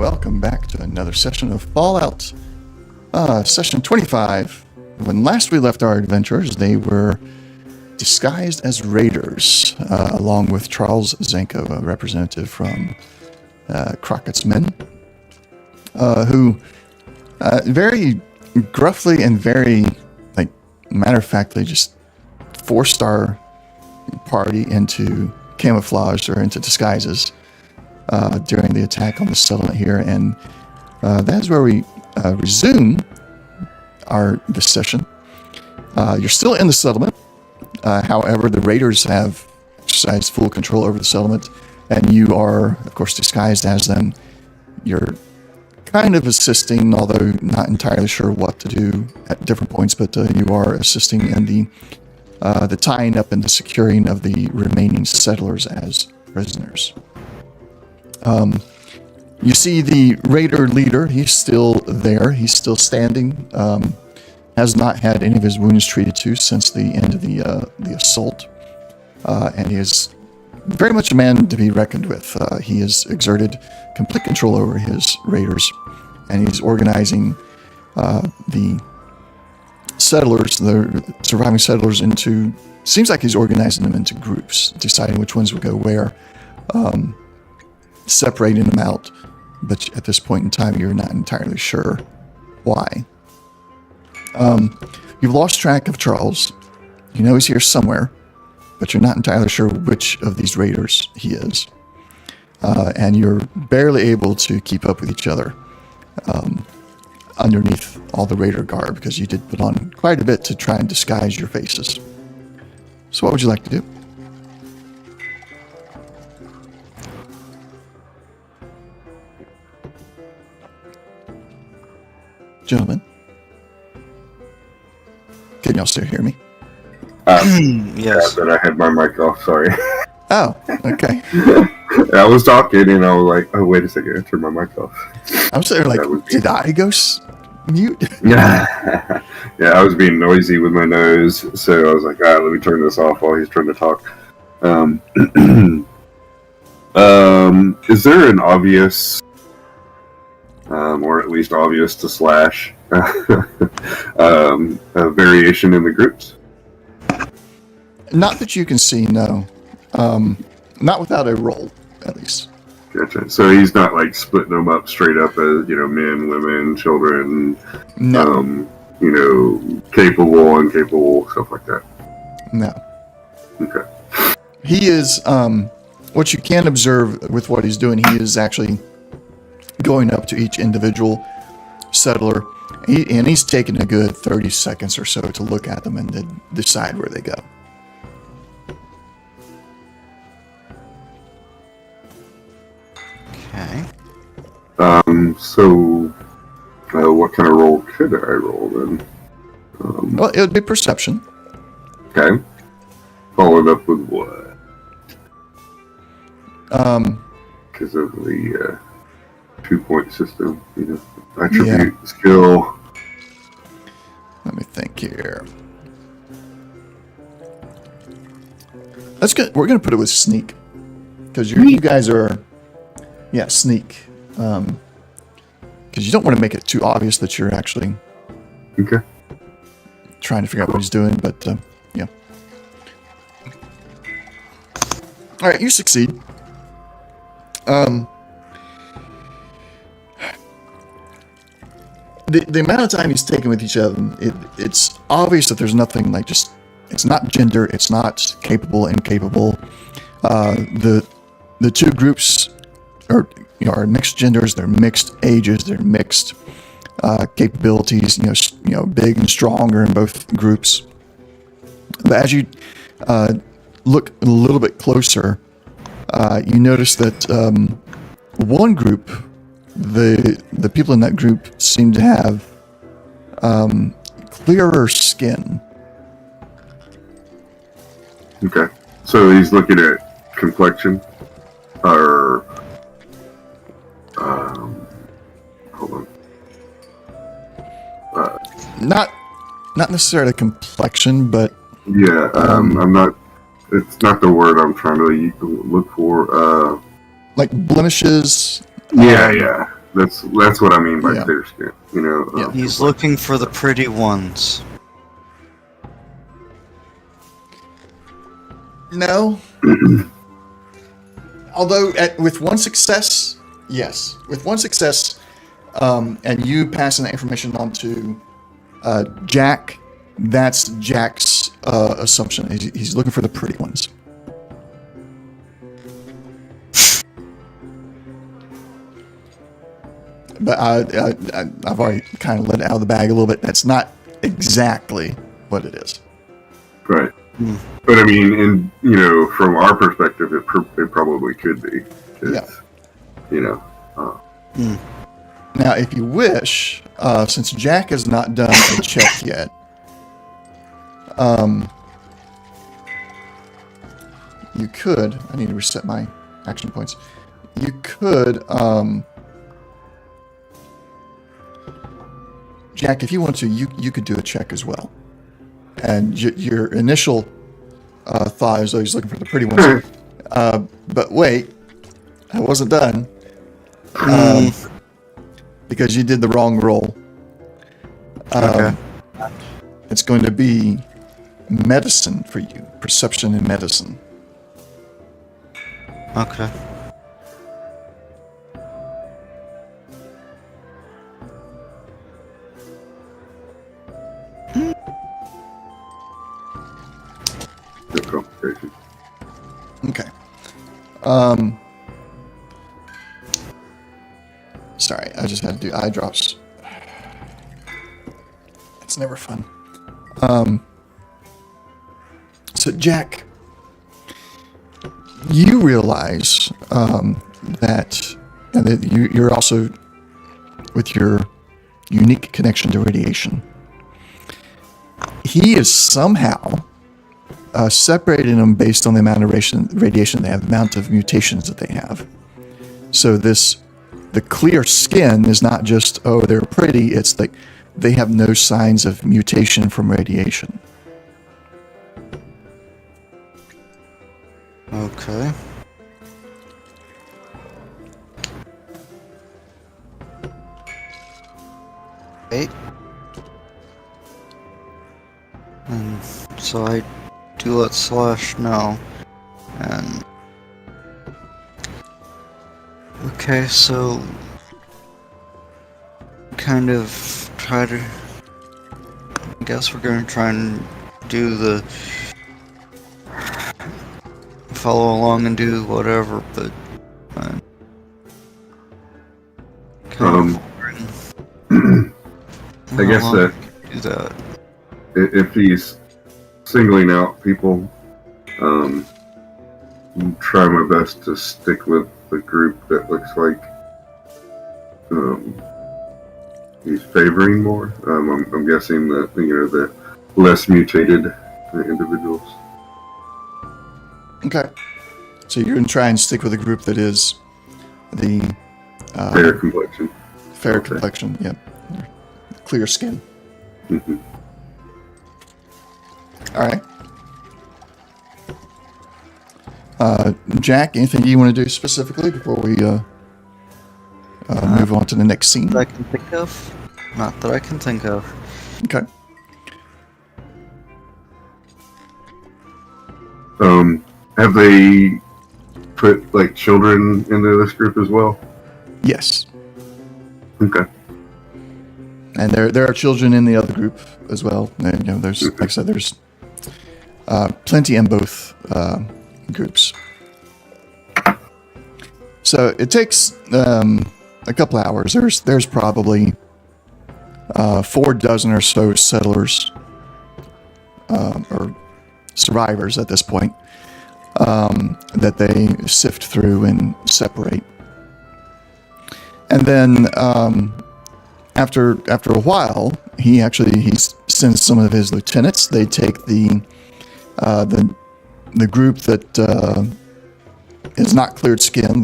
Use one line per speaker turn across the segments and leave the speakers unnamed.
welcome back to another session of Fallout, session 25. When last we left our adventurers, they were disguised as raiders, along with Charles Zanko, a representative from Crockett's Men, who very gruffly and very, matter-of-factly just forced our party into camouflage or into disguises during the attack on the settlement here, and that is where we resume this session. You're still in the settlement, however, the raiders have exercised full control over the settlement, and you are, of course, disguised as them. You're kind of assisting, although not entirely sure what to do at different points, but you are assisting in the tying up and the securing of the remaining settlers as prisoners. You see the raider leader, he's still there, he's still standing, has not had any of his wounds treated to since the end of the assault, and he is very much a man to be reckoned with. He has exerted complete control over his raiders, and he's organizing the settlers, the surviving settlers, seems like he's organizing them into groups, deciding which ones will go where, separating them out, but at this point in time, you're not entirely sure why. You've lost track of Charles. You know he's here somewhere, but you're not entirely sure which of these raiders he is. And you're barely able to keep up with each other underneath all the raider garb, because you did put on quite a bit to try and disguise your faces. So what would you like to do? Gentlemen, can y'all still hear me?
Yes.
Yeah, but I had my mic off, sorry.
Oh, okay.
I was talking and I was like, oh, wait a second, I turned my mic off.
I'm sitting there like, did I go mute?
Yeah, I was being noisy with my nose, so I was like, let me turn this off while he's trying to talk. Is there an obvious, or at least obvious to Slash, a variation in the groups?
Not that you can see, no. Not without a roll, at least.
Gotcha. So he's not like splitting them up straight up as, men, women, children,
No.
Capable, incapable, stuff like that.
No.
Okay.
He is, what you can observe with what he's doing, he is actually going up to each individual settler, and he's taking a good 30 seconds or so to look at them and then decide where they go.
Okay.
So, what kind of roll could I roll then?
Well, it would be perception.
Okay. Followed up with what? Because of the 2-point system, attribute, skill.
Let me think here. We're going to put it with sneak, because you guys are, sneak. Because you don't want to make it too obvious that you're actually trying to figure out what he's doing, but yeah. All right, you succeed. The amount of time he's taken with each other, it's obvious that there's nothing it's not gender, it's not capable, incapable. The two groups are mixed genders, they're mixed ages, they're mixed capabilities, big and stronger in both groups. But as you look a little bit closer, you notice that one group, the people in that group seem to have clearer skin.
Okay. So he's looking at complexion, or hold on.
Not necessarily complexion, but
I'm not. It's not the word I'm trying to look for.
Like blemishes.
Yeah. That's what I mean by
Yeah.
clear skin. You know.
Yeah.
He's looking for the pretty ones.
No. Although with one success, yes. With one success, and you passing that information on to Jack, that's Jack's assumption. He's looking for the pretty ones. But I've already kind of let it out of the bag a little bit. That's not exactly what it is.
Right. But I mean, from our perspective, it probably could be. 'Cause,
Yeah.
You know.
Now, if you wish, since Jack has not done a check yet, you could. I need to reset my action points. You could, Jack, if you want to, you could do a check as well. And your initial thought is, oh, he's looking for the pretty ones. But wait, I wasn't done. Because you did the wrong roll.
Okay.
It's going to be medicine for you. Perception and medicine.
Okay.
Good complication.
Okay. Sorry, I just had to do eye drops. It's never fun. So Jack, you realize that you're also, with your unique connection to radiation, he is somehow separating them based on the amount of radiation they have, the amount of mutations that they have. So the clear skin is not just, oh, they're pretty, it's like they have no signs of mutation from radiation.
Okay. Eight. And so I do let Slash know. And okay, so kind of try to, I guess we're gonna try and do the follow along and do whatever, but kind
I guess that
do that.
if he's singling out people, try my best to stick with the group that looks like he's favoring more. I'm guessing that the less mutated individuals.
Okay. So you're going to try and stick with a group that is the
Fair complexion.
fair
Okay.
complexion, yep. Clear skin.
Mhm.
All right. Jack, anything you want to do specifically before we move on to the next scene?
That I can think of? Not that I can think of.
Okay.
Have they put like children into this group as well?
Yes.
Okay.
And there are children in the other group as well. And, there's, like I said, there's plenty in both groups. So it takes a couple hours. There's probably 4 dozen or so settlers or survivors at this point that they sift through and separate. And then after a while, he sends some of his lieutenants. They take the group that is not cleared skin.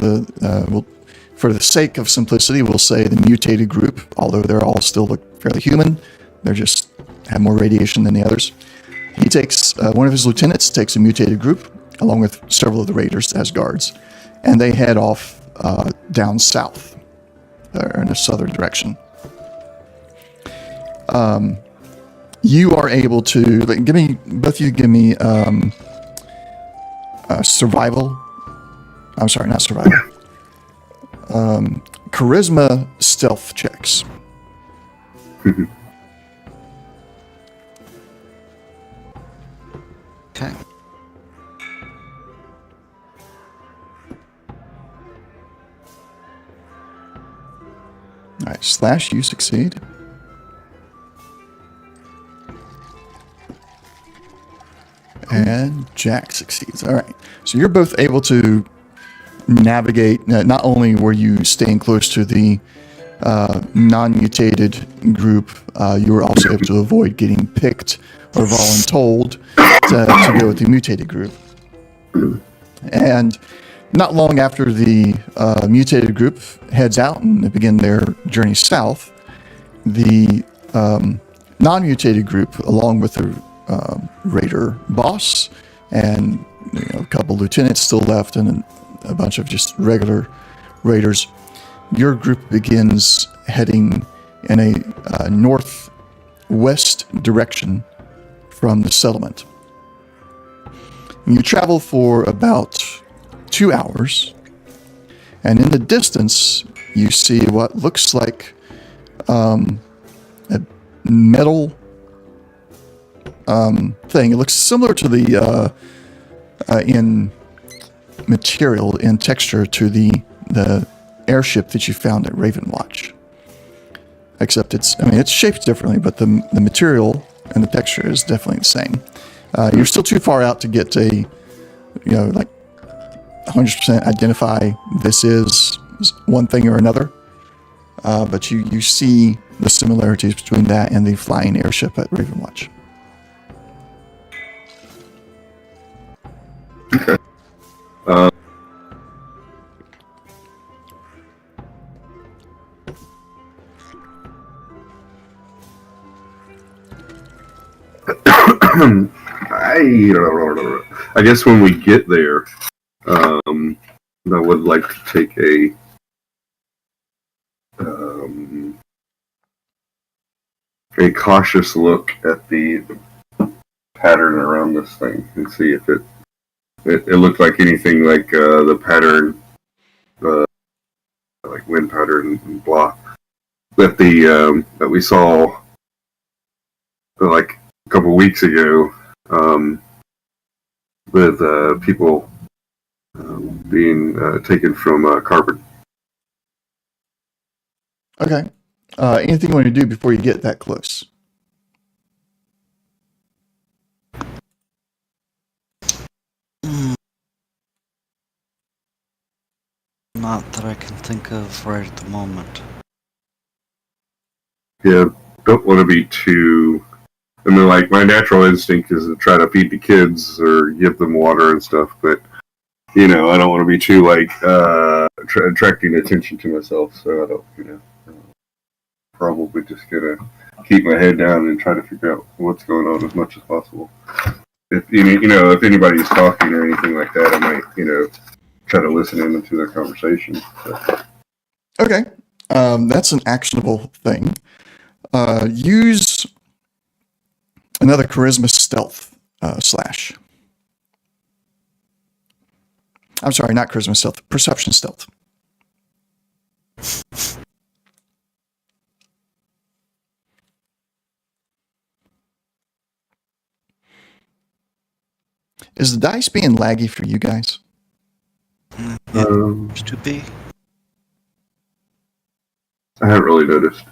For the sake of simplicity, we'll say the mutated group. Although they're all still look fairly human, they're just have more radiation than the others. He takes one of his lieutenants takes a mutated group along with several of the raiders as guards, and they head off down south. or in the southern direction. You are able to give me survival. I'm sorry, not survival. Charisma stealth checks.
Okay.
All right, Slash, you succeed. And Jack succeeds. All right. So you're both able to navigate. Not only were you staying close to the non-mutated group, you were also able to avoid getting picked or voluntold to go with the mutated group. And not long after the mutated group heads out and they begin their journey south, the non-mutated group, along with the raider boss and a couple lieutenants still left and a bunch of just regular raiders, your group begins heading in a northwest direction from the settlement. You travel for about 2 hours, and in the distance you see what looks like a metal thing. It looks similar to the in material, in texture, to the airship that you found at Ravenwatch. Except it's shaped differently, but the material and the texture is definitely the same. You're still too far out to get a 100% identify this is one thing or another. But you see the similarities between that and the flying airship at Ravenwatch.
Okay. I guess when we get there, I would like to take a cautious look at the pattern around this thing and see if it looked like anything like the pattern, like wind pattern and blah, that that we saw like a couple weeks ago, with people being taken from Carbon.
Okay. Anything you want to do before you get that close?
Not that I can think of right at the moment.
Yeah, don't want to be too. I mean, like, my natural instinct is to try to feed the kids or give them water and stuff, but, I don't want to be too, attracting attention to myself, so I don't, probably just gonna keep my head down and try to figure out what's going on as much as possible. If, if anybody's talking or anything like that, I might, try to listen into their conversation. But.
Okay. That's an actionable thing. Use another charisma stealth slash. I'm sorry, not charisma stealth. Perception stealth. Is the dice being laggy for you guys?
It should be.
I haven't really noticed.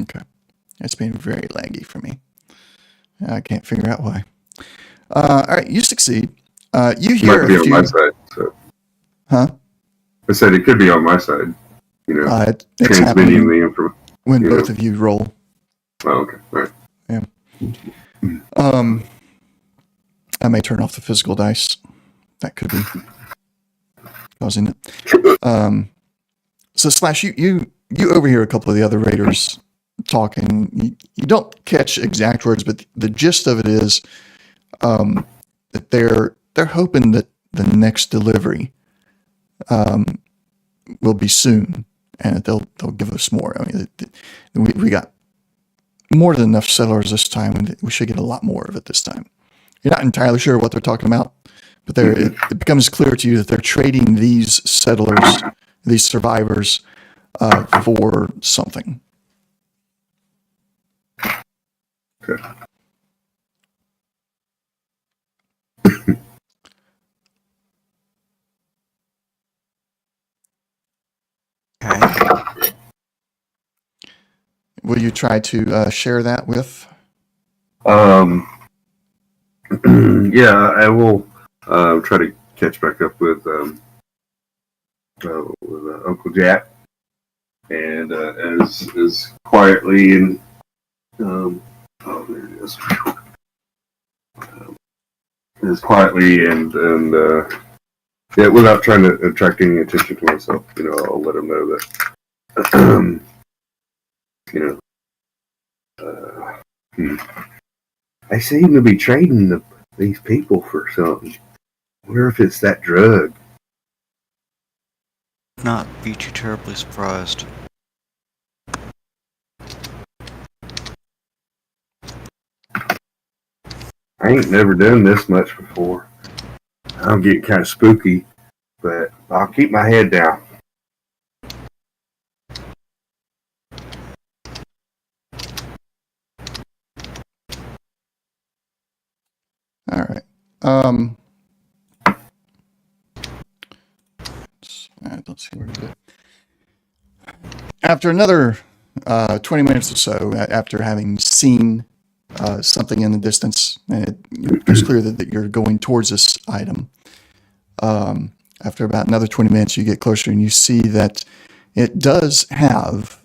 Okay. It's been very laggy for me. I can't figure out why. All right, you succeed. You hear
Might be on my side. So.
Huh?
I said it could be on my side.
It's
transmitting the information
when both of you roll.
Oh, okay. All right.
Yeah. I may turn off the physical dice. That could be causing it. So Slash, you overhear a couple of the other raiders talking. You don't catch exact words, but the gist of it is that they're hoping that the next delivery will be soon, and they'll give us more. I mean, we got more than enough settlers this time, and we should get a lot more of it this time. You're not entirely sure what they're talking about, but it becomes clear to you that they're trading these settlers, these survivors, for something.
Okay.
Okay.
Will you try to share that with?
Yeah, I will try to catch back up with Uncle Jack, and as quietly and oh, there it is. As quietly and yeah, without trying to attract any attention to myself, I'll let him know that I seem to be trading these people for something. I wonder if it's that drug.
Not be too terribly surprised.
I ain't never done this much before. I'm getting kind of spooky, but I'll keep my head down.
All right. Let's see where to go. After another 20 minutes or so, after having seen something in the distance, and it's clear that you're going towards this item, after about another 20 minutes, you get closer and you see that it does have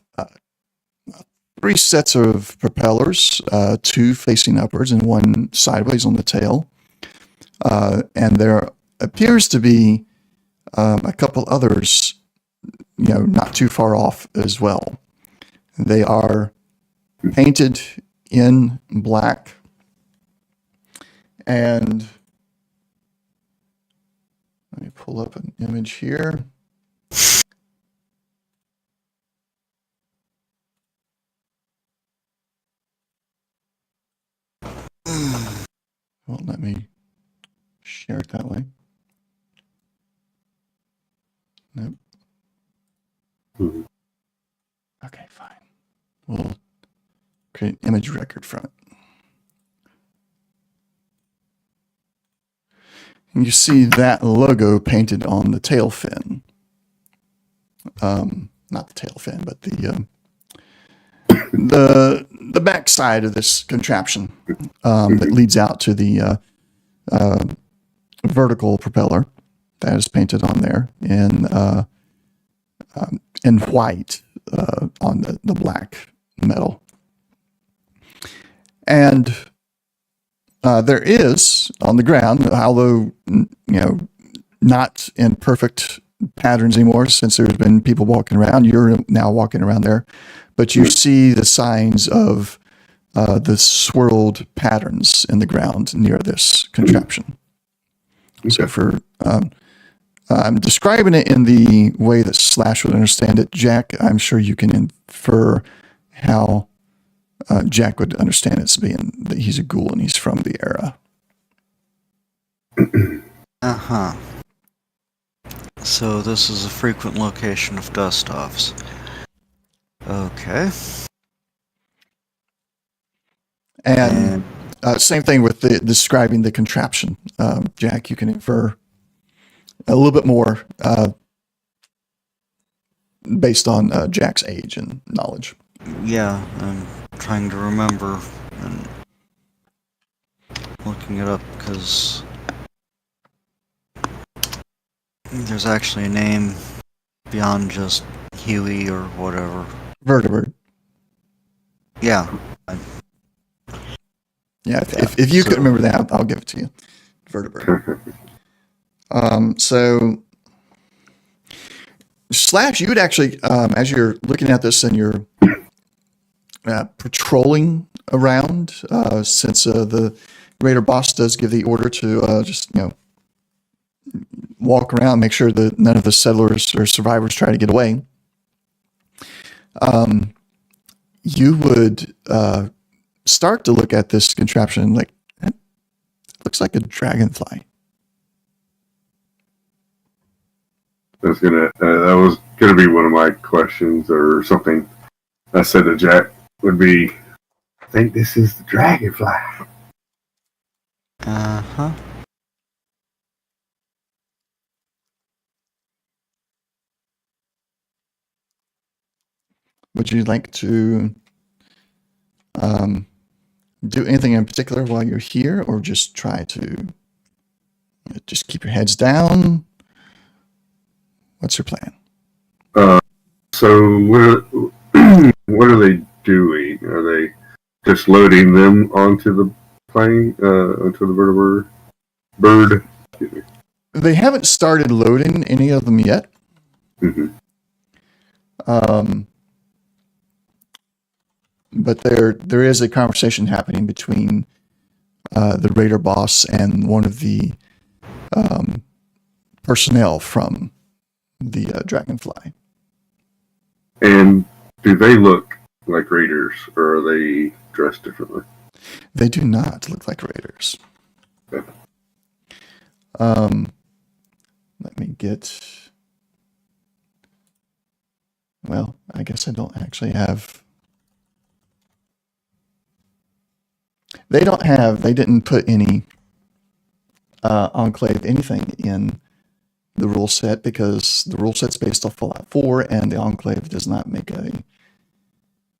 3 sets of propellers, 2 facing upwards and 1 sideways on the tail. And there appears to be a couple others, not too far off as well. They are painted in black, and let me pull up an image here. Well, let me share it that way. Nope.
Mm-hmm.
Okay, fine. We'll create an image record from it. And you see that logo painted on the tail fin. Not the tail fin, but the back side of this contraption that leads out to the vertical propeller that is painted on there in white on the black metal. And there is on the ground, although not in perfect patterns anymore, since there's been people walking around. You're now walking around there, but you see the signs of the swirled patterns in the ground near this contraption. So I'm describing it in the way that Slash would understand it. Jack, I'm sure you can infer how Jack would understand it as being that he's a ghoul and he's from the era.
Uh-huh. So this is a frequent location of dust-offs. Okay.
And same thing with describing the contraption. Jack, you can infer a little bit more based on Jack's age and knowledge.
Yeah, I'm trying to remember and looking it up because there's actually a name beyond just Huey or whatever.
Vertebrate.
Yeah.
If you could remember that, I'll give it to you. Vertebrate. So, Slash, you would actually, as you're looking at this and you're patrolling around, since the Raider boss does give the order to just, walk around, make sure that none of the settlers or survivors try to get away. you would start to look at this contraption like, that looks like a dragonfly.
That was gonna be one of my questions or something. I said to Jack would be, I think this is the dragonfly.
Uh-huh.
Would you like to do anything in particular while you're here, or just try to just keep your heads down? What's your plan?
So what are they doing? Are they just loading them onto the plane, onto the bird? Excuse me.
They haven't started loading any of them yet.
Mm-hmm.
But there is a conversation happening between the raider boss and one of the personnel from the Dragonfly.
And do they look like raiders, or are they dressed differently?
They do not look like raiders.
Okay.
Let me get. Well, I guess I don't actually have. They didn't put any Enclave anything in the rule set because the rule set's based off Fallout 4 and the Enclave does not make a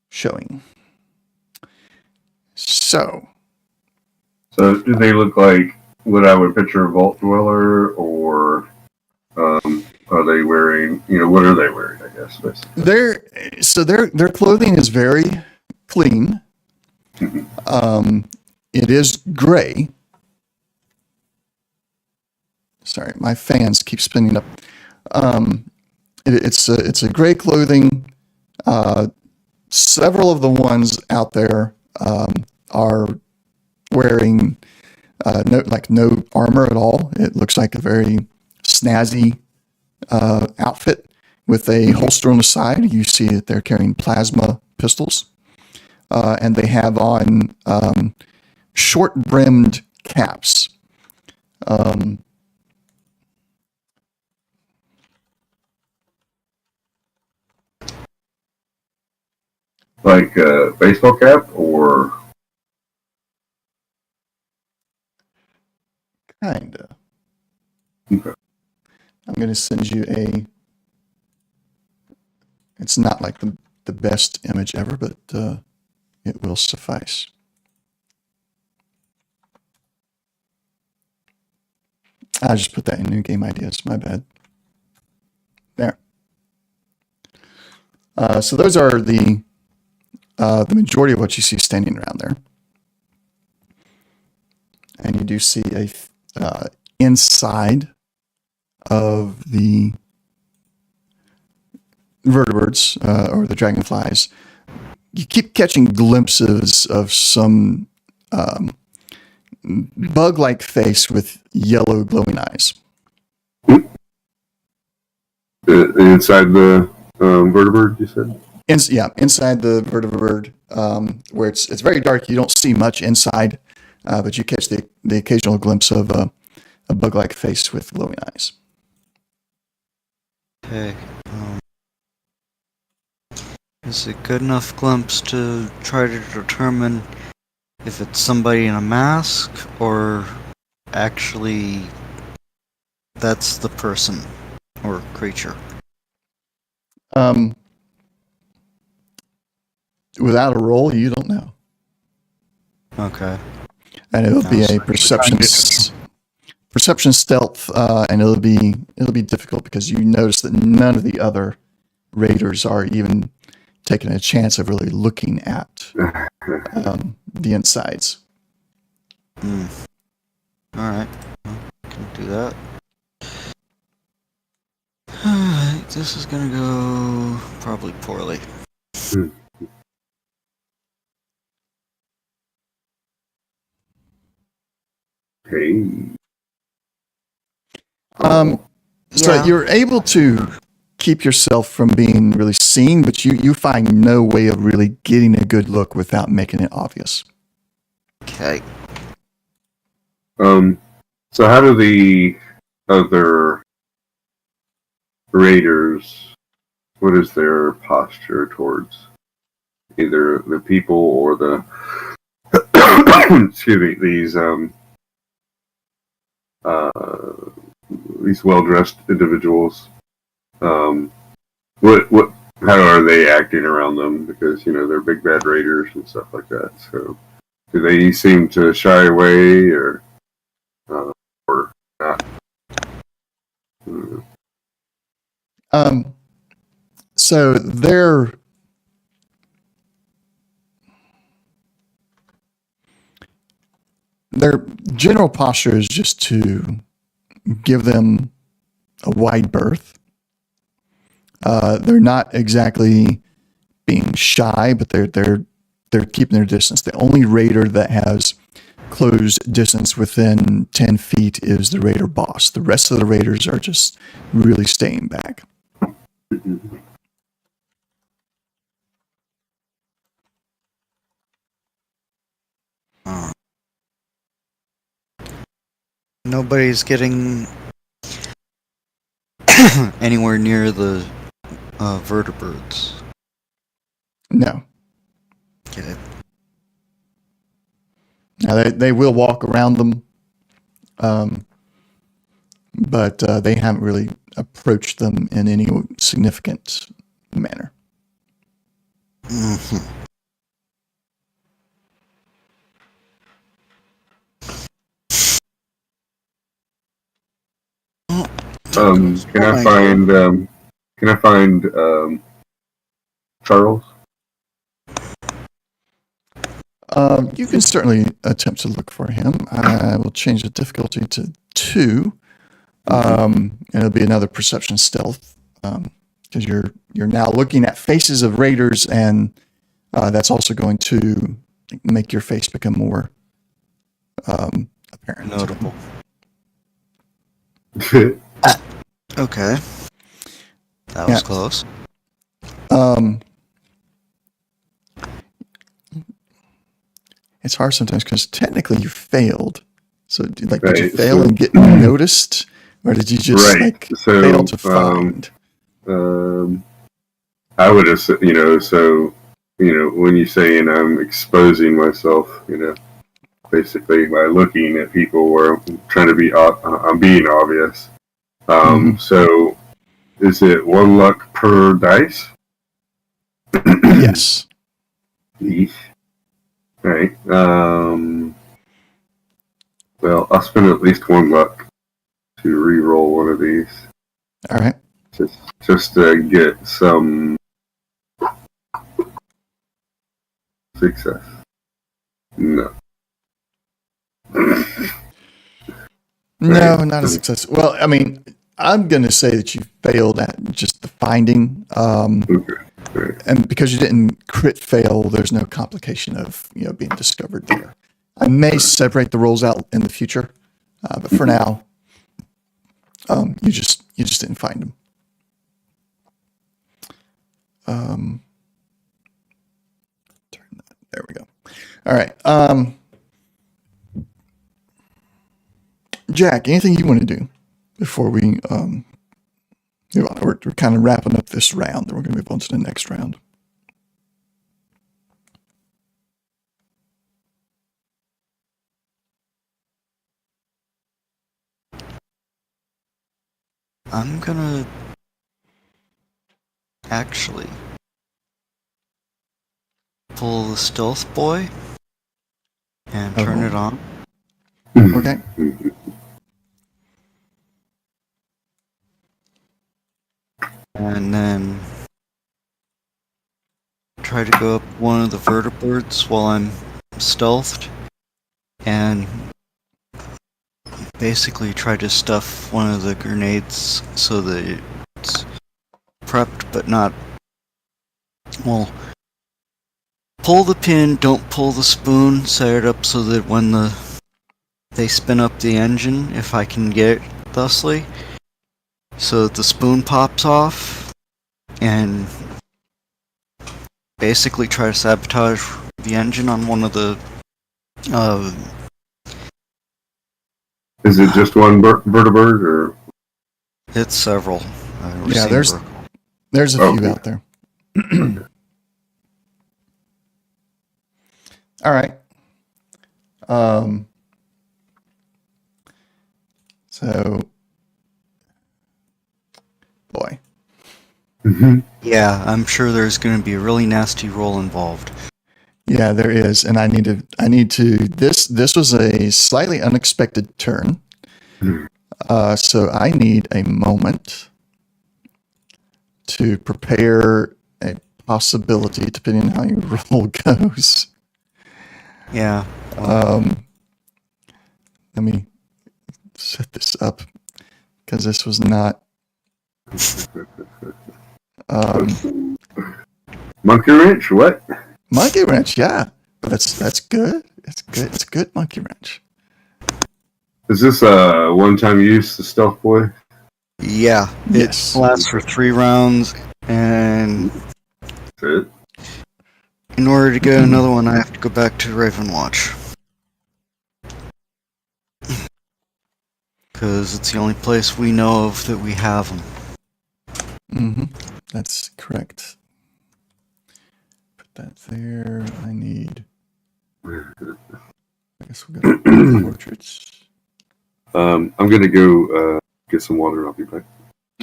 showing. So
do they look like what I would picture a Vault Dweller, or are they wearing, what are they wearing, I guess, basically?
their clothing is very clean. It is gray. Sorry, my fans keep spinning up. It's a gray clothing. Several of the ones out there are wearing no armor at all. It looks like a very snazzy outfit with a holster on the side. You see that they're carrying plasma pistols, and they have on short-brimmed caps.
Like a baseball cap, or
Kinda.
okay.
I'm going to send you a. It's not like the best image ever, but it will suffice. I just put that in new game ideas. My bad. There. So those are the majority of what you see standing around there, and you do see a inside of the vertebrates or the dragonflies. You keep catching glimpses of some bug-like face with yellow glowing eyes.
Inside the vertebrate, you said?
Inside the vertebrate, where it's very dark. You don't see much inside, but you catch the occasional glimpse of a bug-like face with glowing eyes.
Okay. Is it good enough glimpse to try to determine if it's somebody in a mask or actually that's the person or creature?
Without a roll, you don't know.
Okay.
And it'll be a perception stealth, and it'll be difficult because you notice that none of the other raiders are even taking a chance of really looking at the insides.
All right, can do that. Alright, this is gonna go probably poorly.
Hey.
So
Yeah.
you're able to keep yourself from being really seen, but you find no way of really getting a good look without making it obvious.
Okay.
So how do the other raiders, what is their posture towards either the people or the excuse me, these well-dressed individuals? What how are they acting around them? Because they're big bad raiders and stuff like that. So do they seem to shy away or not?
So their general posture is just to give them a wide berth. They're not exactly being shy, but they're keeping their distance. The only raider that has closed distance within 10 feet is the raider boss. The rest of the raiders are just really staying back.
Nobody's getting anywhere near the vertebrates.
No.
Get it?
Now they will walk around them, but they haven't really approached them in any significant manner.
Mm-hmm.
Can I find Charles?
You can certainly attempt to look for him. I will change the difficulty to 2, and it'll be another perception stealth, because you're now looking at faces of raiders, and that's also going to make your face become more apparent.
Notable. Okay. That was close.
It's hard sometimes because technically you failed. So, did you
Right,
fail
so-
and get noticed, or did you just
Right, so,
fail to find?
I would have said, so when you're saying I'm exposing myself, basically by looking at people where I'm trying to be, I'm being obvious. So is it 1 luck per dice?
Yes.
Yeesh. Right. Well, I'll spend at least 1 luck to re-roll one of these.
All right.
Just to get some success. No.
No, not a success. Well, I mean, I'm going to say that you failed at just the finding,
Okay. Right.
and because you didn't crit fail, there's no complication of being discovered there. I may separate the rolls out in the future, but for now, you just didn't find them. There we go. All right. Jack, anything you want to do before we we're kind of wrapping up this round, then we're going to move on to the next round.
I'm gonna actually pull the stealth boy and turn it on.
Okay.
And then try to go up one of the vertebrates while I'm stealthed and basically try to stuff one of the grenades so that it's prepped but not... Well, pull the pin, don't pull the spoon, set it up so that when they spin up the engine, if I can get it thusly, so that the spoon pops off, and basically try to sabotage the engine on one of the.
Is it just one vertibird, or?
It's several.
Yeah, there's a few out there. All right. So, boy.
Yeah, I'm sure there's going to be a really nasty roll involved.
Yeah, there is, and I need to. This was a slightly unexpected turn, so I need a moment to prepare a possibility, depending on how your roll goes.
Yeah.
Let me set this up because this was not.
Monkey wrench? What?
Monkey wrench, yeah. That's good. It's good. It's a good monkey wrench.
Is this a one-time use, the stealth boy?
Yeah.
Yes.
It lasts for 3 rounds, and
That's it.
in order to get another one, I have to go back to Ravenwatch. Because it's the only place we know of that we have them.
Mm-hmm. That's correct. Put that there. I need. I guess we'll go to portraits.
I'm gonna go get some water and I'll be back.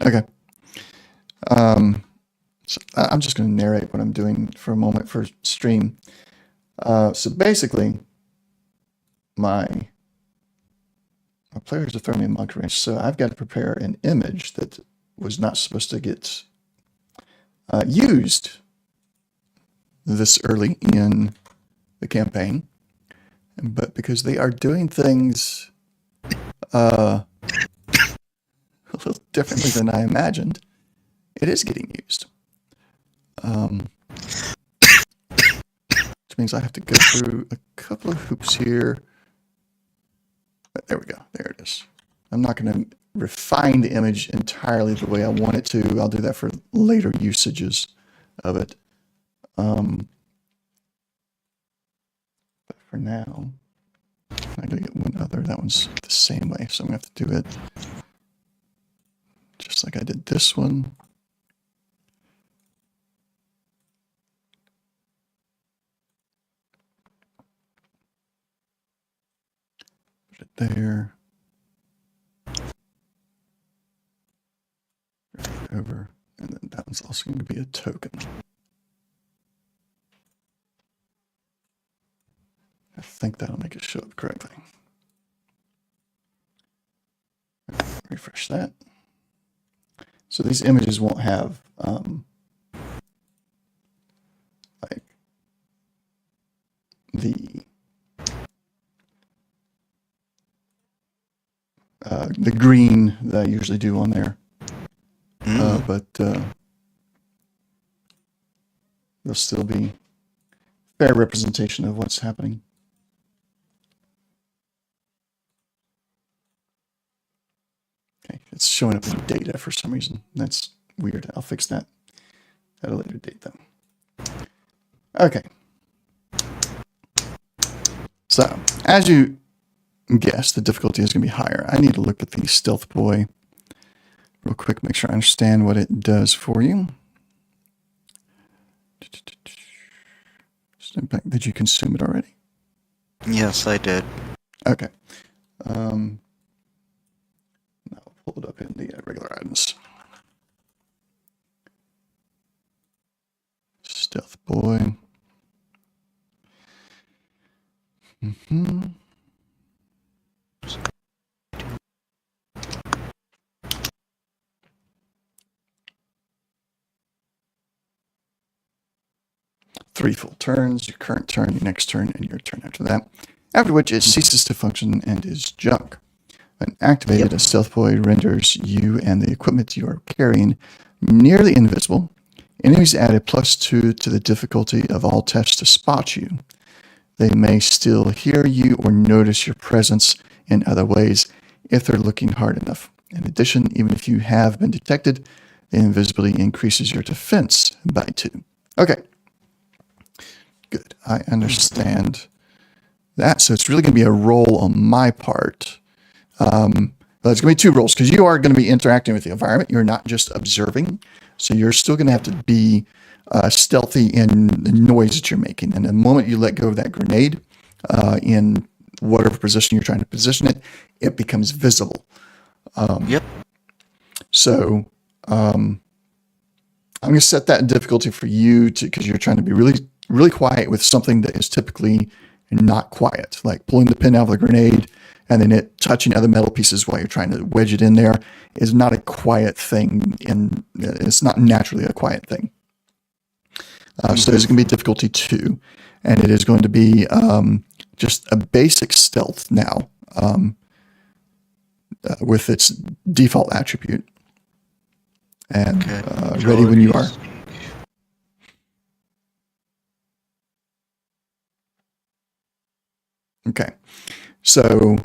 Okay. So I'm just going to narrate what I'm doing for a moment for stream. So basically, my players are throwing me a monkey wrench, so I've got to prepare an image that was not supposed to get used this early in the campaign, but because they are doing things a little differently than I imagined, it is getting used. Which means I have to go through a couple of hoops here. But there we go. There it is. I'm not going to refine the image entirely the way I want it to. I'll do that for later usages of it. But for now, I'm going to get one other. That one's the same way, so I'm going to have to do it just like I did this one. Put it there. Over, and then that one's also going to be a token. I think that'll make it show up correctly. Refresh that. So these images won't have like the green that I usually do on there. But there'll still be fair representation of what's happening. Okay, it's showing up in data for some reason. That's weird. I'll fix that at a later date, though. Okay. So, as you guess, the difficulty is going to be higher. I need to look at the Stealth Boy real quick, make sure I understand what it does for you. Did you consume it already?
Yes, I did.
Okay. I'll pull it up in the regular items. Stealth Boy. Mm-hmm. Three full turns, your current turn, your next turn, and your turn after that. After which it ceases to function and is junk. When activated, a Stealth Boy renders you and the equipment you are carrying nearly invisible. Enemies add a +2 to the difficulty of all tests to spot you. They may still hear you or notice your presence in other ways if they're looking hard enough. In addition, even if you have been detected, The invisibility increases your defense by 2. Okay. Good. I understand that. So it's really going to be a roll on my part. But it's going to be 2 rolls because you are going to be interacting with the environment. You're not just observing. So you're still going to have to be stealthy in the noise that you're making. And the moment you let go of that grenade in whatever position you're trying to position it, it becomes visible.
Yep.
So I'm going to set that in difficulty for you because you're trying to be really, really quiet with something that is typically not quiet, like pulling the pin out of the grenade and then it touching other metal pieces while you're trying to wedge it in there is not a quiet thing. And it's not naturally a quiet thing. So it's going to be difficulty 2, and it is going to be just a basic stealth now with its default attribute. And ready when you are. Okay. So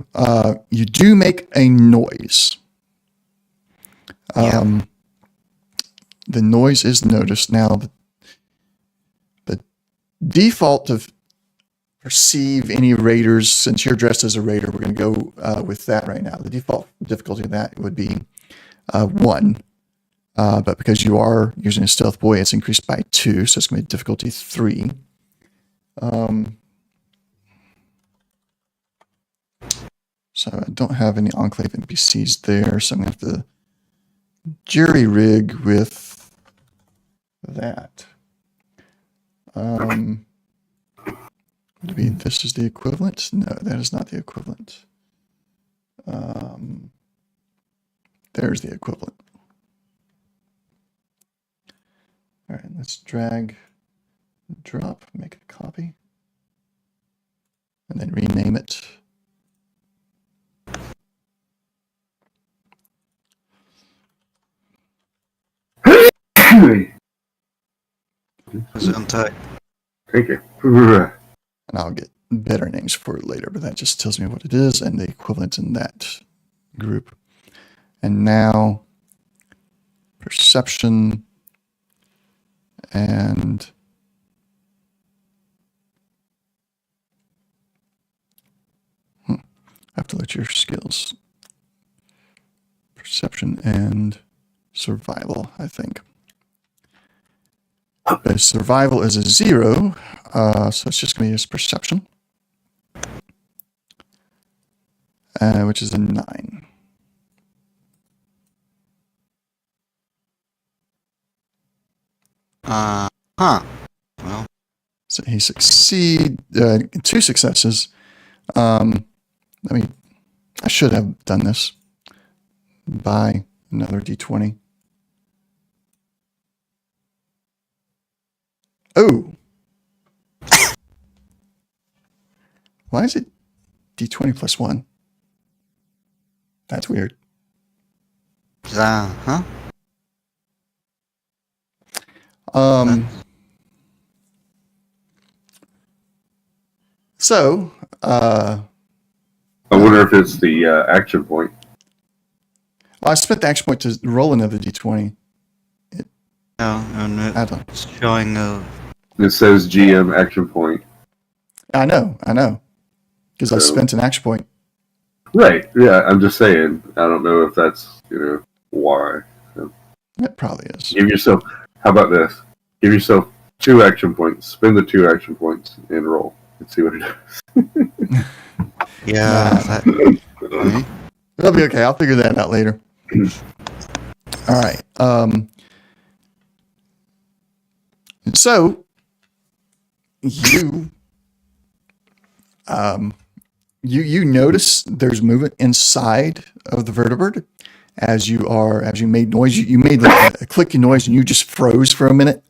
you do make a noise. The noise is noticed. Now, the default to perceive any raiders, since you're dressed as a raider, we're going to go with that right now. The default difficulty of that would be 1. But because you are using a stealth boy, it's increased by 2, so it's going to be difficulty 3. So I don't have any Enclave NPCs there, so I'm going to have to jury rig with that. Would it be this is the equivalent? No, that is not the equivalent. There's the equivalent. All right, let's drag, drop, make a copy, and then rename it.
Is it untied?
Thank you.
And I'll get better names for it later, but that just tells me what it is and the equivalent in that group. And now perception and I have to look at your skills. Perception and survival, I think. Survival is a 0, so it's just going to be his perception, which is a 9.
Well.
So he succeed 2 successes. I should have done this by another D20. Oh. Why is it D20 plus 1? That's weird.
Huh?
So,
I wonder if it's the action point.
Well, I spent the action point to roll another D20.
No, and it's showing a...
It says GM action point.
I know. Because I spent an action point.
Right, yeah, I'm just saying. I don't know if that's, why. So.
It probably is.
Give yourself, how about this? Give yourself 2 action points. Spend the 2 action points and roll. And see what it does.
Yeah.
It'll be okay. I'll figure that out later. All right. So you notice there's movement inside of the vertebrate as you made noise. You made like a clicking noise and you just froze for a minute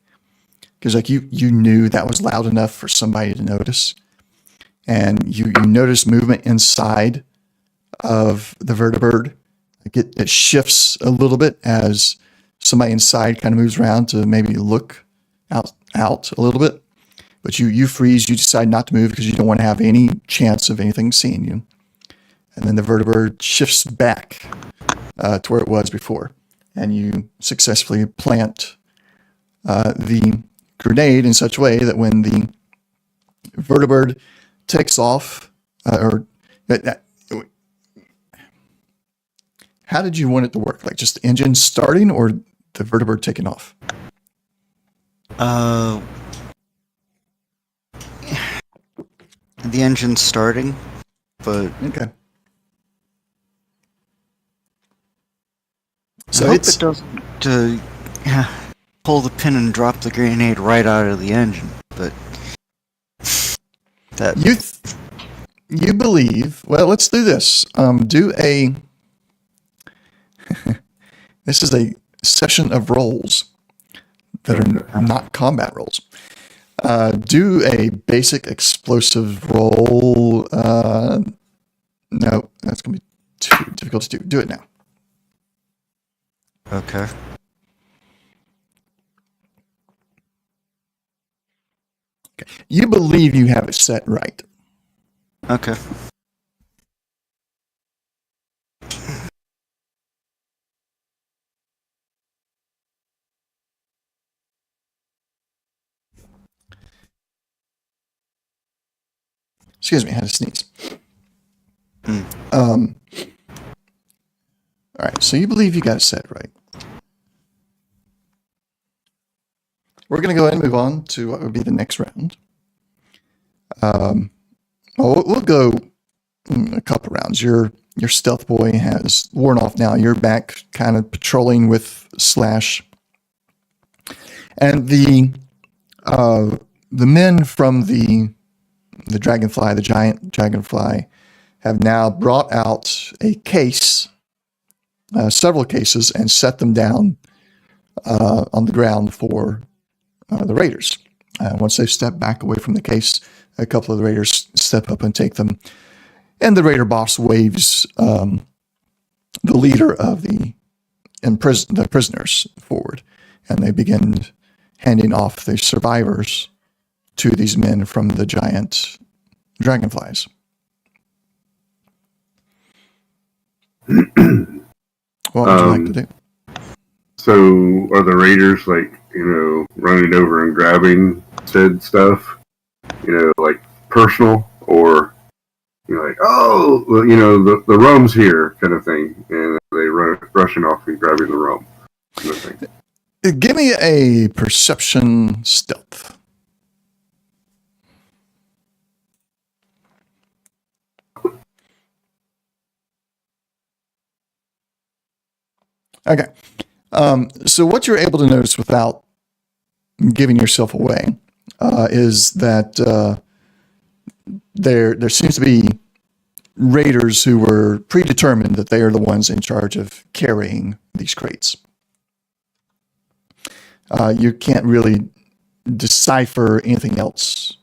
because like you knew that was loud enough for somebody to notice, and you notice movement inside of the vertebrate. Like it shifts a little bit as somebody inside kind of moves around to maybe look out a little bit. But you freeze, you decide not to move because you don't want to have any chance of anything seeing you. And then the vertebrate shifts back to where it was before. and you successfully plant the grenade in such a way that when the vertibird takes off, how did you want it to work? Like just the engine starting or the vertibird taking off?
The engine's starting, but
Okay.
So I hope it doesn't pull the pin and drop the grenade right out of the engine. But that
you believe? Well, let's do this. Do a. This is a session of rolls that are not combat rolls. Do a basic explosive roll. No, that's going to be too difficult to do. Do it now.
okay.
You believe you have it set right.
Okay.
Excuse me, I had to sneeze. All right, so you believe you got it set right. We're going to go ahead and move on to what would be the next round. We'll go a couple rounds. Your stealth boy has worn off now. You're back kind of patrolling with Slash. And the men from the dragonfly, the giant dragonfly, have now brought out a case, several cases, and set them down on the ground for the raiders. Once they've stepped back away from the case, a couple of the raiders step up and take them. And the raider boss waves the leader of the prisoners forward, and they begin handing off the survivors to these men from the giant dragonflies. What would you like to do?
So are the raiders running over and grabbing said stuff? Like personal, or like, oh, well, the rum's here kind of thing, and they rushing off and grabbing the rum kind of thing.
Give me a perception stealth. Okay. So what you're able to notice without giving yourself away is that there seems to be raiders who were predetermined that they are the ones in charge of carrying these crates. You can't really decipher anything else.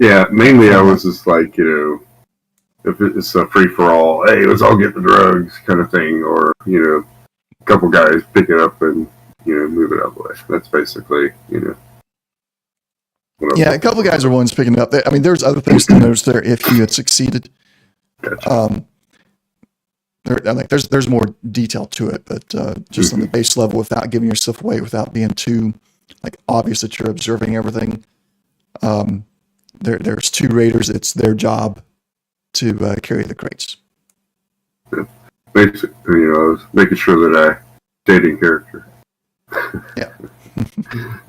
Yeah, mainly I was just like, if it's a free-for-all, hey, let's all get the drugs kind of thing, or, a couple guys pick it up and, move it out of the way. That's basically,
Yeah, a couple of guys are ones picking it up. I mean, there's other things to notice there if you had succeeded.
Gotcha.
There's more detail to it, but just on the base level, without giving yourself away, without being too obvious that you're observing everything. There's two raiders. It's their job to carry the crates.
Yeah. Basically, I was making sure that I stayed in character.
Yeah.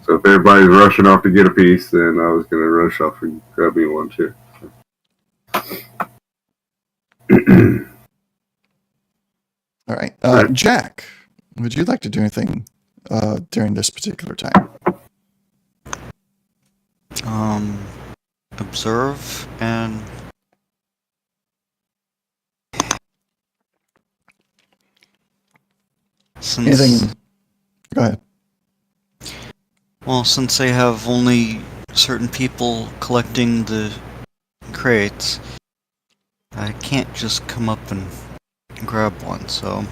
So if everybody's rushing off to get a piece, then I was going to rush off and grab me one too.
All right. Jack, would you like to do anything during this particular time?
Observe and
Anything? Go ahead.
Well, since they have only certain people collecting the crates, I can't just come up and grab one, so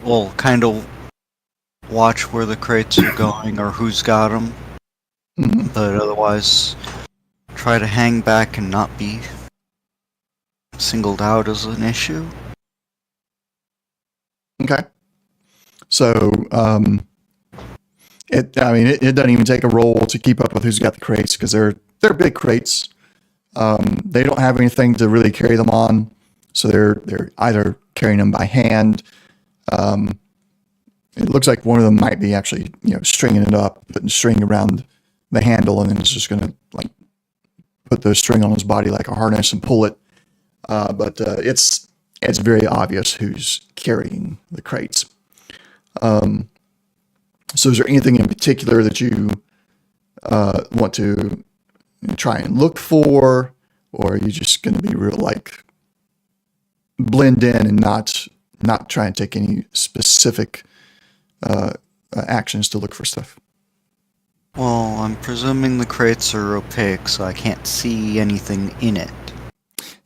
we'll kind of watch where the crates are going or who's got them, but otherwise try to hang back and not be singled out as an issue.
Okay. So, it doesn't even take a roll to keep up with who's got the crates because they're big crates. They don't have anything to really carry them on, so they're either carrying them by hand. It looks like one of them might be actually stringing it up, putting string around the handle, and then it's just going to like put the string on his body like a harness and pull it. But it's very obvious who's carrying the crates. So is there anything in particular that you want to try and look for, or are you just going to be real like blend in and not try and take any specific actions to look for stuff?
Well, I'm presuming the crates are opaque, so I can't see anything in it.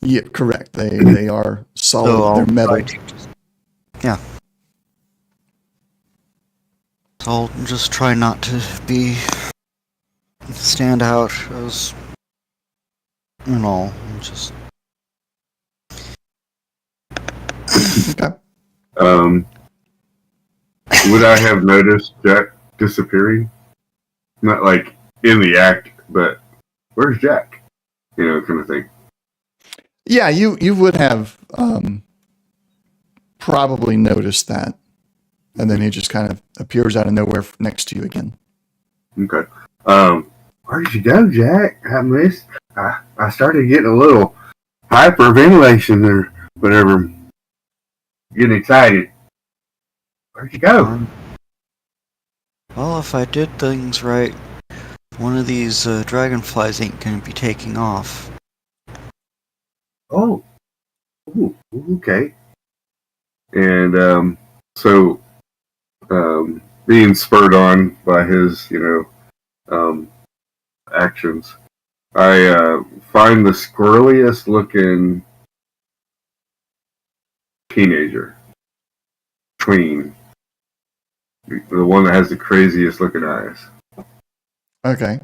Yeah, correct. They are solid.
So
They're metal.
Yeah. So I'll just try not to stand out as just.
Okay.
Would I have noticed Jack disappearing? Not like in the act, but where's Jack? Kind of thing.
Yeah, you would have probably noticed that, and then he just kind of appears out of nowhere next to you again.
Okay. Where did you go, Jack? I started getting a little hyperventilation or whatever. Getting excited. Where'd you go?
Well, if I did things right, one of these dragonflies ain't gonna be taking off.
Oh. Ooh, okay. And so being spurred on by his, actions, I find the squirreliest looking teenager. Tween. The one that has the craziest looking eyes.
Okay.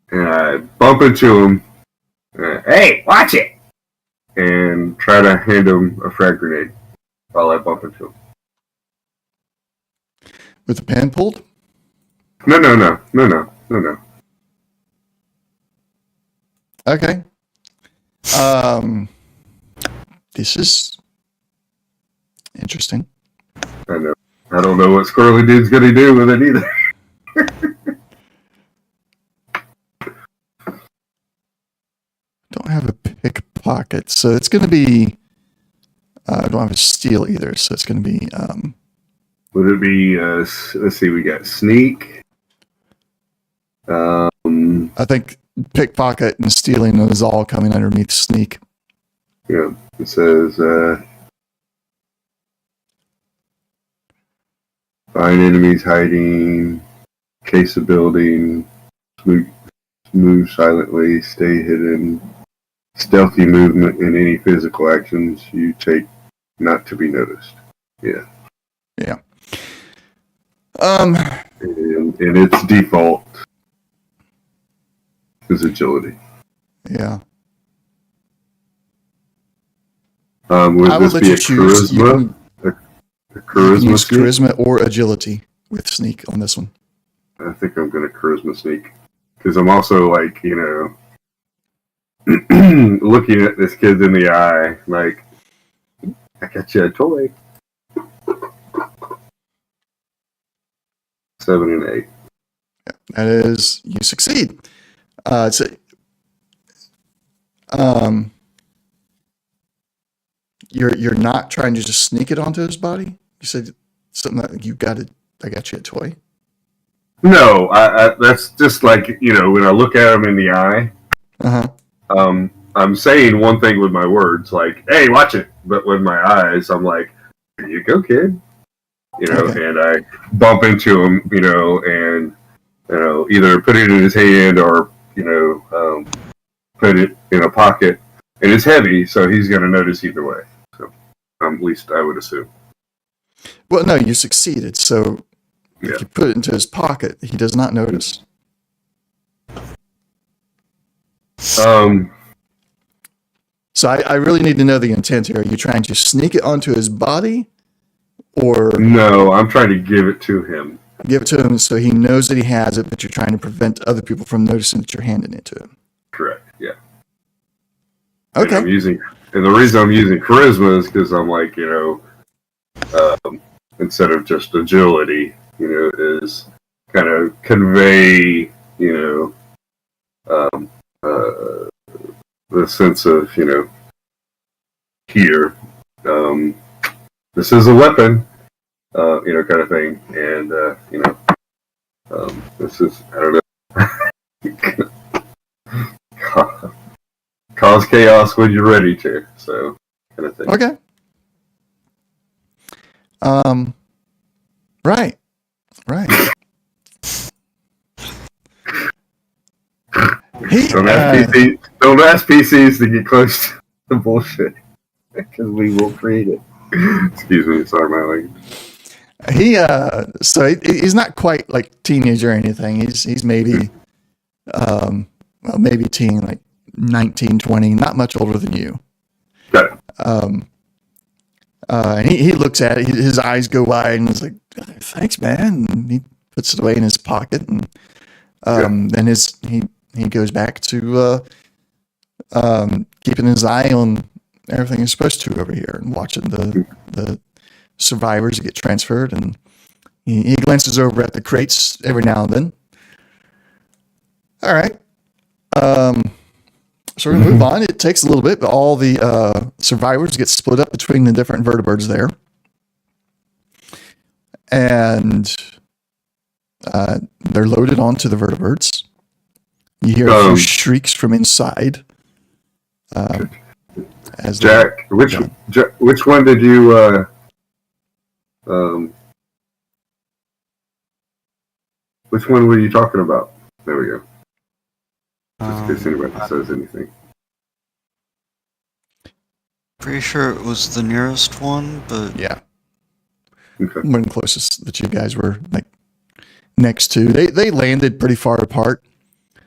And I bump into him. Hey, watch it! And try to hand him a frag grenade while I bump into him.
With the pin pulled?
No.
Okay. This is interesting.
I know. I don't know what Squirrely Dude's gonna do with it either.
Don't have a pickpocket, so it's going to be. I don't have a steal either, so it's going to be.
Would it be? Let's see. We got sneak.
I think pickpocket and stealing is all coming underneath sneak.
Yeah. It says find enemies hiding, case a building, move silently, stay hidden, stealthy movement, and any physical actions you take not to be noticed. Yeah.
Yeah.
And its default is agility.
Yeah.
Would
I will
this
let
be
you
a
choose.
charisma? A
You can
charisma
use
sneak?
charisma or agility with sneak on this one.
I think I'm going to charisma sneak. Because I'm also like, looking at this kid in the eye, like, I got you a toy. 7 and 8.
That is, you succeed. You're not trying to just sneak it onto his body. You said something like I got you a toy.
No, I that's just like, when I look at him in the eye, I'm saying one thing with my words, like, hey, watch it. But with my eyes, I'm like, here you go, kid.
Okay.
And I bump into him, and, either put it in his hand or, put it in a pocket. And it's heavy, so he's going to notice either way. So, at least I would assume.
Well, no, you succeeded. So
Yeah.
if you put it into his pocket, he does not notice. So I really need to know the intent here. Are you trying to sneak it onto his body, Or
No, I'm trying to give it to him.
give it to him so he knows that he has it, but you're trying to prevent other people from noticing that you're handing it to him.
Correct. Yeah.
Okay.
And the reason I'm using charisma is because I'm like, instead of just agility, is kind of convey, the sense of, here, this is a weapon, kind of thing, and this is, I don't know, cause chaos when you're ready to, so kind of thing.
Okay. Right.
Don't ask PCs to get close to the bullshit, because we will create it. Excuse me, sorry, my language.
He's not quite like teenager or anything. He's maybe, maybe teen, like 19, 20, not much older than you.
Got it.
And he looks at it, his eyes go wide and he's like, thanks, man. And he puts it away in his pocket and, then he goes back to, keeping his eye on everything he's supposed to over here and watching the survivors get transferred, and he glances over at the crates every now and then. All right. So we're going to move on. It takes a little bit, but all the survivors get split up between the different vertebrates there. And they're loaded onto the vertebrates. You hear a few shrieks from inside. As
Jack, which one did you which one were you talking about? There we go. Just in case anybody says anything.
Pretty sure it was the nearest one, but
yeah,
Okay.
one of the closest that you guys were like next to. They landed pretty far apart.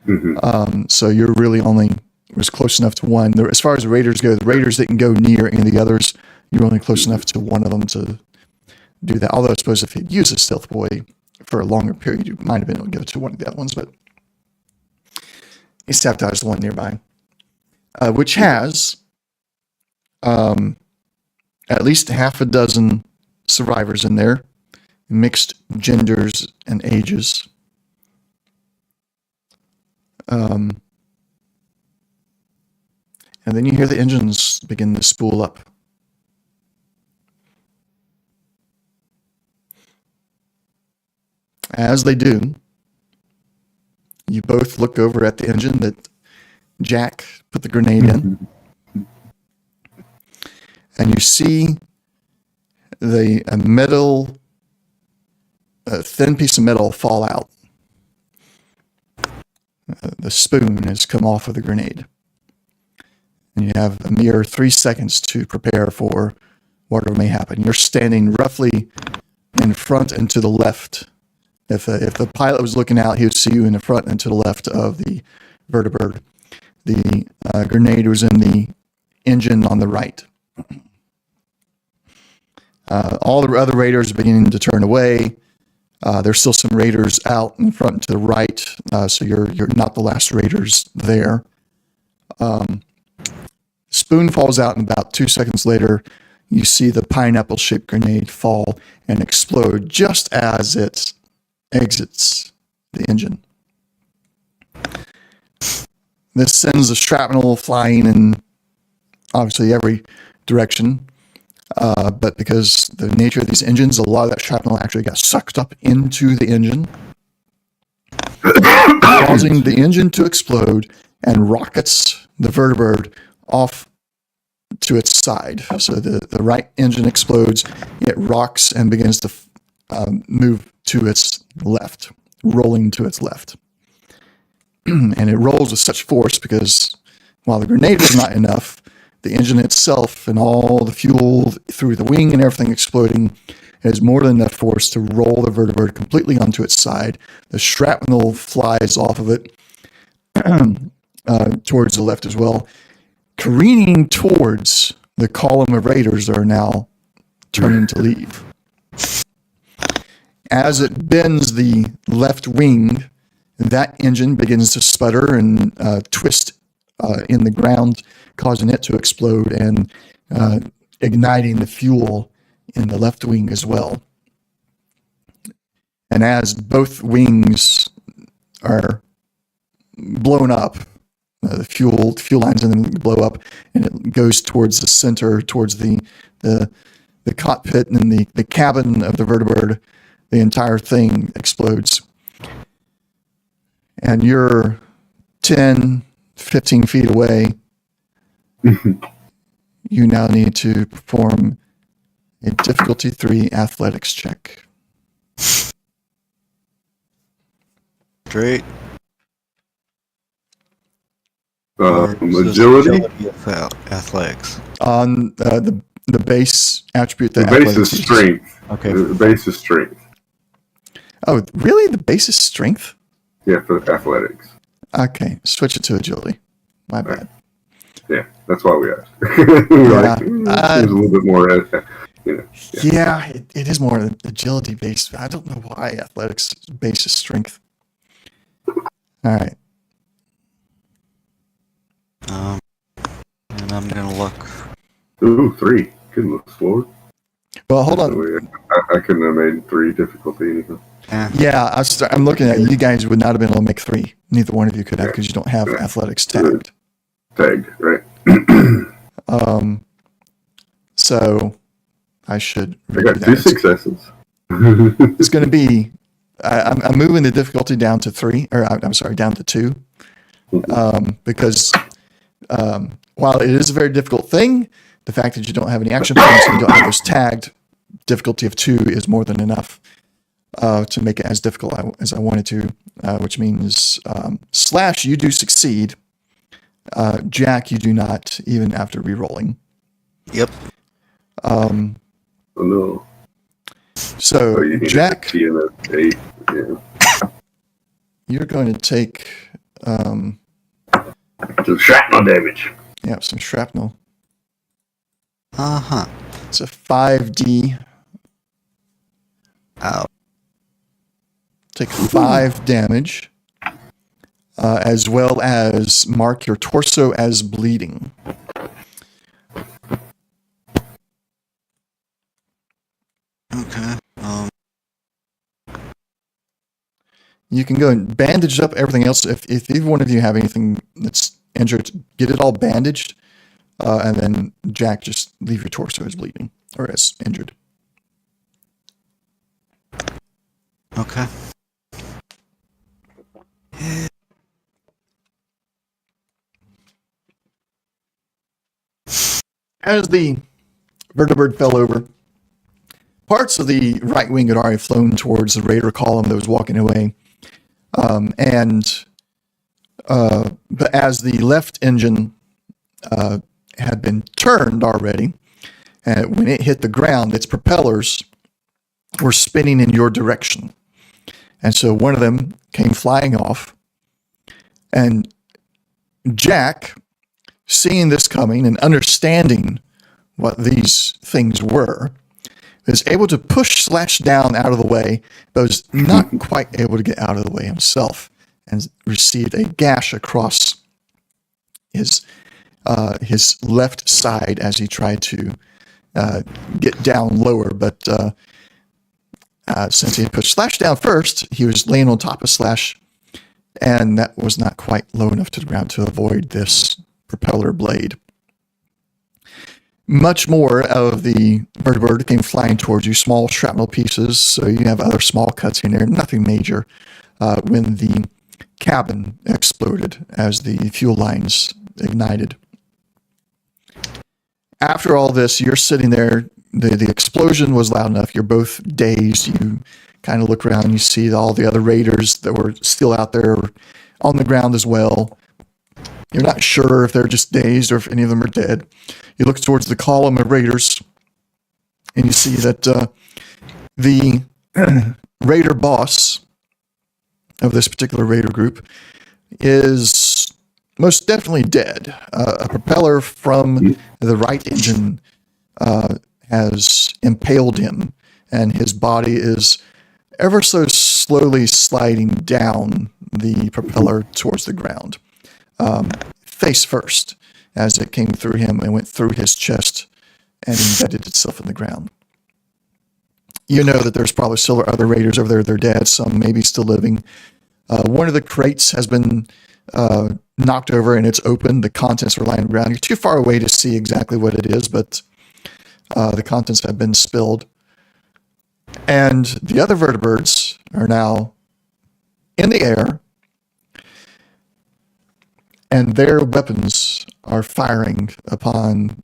Mm-hmm.
So you're really only was close enough to one. As far as the Raiders go, the Raiders didn't go near any of the others. You're only close enough to one of them to do that. Although I suppose if you'd used a stealth boy for a longer period, you might have been able to go to one of the other ones, but he sabotaged the one nearby, which has at least half a dozen survivors in there, mixed genders and ages. And then you hear the engines begin to spool up. As they do, you both look over at the engine that Jack put the grenade in. And you see a thin piece of metal fall out. The spoon has come off of the grenade. And you have a mere 3 seconds to prepare for whatever may happen. You're standing roughly in front and to the left. If the pilot was looking out, he would see you in the front and to the left of the vertibird. The grenade was in the engine on the right. All the other raiders are beginning to turn away. There's still some raiders out in front to the right, so you're not the last raiders there. Spoon falls out, and about 2 seconds later, you see the pineapple-shaped grenade fall and explode just as it exits the engine. This sends the shrapnel flying in obviously every direction. But because the nature of these engines, a lot of that shrapnel actually got sucked up into the engine, causing the engine to explode and rockets the vertibird off to its side. So the right engine explodes, it rocks and begins to move to its left, rolling to its left. And it rolls with such force because while the grenade was not enough, the engine itself and all the fuel through the wing and everything exploding has more than enough force to roll the vertibird completely onto its side. The shrapnel flies off of it towards the left as well, careening towards the column of raiders that are now turning to leave. As it bends the left wing, that engine begins to sputter and twist in the ground, causing it to explode and igniting the fuel in the left wing as well. And as both wings are blown up, the fuel lines in them blow up, and it goes towards the center, towards the cockpit and the cabin of the vertibird. The entire thing explodes. And you're 10, 15 feet away. You now need to perform a difficulty 3 athletics check.
Great.
Agility?
Athletics.
On the base attribute.
The base is strength.
Okay.
The base is strength.
Oh, really? The base is strength?
Yeah, for athletics.
Okay, switch it to agility. My bad.
Yeah, that's why we asked.
Yeah.
There's a little bit more,
Yeah, it is more agility based. I don't know why athletics base is strength. All right.
And I'm gonna look.
Ooh, 3. Goodness Lord.
Well, hold on.
I couldn't have made 3 difficulty anything.
Yeah, I'm looking at you guys would not have been able to make 3. Neither one of you could have because you don't have athletics tagged.
Tagged, right?
So I should.
I got 2 successes.
It's going to be. I'm moving the difficulty down to 3, or I'm sorry, down to 2, because while it is a very difficult thing, the fact that you don't have any action points and you don't have those tagged, difficulty of 2 is more than enough to make it as difficult as I wanted to, which means Slash, you do succeed. Jack, you do not, even after re-rolling.
Yep.
Oh no.
So, Jack,
you're
going to take
some shrapnel damage.
some shrapnel.
Uh-huh.
It's a 5D.
Ow.
Take 5 damage, as well as mark your torso as bleeding.
Okay.
You can go and bandage up everything else. If either one of you have anything that's injured, get it all bandaged, and then Jack, just leave your torso as bleeding or as injured.
Okay.
As the vertibird fell over, parts of the right wing had already flown towards the raider column that was walking away. But as the left engine had been turned already, and when it hit the ground, its propellers were spinning in your direction. And so one of them came flying off. And Jack, seeing this coming and understanding what these things were, is able to push Slash down out of the way, but was not quite able to get out of the way himself, and received a gash across his left side as he tried to get down lower. But since he had pushed Slash down first, he was laying on top of Slash, and that was not quite low enough to the ground to avoid this propeller blade. Much more of the vertibird came flying towards you, small shrapnel pieces, so you have other small cuts in there, nothing major, when the cabin exploded as the fuel lines ignited. After all this, you're sitting there, the explosion was loud enough, you're both dazed, you kind of look around and you see all the other raiders that were still out there on the ground as well. You're not sure if they're just dazed or if any of them are dead. You look towards the column of raiders, and you see that the raider boss of this particular raider group is most definitely dead. A propeller from the right engine has impaled him and his body is ever so slowly sliding down the propeller towards the ground, face first, as it came through him and went through his chest and embedded itself in the ground. You know that there's probably still other raiders over there. They're dead. Some maybe still living. One of the crates has been knocked over and it's open. The contents are lying around. You're too far away to see exactly what it is, but the contents have been spilled. And the other vertebrates are now in the air, and their weapons are firing upon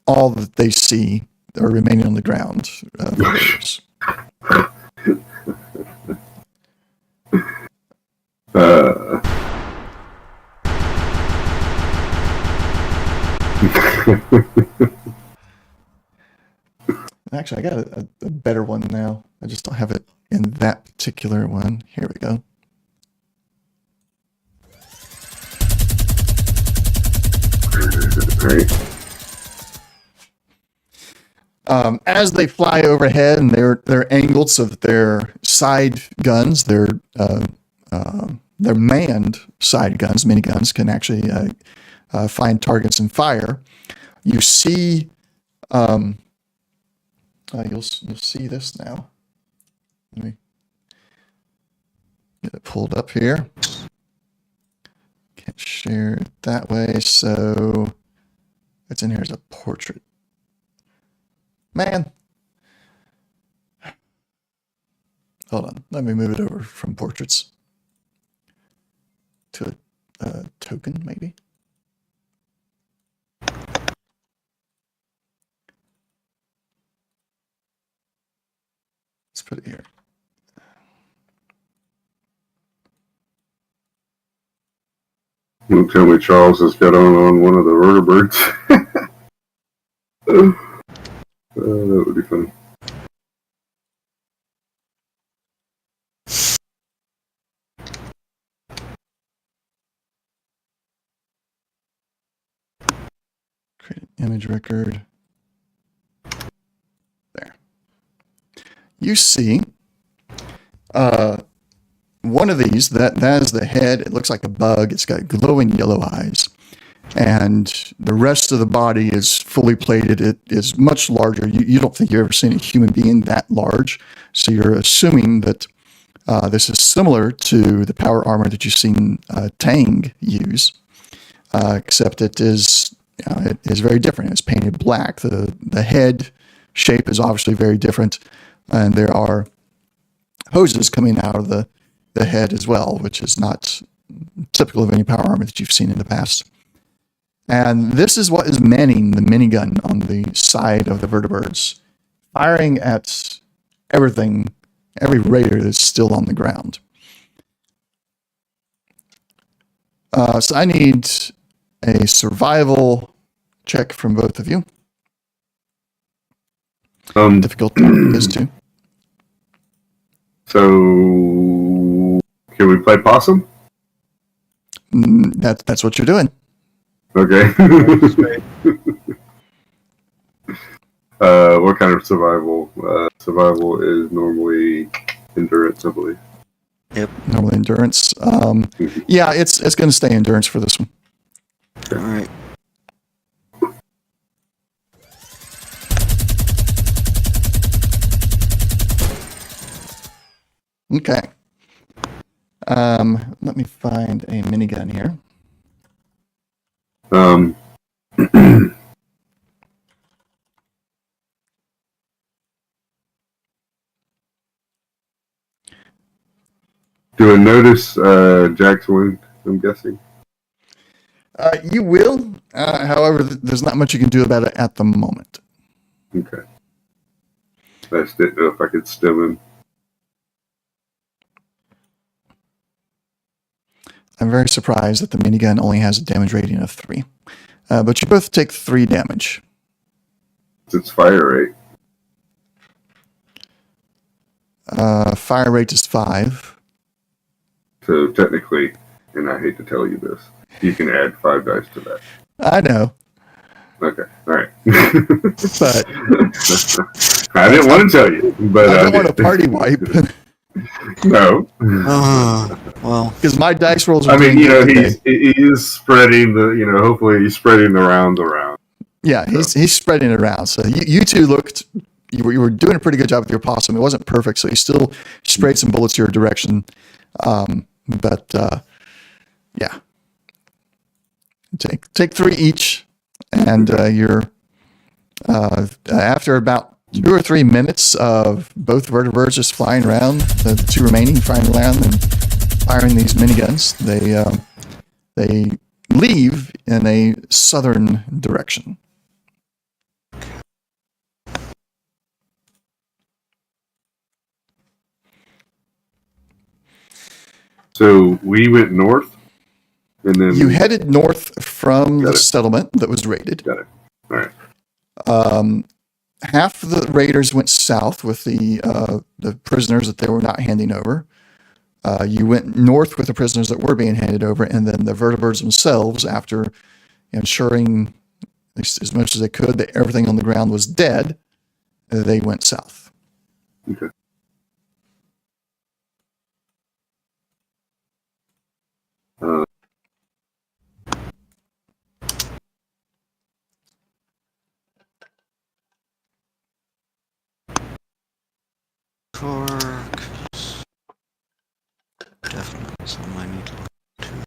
all that they see that are remaining on the ground. Actually, I got a better one now. I just don't have it in that particular one. Here we go. As they fly overhead, and they're angled so that their side guns, their manned side guns, miniguns, can actually find targets and fire. You see, you'll see this now. Let me get it pulled up here. Can't share it that way, so what's in here is a portrait. Man. Hold on. Let me move it over from portraits to a token, maybe. Let's put it here.
Don't tell me Charles has got on one of the vertebrates. That would be funny.
Create an image record. There. You see one of these, that is the head. It looks like a bug. It's got glowing yellow eyes. And the rest of the body is fully plated. It is much larger. You don't think you've ever seen a human being that large. So you're assuming that this is similar to the power armor that you've seen Tang use, except it is very different. It's painted black. The head shape is obviously very different, and there are hoses coming out of the head as well, which is not typical of any power armor that you've seen in the past. And this is what is manning the minigun on the side of the vertebrates, firing at everything, every raider that's still on the ground. So I need a survival check from both of you. Difficulty is 2.
So, can we play possum?
That's what you're doing.
Okay. What kind of survival? Survival is normally endurance, I believe.
Yep.
Normally endurance. Yeah, it's going to stay endurance for this one.
All right.
Okay. Let me find a minigun here.
Do I notice Jack's wound, I'm guessing?
You will. However, there's not much you can do about it at the moment.
Okay. I just didn't know if I could stem him.
I'm very surprised that the minigun only has a damage rating of 3. But you both take 3 damage.
It's fire rate.
Fire rate is 5.
So technically, and I hate to tell you this, you can add 5 dice to that.
I know.
Okay, all right.
But
I didn't want to tell you, but
I
I
don't want a
did.
party wipe
No.
Well,
because my dice rolls are
I mean,
doing good today.
he is spreading the, hopefully he's spreading the rounds around.
Yeah, he's spreading it around. So you two looked, you were doing a pretty good job with your possum. It wasn't perfect, so you still sprayed some bullets your direction. But yeah, take 3 each, and you're after about 2 or 3 minutes of both vertebrates just flying around, the 2 remaining flying around and firing these miniguns. They leave in a southern direction.
So we went north, and then
You headed north from
Got
the
it.
settlement that was raided.
Got it. All right.
Half of the raiders went south with the prisoners that they were not handing over. You went north with the prisoners that were being handed over, and then the vertebrates themselves, after ensuring as much as they could that everything on the ground was dead, they went south.
Okay.
torque. Definitely something I need to look into.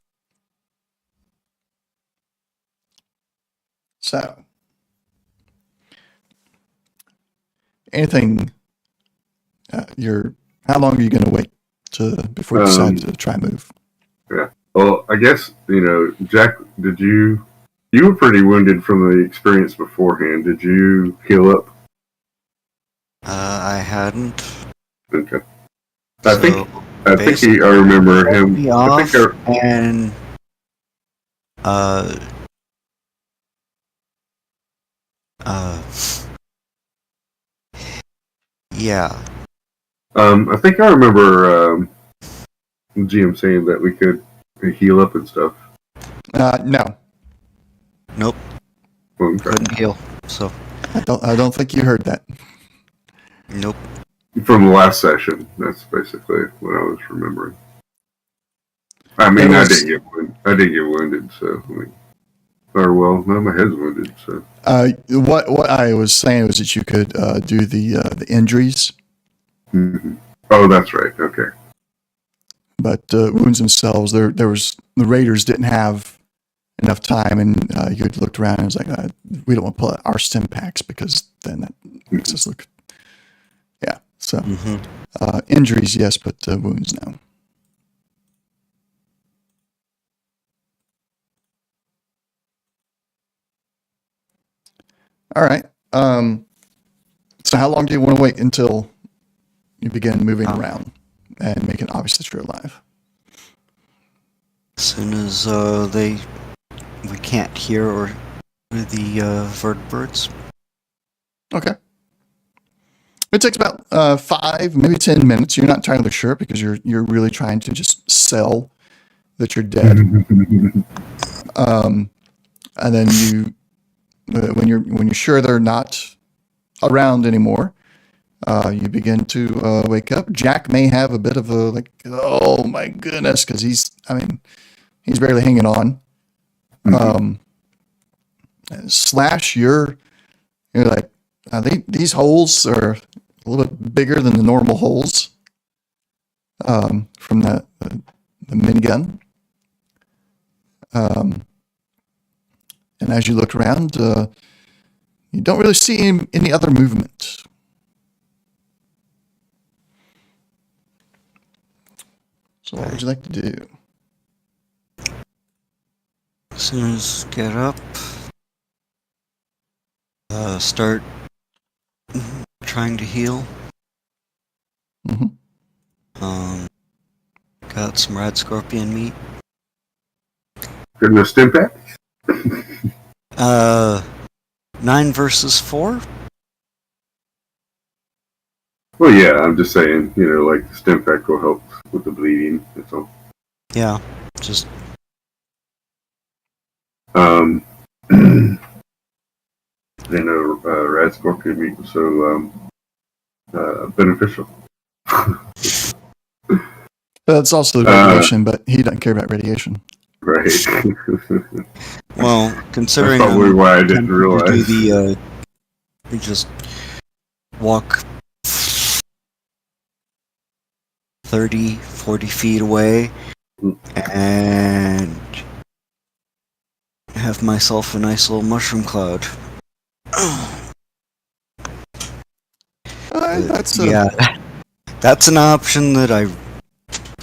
So, anything? How long are you going to wait before you decide to try and move?
Yeah. Well, I guess Jack. You were pretty wounded from the experience beforehand? Did you heal up?
I hadn't.
Okay.
So
I remember him.
me off and yeah.
I think I remember GM saying that we could heal up and stuff.
No,
Nope.
Okay.
Couldn't heal. So
I don't think you heard that.
nope.
From the last session, that's basically what I was remembering. I mean, I didn't get wounded, so now my head's wounded. So
what I was saying was that you could do the injuries,
Oh, that's right. Okay.
but wounds themselves, there was the raiders didn't have enough time, and you had looked around and was like, we don't want to pull out our stim packs because then that makes us look. Yeah. So injuries, yes, but wounds, no. All right. So how long do you want to wait until you begin moving around and making it obvious that you're alive?
As soon as we can't hear or the vertebrates.
Okay. It takes about 5, maybe 10 minutes. You're not entirely sure because you're really trying to just sell that you're dead. And then when you're sure they're not around anymore, you begin to wake up. Jack may have a bit of a oh my goodness, because he's barely hanging on. Slash, you're like, these holes are a little bit bigger than the normal holes from the minigun. And as you look around, you don't really see any other movement. So what would you like to do?
As soon as get up, start trying to heal. Got some rad scorpion meat.
Good enough stim pack?
9 versus 4.
Well, yeah, I'm just saying, the stim pack will help with the bleeding. That's all.
Yeah, just
Rad scorpion meat. So beneficial.
That's also the radiation, but he doesn't care about radiation.
Right.
Well, considering
That's probably why I didn't
tempted to
realize.
do we just walk 30, 40 feet away and have myself a nice little mushroom cloud. That's an option that I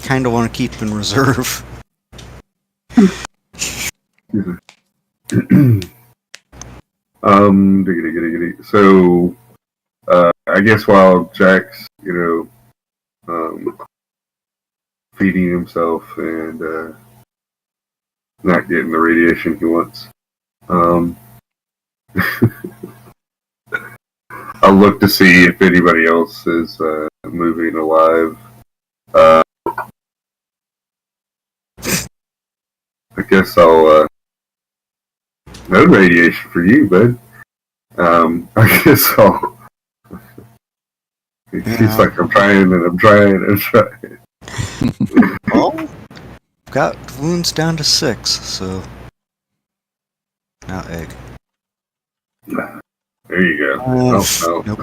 kind of want to keep in reserve.
So, I guess while Jack's, feeding himself and not getting the radiation he wants, I'll look to see if anybody else is moving alive. I guess I'll no radiation for you, bud. I guess I'll. He's like, I'm trying.
Well, got wounds down to 6, so now egg.
There you go. Oh, no.
Nope.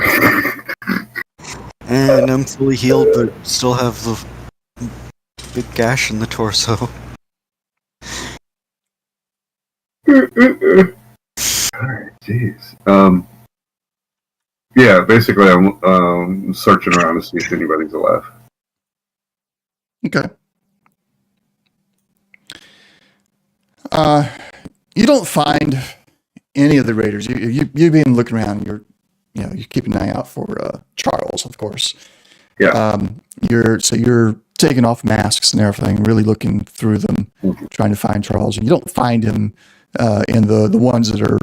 And I'm fully healed, but still have the big gash in the torso.
Alright, jeez. Yeah, basically I'm searching around to see if anybody's alive.
Okay. You don't find any of the raiders. You've been looking around. You're keeping an eye out for Charles, of course.
Yeah.
You're taking off masks and everything, really looking through them, trying to find Charles. And you don't find him in the ones that are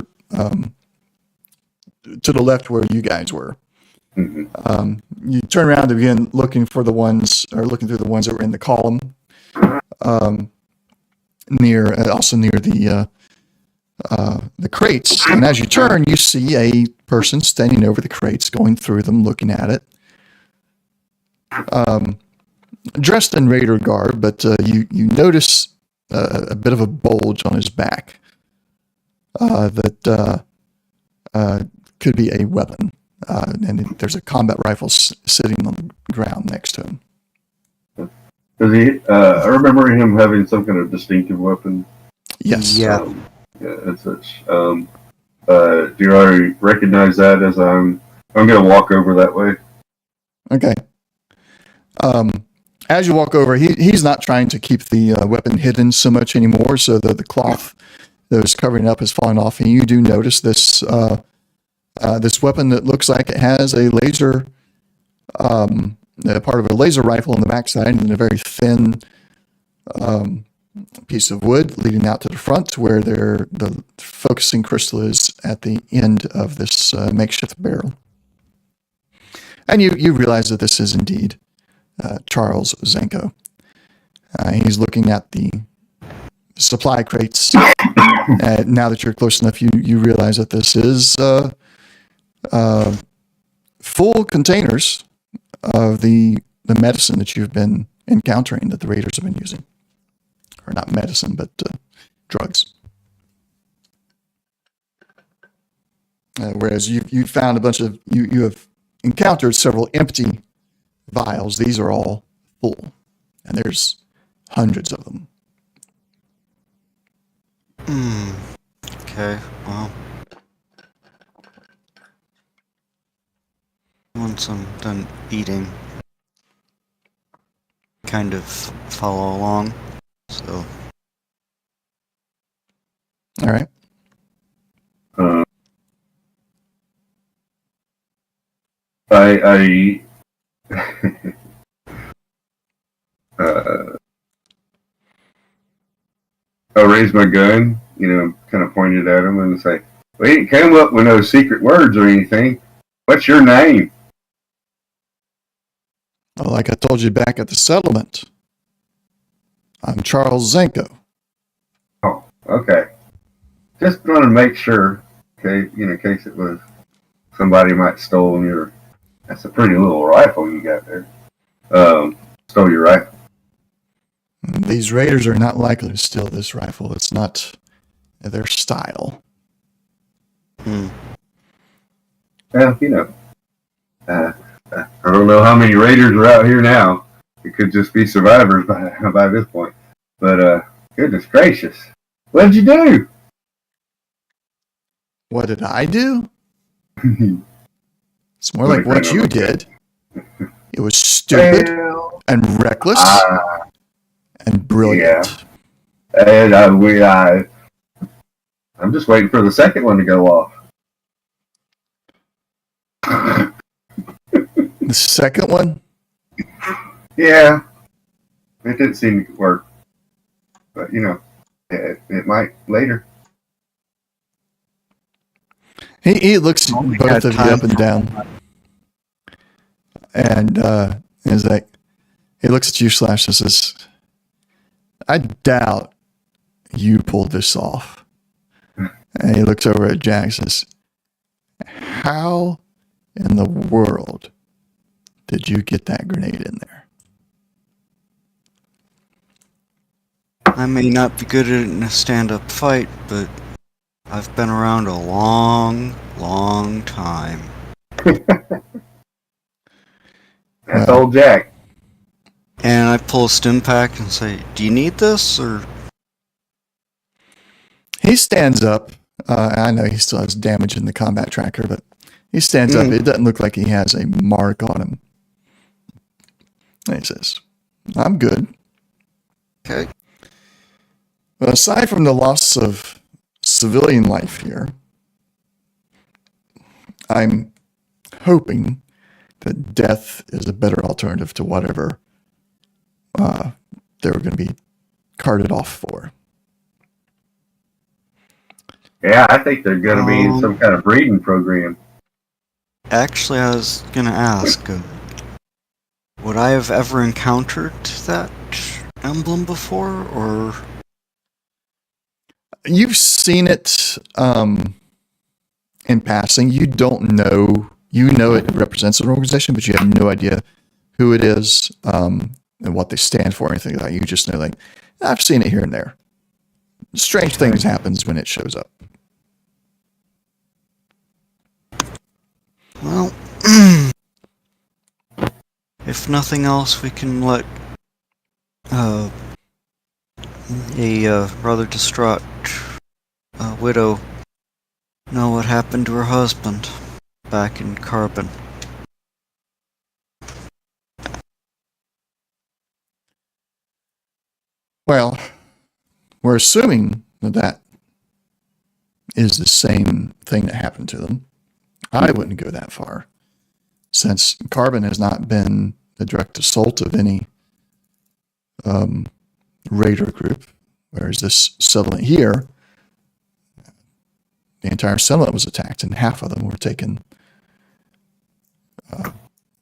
to the left where you guys were.
Mm-hmm.
You turn around to begin looking through the ones that were in the column, near the crates. And as you turn, you see a person standing over the crates, going through them, looking at it. Dressed in raider garb, but you notice a bit of a bulge on his back that could be a weapon. And there's a combat rifle sitting on the ground next to him.
Does he? I remember him having some kind of distinctive weapon.
Yes.
Yeah.
And such. Do I recognize that as I'm going to walk over that way?
Okay. As you walk over, he's not trying to keep the weapon hidden so much anymore, so the cloth that was covering it up has fallen off, and you do notice this this weapon that looks like it has a laser, part of a laser rifle on the backside, and a very thin piece of wood leading out to the front, where the focusing crystal is at the end of this makeshift barrel. And you realize that this is indeed Charles Zenko. He's looking at the supply crates. Now that you're close enough, you realize that this is full containers of the medicine that you've been encountering, that the raiders have been using. Or not medicine, but drugs. Whereas you found a bunch of, you have encountered several empty vials. These are all full, and there's hundreds of them.
Okay, well. Once I'm done eating, kind of follow along, so.
All right.
I raise my gun, kind of point it at him and say, "We ain't come up with no secret words or anything. What's your name?"
Well, like I told you back at the settlement, I'm Charles Zenko.
Oh, okay. Just want to make sure, okay, in case it was somebody might stolen your That's a pretty little rifle you got there. Stole your rifle.
These raiders are not likely to steal this rifle. It's not their style.
Hmm.
Well, I don't know how many raiders are out here now. It could just be survivors by this point. But goodness gracious, what'd you do?
What did I do? It's more like what you did. It was stupid and reckless and brilliant.
Yeah. And I'm just waiting for the second one to go off.
The second one?
Yeah. It didn't seem to work. But, it might later.
He looks both of you up and down. And is like, he looks at you, Slash, and says, I doubt you pulled this off. And he looks over at Jack and says, how in the world did you get that grenade in there?
I may not be good at it in a stand-up fight, but I've been around a long, long time.
That's old Jack.
And I pull a stim pack and say, do you need this, or...?
He stands up. I know he still has damage in the combat tracker, but he stands up. It doesn't look like he has a mark on him. And he says, I'm good.
Okay.
Well, aside from the loss of civilian life here, I'm hoping that death is a better alternative to whatever they were going to be carted off for.
Yeah, I think they're going to be in some kind of breeding program.
Actually, I was going to ask, would I have ever encountered that emblem before, or...?
You've seen it in passing. You don't know. You know it represents an organization, but you have no idea who it is and what they stand for or anything like that. You just know, like, I've seen it here and there. Strange things happens when it shows up.
Well, if nothing else, we can let a rather distraught widow know what happened to her husband back in Carbon.
Well, we're assuming that is the same thing that happened to them. I wouldn't go that far, since Carbon has not been the direct assault of any raider group, whereas this settlement here, the entire settlement was attacked, and half of them were taken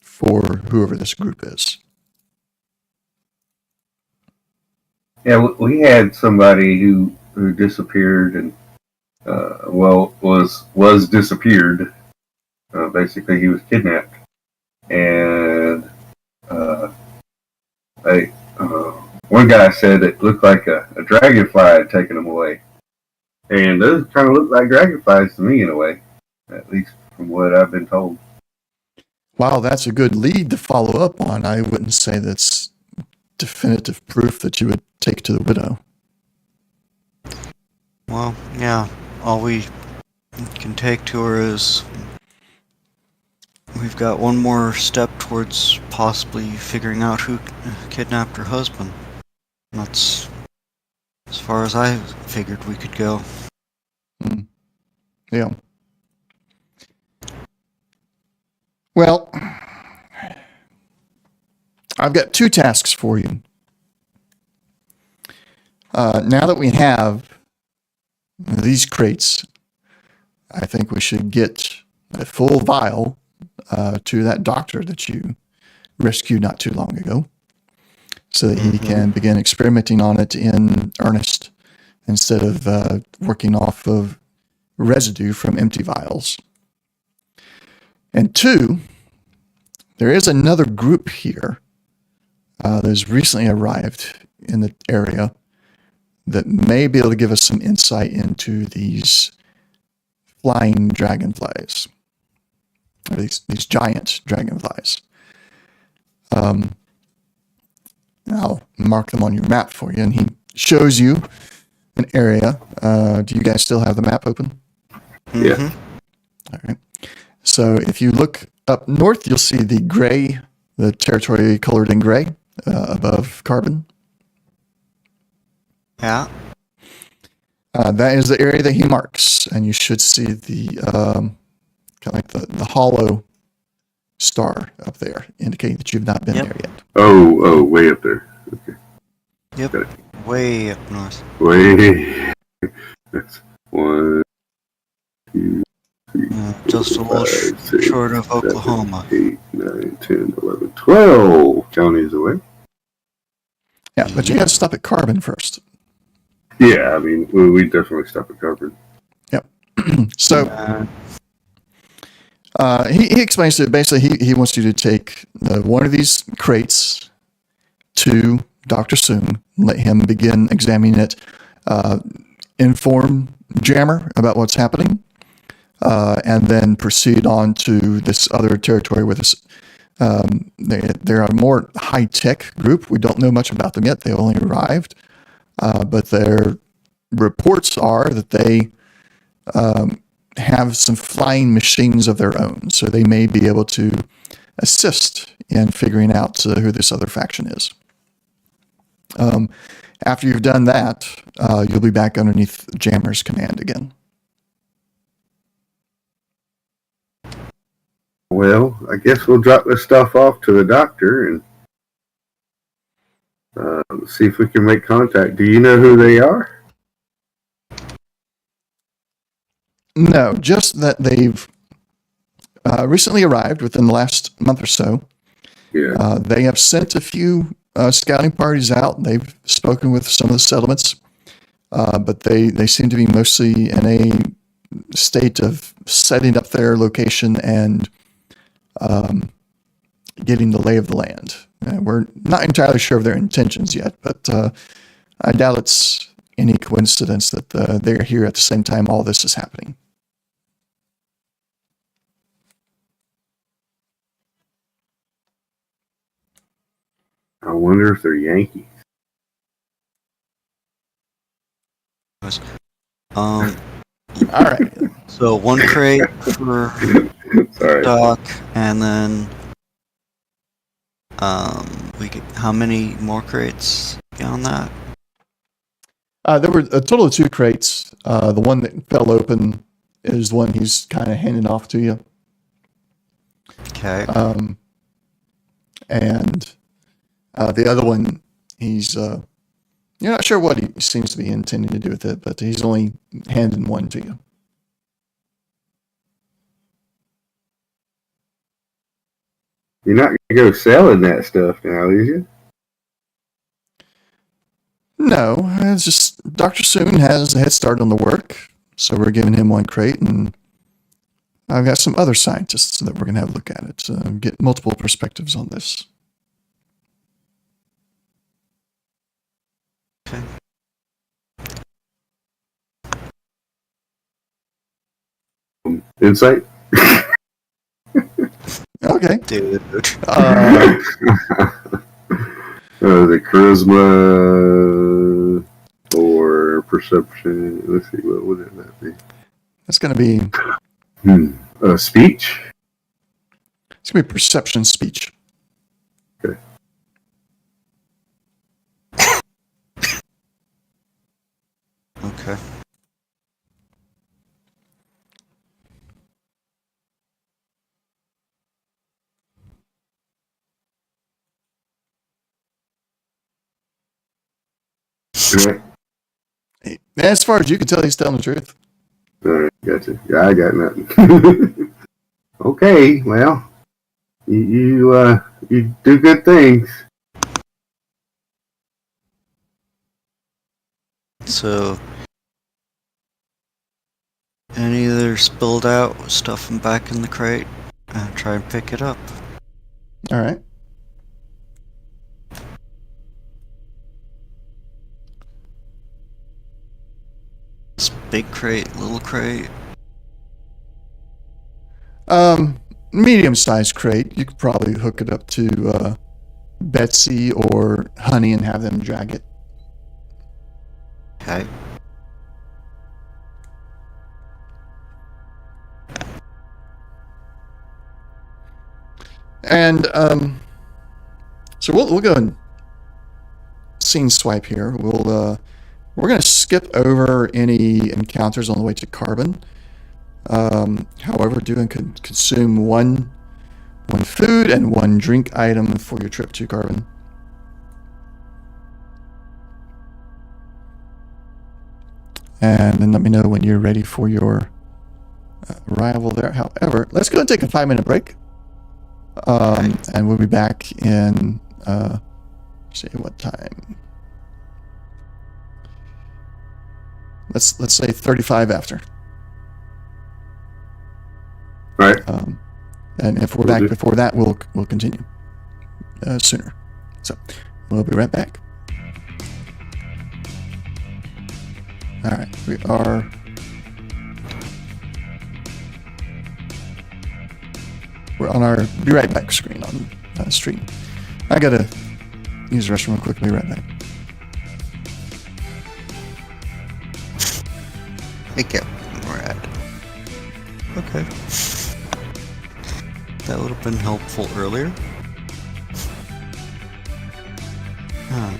for whoever this group is.
Yeah, we had somebody who disappeared and was disappeared. Basically, he was kidnapped, and one guy said it looked like a dragonfly had taken him away, and those kind of look like dragonflies to me in a way, at least from what I've been told.
While that's a good lead to follow up on, I wouldn't say that's definitive proof that you would take to the widow.
Well, yeah, all we can take to her is we've got one more step towards possibly figuring out who kidnapped her husband. That's as far as I figured we could go.
Yeah. Well, I've got two tasks for you. Now that we have these crates, I think we should get a full vial to that doctor that you rescued not too long ago, so that he can begin experimenting on it in earnest instead of working off of residue from empty vials. And two, There is another group here that has recently arrived in the area that may be able to give us some insight into these flying dragonflies, or these giant dragonflies. I'll mark them on your map for you, and he shows you an area. Do you guys still have the map open?
Yeah.
All right. So if you look up north, you'll see the territory colored in gray above Carbon.
Yeah.
That is the area that he marks, and you should see the kind of like the hollow star up there, indicating that you've not been there yet.
Oh, way up there. Okay.
Yep.
Got it.
Way up north.
Way. That's 1, 2, 3,
Just a little
5, 6,
short of
7,
Oklahoma.
8, 9, 10, 11, 12 counties away.
Yeah, but you got to stop at Carbon first.
Yeah, I mean, we definitely stop at Carbon.
Yep. So he explains to you, basically he wants you to take one of these crates to Dr. Soong, let him begin examining it, inform Jammer about what's happening, and then proceed on to this other territory with us. They're a more high-tech group. We don't know much about them yet. They only arrived. But their reports are that they have some flying machines of their own, so they may be able to assist in figuring out who this other faction is. After you've done that, you'll be back underneath Jammer's command again.
Well, I guess we'll drop this stuff off to the doctor and see if we can make contact. Do you know who they are?
No, just that they've recently arrived within the last month or so.
Yeah.
They have sent a few scouting parties out. They've spoken with some of the settlements, but they seem to be mostly in a state of setting up their location and getting the lay of the land. We're not entirely sure of their intentions yet, but I doubt it's any coincidence that they're here at the same time all this is happening.
I wonder if they're Yankees.
All
right.
So 1 crate for
Sorry.
Doc, and then how many more crates beyond that?
There were a total of 2 crates. The one that fell open is the one he's kind of handing off to you.
Okay.
And the other one, you're not sure what he seems to be intending to do with it, but he's only handing one to you.
You're not going to go selling that stuff now, is you?
No, it's just Dr. Soon has a head start on the work, so we're giving him 1 crate, and I've got some other scientists that we're going to have a look at it, get multiple perspectives on this.
Okay.
Insight?
Okay. Dude.
The charisma or perception. Let's see, what would that be?
That's going to be...
Speech?
It's going to be perception speech.
Okay.
Okay.
As far as you can tell, he's telling the truth.
All right, gotcha. Yeah, I got nothing. Okay, well, you do good things.
So, any other spilled out, stuff them back in the crate and try and pick it up.
All right.
This big crate, little crate.
Medium-sized crate. You could probably hook it up to Betsy or Honey and have them drag it.
Okay.
And so we'll go and scene swipe here. We're going to skip over any encounters on the way to Carbon. However, do and consume one food and one drink item for your trip to Carbon. And then let me know when you're ready for your arrival there. However, let's go and take a 5-minute break. And we'll be back in, see what time. Let's say 35 after.
Right.
And if we're back before that, we'll continue sooner. So we'll be right back. All right, we're on our be right back screen on stream. I gotta use the restroom real quick. Be right back.
I get where we're at. Okay. That would have been helpful earlier. Huh.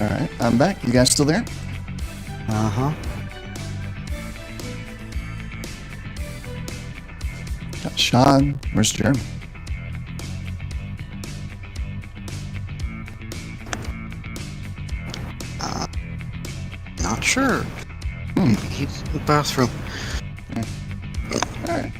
All right, I'm back. You guys still there?
Uh-huh.
Got Sean. Where's Jeremy?
Not sure. He's in the bathroom.
All right.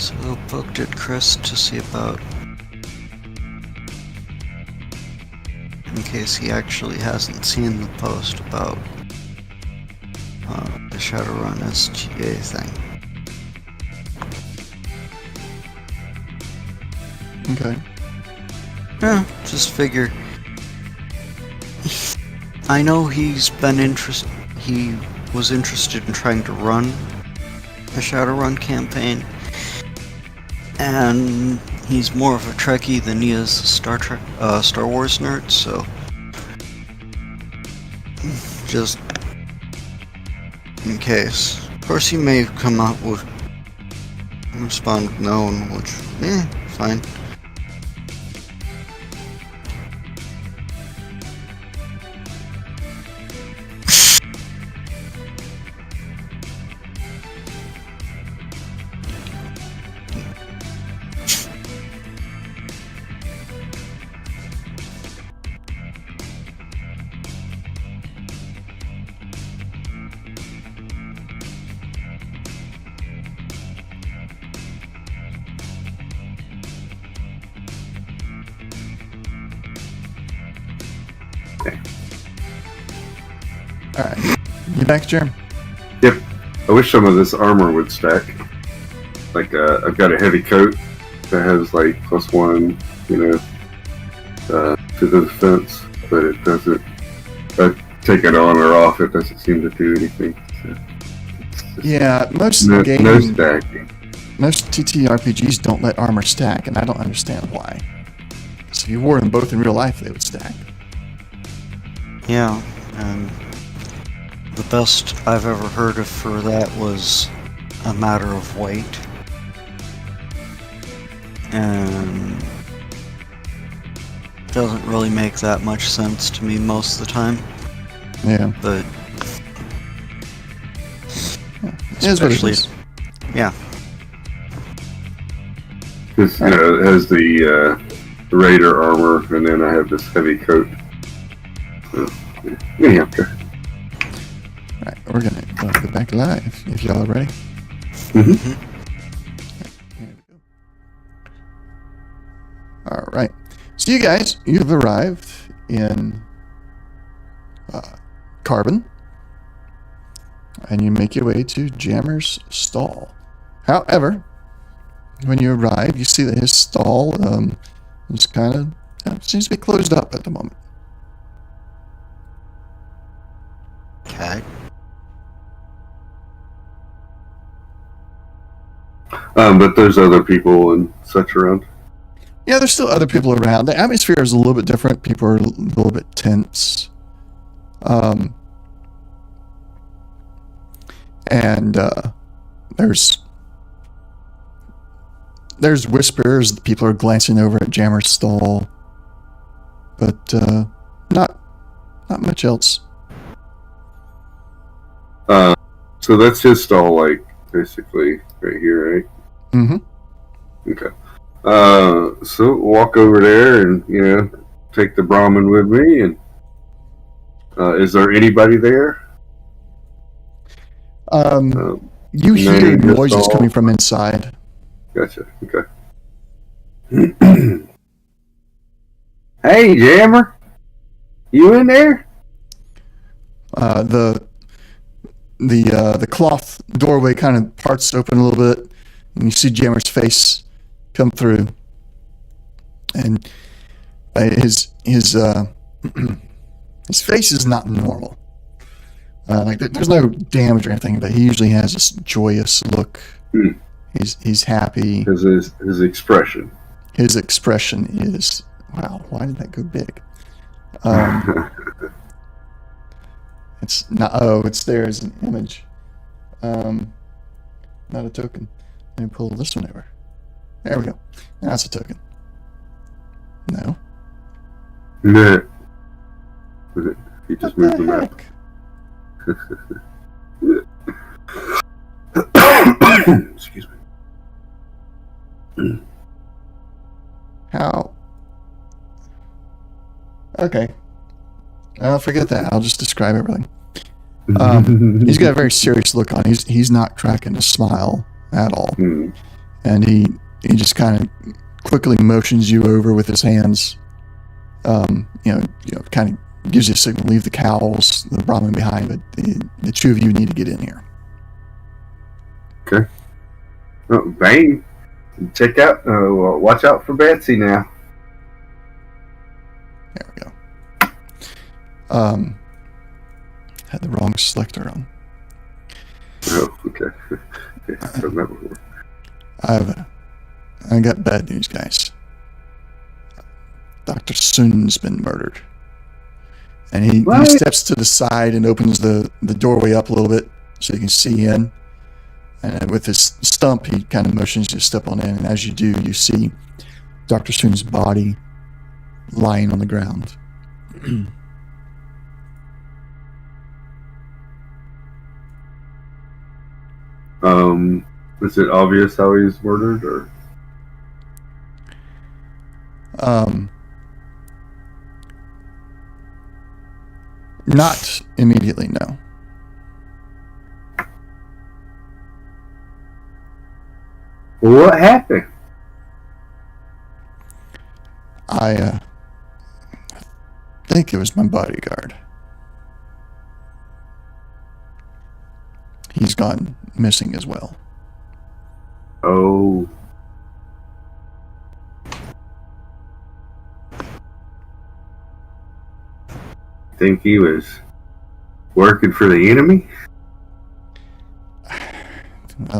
So poked at Chris to see about, in case he actually hasn't seen the post about the Shadowrun SGA thing.
Okay.
Yeah, just figure. I know he was interested in trying to run a Shadowrun campaign, and he's more of a Trekkie than he is a Star Wars nerd, so just in case. Of course, he may come up with respond with no, which, fine.
Alright. You back, Jerem?
Yep. I wish some of this armor would stack. Like, I've got a heavy coat that has, like, +1, to the defense, but it doesn't. I take it on or off, it doesn't seem to do anything. So
Yeah, most
no
games,
stacking.
most TTRPGs don't let armor stack, and I don't understand why. So if you wore them both in real life, they would stack.
Yeah, and the best I've ever heard of for that was a matter of weight. And doesn't really make that much sense to me most of the time,
Yeah.
but
It is what it
especially,
is.
yeah.
Because, it has the Raider armor, and then I have this heavy coat. So, anyhow, okay.
Alright, we're gonna go back live if y'all are ready.
Mm-hmm.
Here we go. Alright. So you guys, you've arrived in Carbon, and you make your way to Jammer's stall. However, when you arrive, you see that his stall is kind of seems to be closed up at the moment.
Okay.
But there's other people and such around.
Yeah, there's still other people around. The atmosphere is a little bit different. People are a little bit tense. And there's whispers that people are glancing over at Jammer's stall, but not much else.
So that's his stall, like, basically, right here, right?
Mm-hmm.
Okay. So walk over there and, take the Brahmin with me, and is there anybody there?
You hear
name your
noises
stall.
coming from inside.
Gotcha. Okay. Hey, Jammer, you in there?
The cloth doorway kind of parts open a little bit, and you see Jammer's face come through, and his his face is not normal. Like there's no damage or anything, but he usually has this joyous look. He's happy.
His expression.
His expression is, wow, why did that go big? It's not, it's there as an image. Not a token. Let me pull this one over. There we go. That's a token. No.
Nah. He just
What
moved the map.
heck?
Excuse me.
How? Okay. I'll forget that. I'll just describe everything. He's got a very serious look on. He's not cracking a smile at all. And he just kind of quickly motions you over with his hands. Kind of gives you a signal, leave the cows, the Brahmin behind, but the two of you need to get in here.
Okay. Oh, Bane, check out. Watch out for Betsy now.
There we go. Had the wrong selector on.
Oh, okay. Done that before.
I got bad news, guys. Dr. Sun's been murdered. And he steps to the side and opens the doorway up a little bit so you can see in. And with his stump, he kind of motions you to step on in. And as you do, you see Dr. Sun's body lying on the ground.
Is it obvious how he's murdered, or?
Not immediately, no.
What happened?
I think it was my bodyguard. He's gone missing as well.
Oh. Think he was working for the enemy?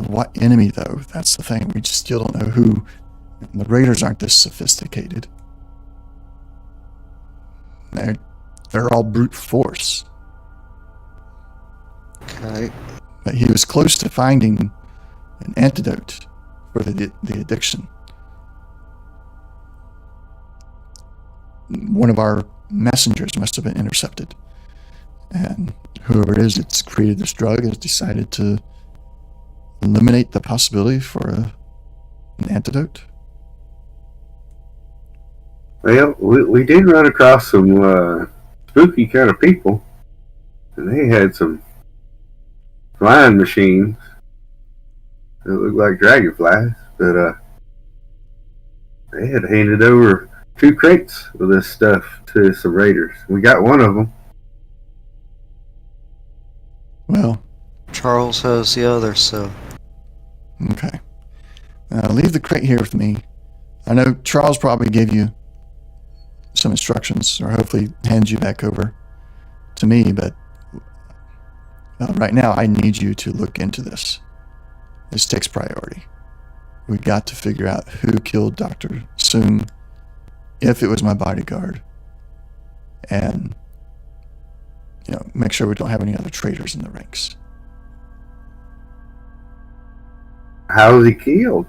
What enemy, though? That's the thing. We just still don't know who. The Raiders aren't this sophisticated. They're all brute force.
Okay.
But he was close to finding an antidote for the addiction. One of our messengers must have been intercepted. And whoever it is that's created this drug has decided to eliminate the possibility for an antidote.
Well, we did run across some spooky kind of people. And they had some flying machines that looked like dragonflies. But they had handed over 2 crates of this stuff to some raiders. We got one of them.
Well,
Charles has the other, so...
Okay. Leave the crate here with me. I know Charles probably gave you some instructions, or hopefully hands you back over to me, but right now I need you to look into this. This takes priority. We've got to figure out who killed Dr. Sun, if it was my bodyguard, and make sure we don't have any other traitors in the ranks.
How was he killed?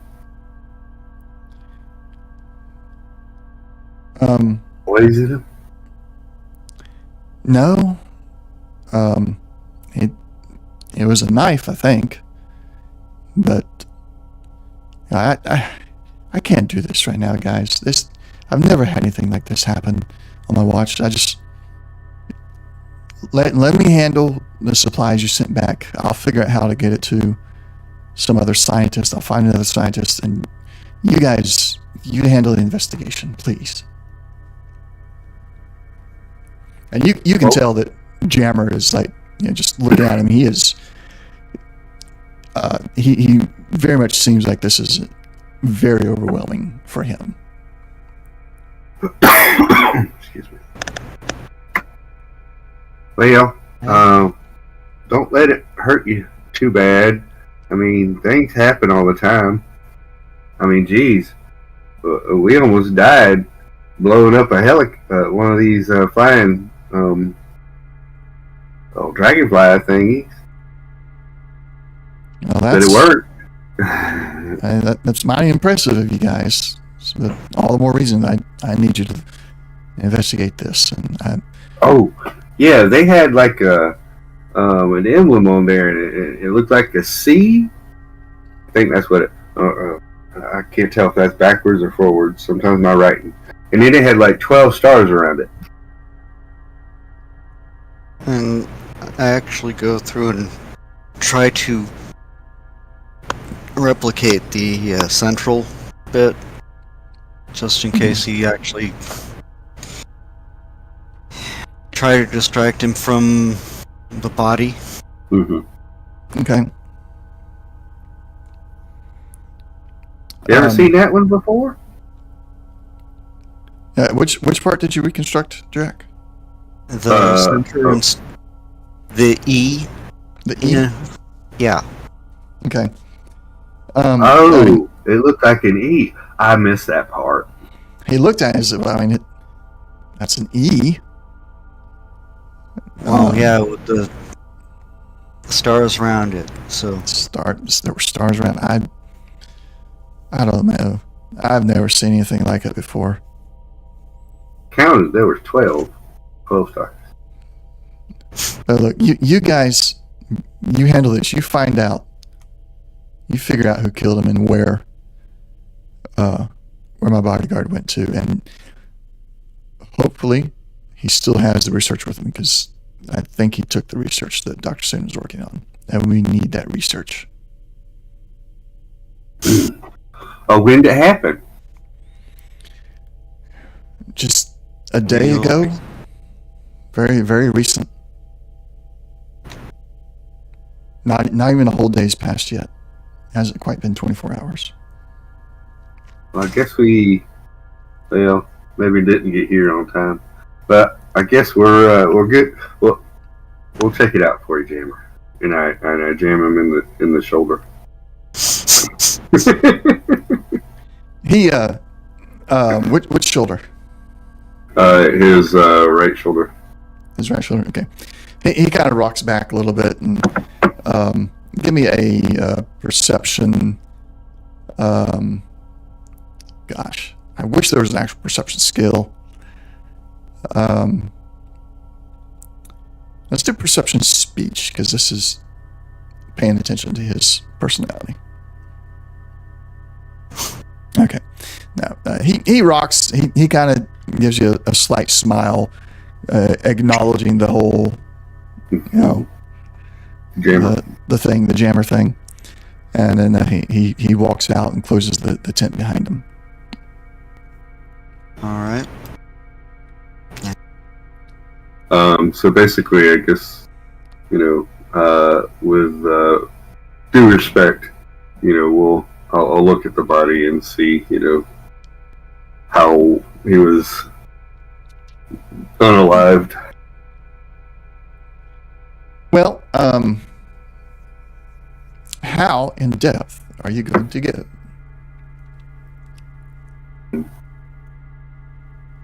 Poisoned him?
No. It was a knife, I think. But I can't do this right now, guys. I've never had anything like this happen on my watch. I just let me handle the supplies you sent back. I'll figure out how to get it to some other scientist. I'll find another scientist, and you guys, you handle the investigation, please. And you can tell that Jammer is like, just looking at him. He is. He very much seems like this is very overwhelming for him.
Excuse me. Well, don't let it hurt you too bad. I mean, things happen all the time. I mean, geez, we almost died blowing up a one of these flying dragonfly thingies.
Well,
but it worked.
That's mighty impressive of you guys. But all the more reason I need you to investigate this. And
oh, yeah, they had like an emblem on there, and it looked like a C. I think that's what it. I can't tell if that's backwards or forwards. Sometimes my writing, and then it had like 12 stars around it.
And I actually go through and try to replicate the central bit, just in case he actually try to distract him from the body.
Mm-hmm.
Okay.
You ever seen that one before?
Which part did you reconstruct, Jack?
The center and the E.
The E?
Yeah.
Okay.
It looked like an E. I missed that part.
He looked at it as, I mean, that's an E.
Oh, yeah, with the stars around it. So
There were stars around. I don't know. I've never seen anything like it before.
Counted, there was 12 stars.
But look, you guys, you handle this. You find out. You figure out who killed him and where my bodyguard went to, and hopefully he still has the research with him, because I think he took the research that Dr. Soon was working on, and we need that research.
Oh, when did it happen?
Just a day ago. Very, very recent. Not even a whole day's passed yet. Hasn't quite been 24 hours.
Well, I guess maybe didn't get here on time, but I guess we're good. Well, we'll check it out for you, Jammer. And I jam him in the shoulder.
He which shoulder?
His right shoulder.
His right shoulder. Okay. He kind of rocks back a little bit, and give me a perception. Gosh, I wish there was an actual perception skill. Let's do perception speech, because this is paying attention to his personality. Okay. Now he rocks. He kind of gives you a slight smile, acknowledging the whole,
Jammer.
the jammer thing, and then he walks out and closes the tent behind him.
All right.
So basically, I guess, with due respect, I'll look at the body and see, how he was unalived.
Well, how in depth are you going to get?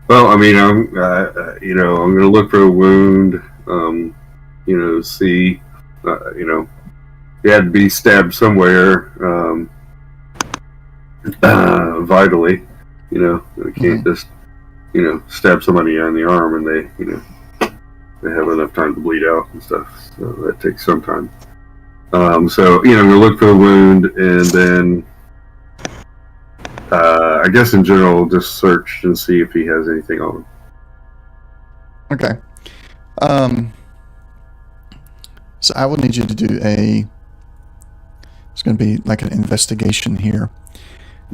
Well, I mean, I'm going to look for a wound. See, he had to be stabbed somewhere, vitally. You can't just, stab somebody on the arm and they have enough time to bleed out and stuff. So that takes some time. I'm going to look for the wound, and then I guess in general, just search and see if he has anything on him.
Okay. So I will need you to do it's going to be like an investigation here.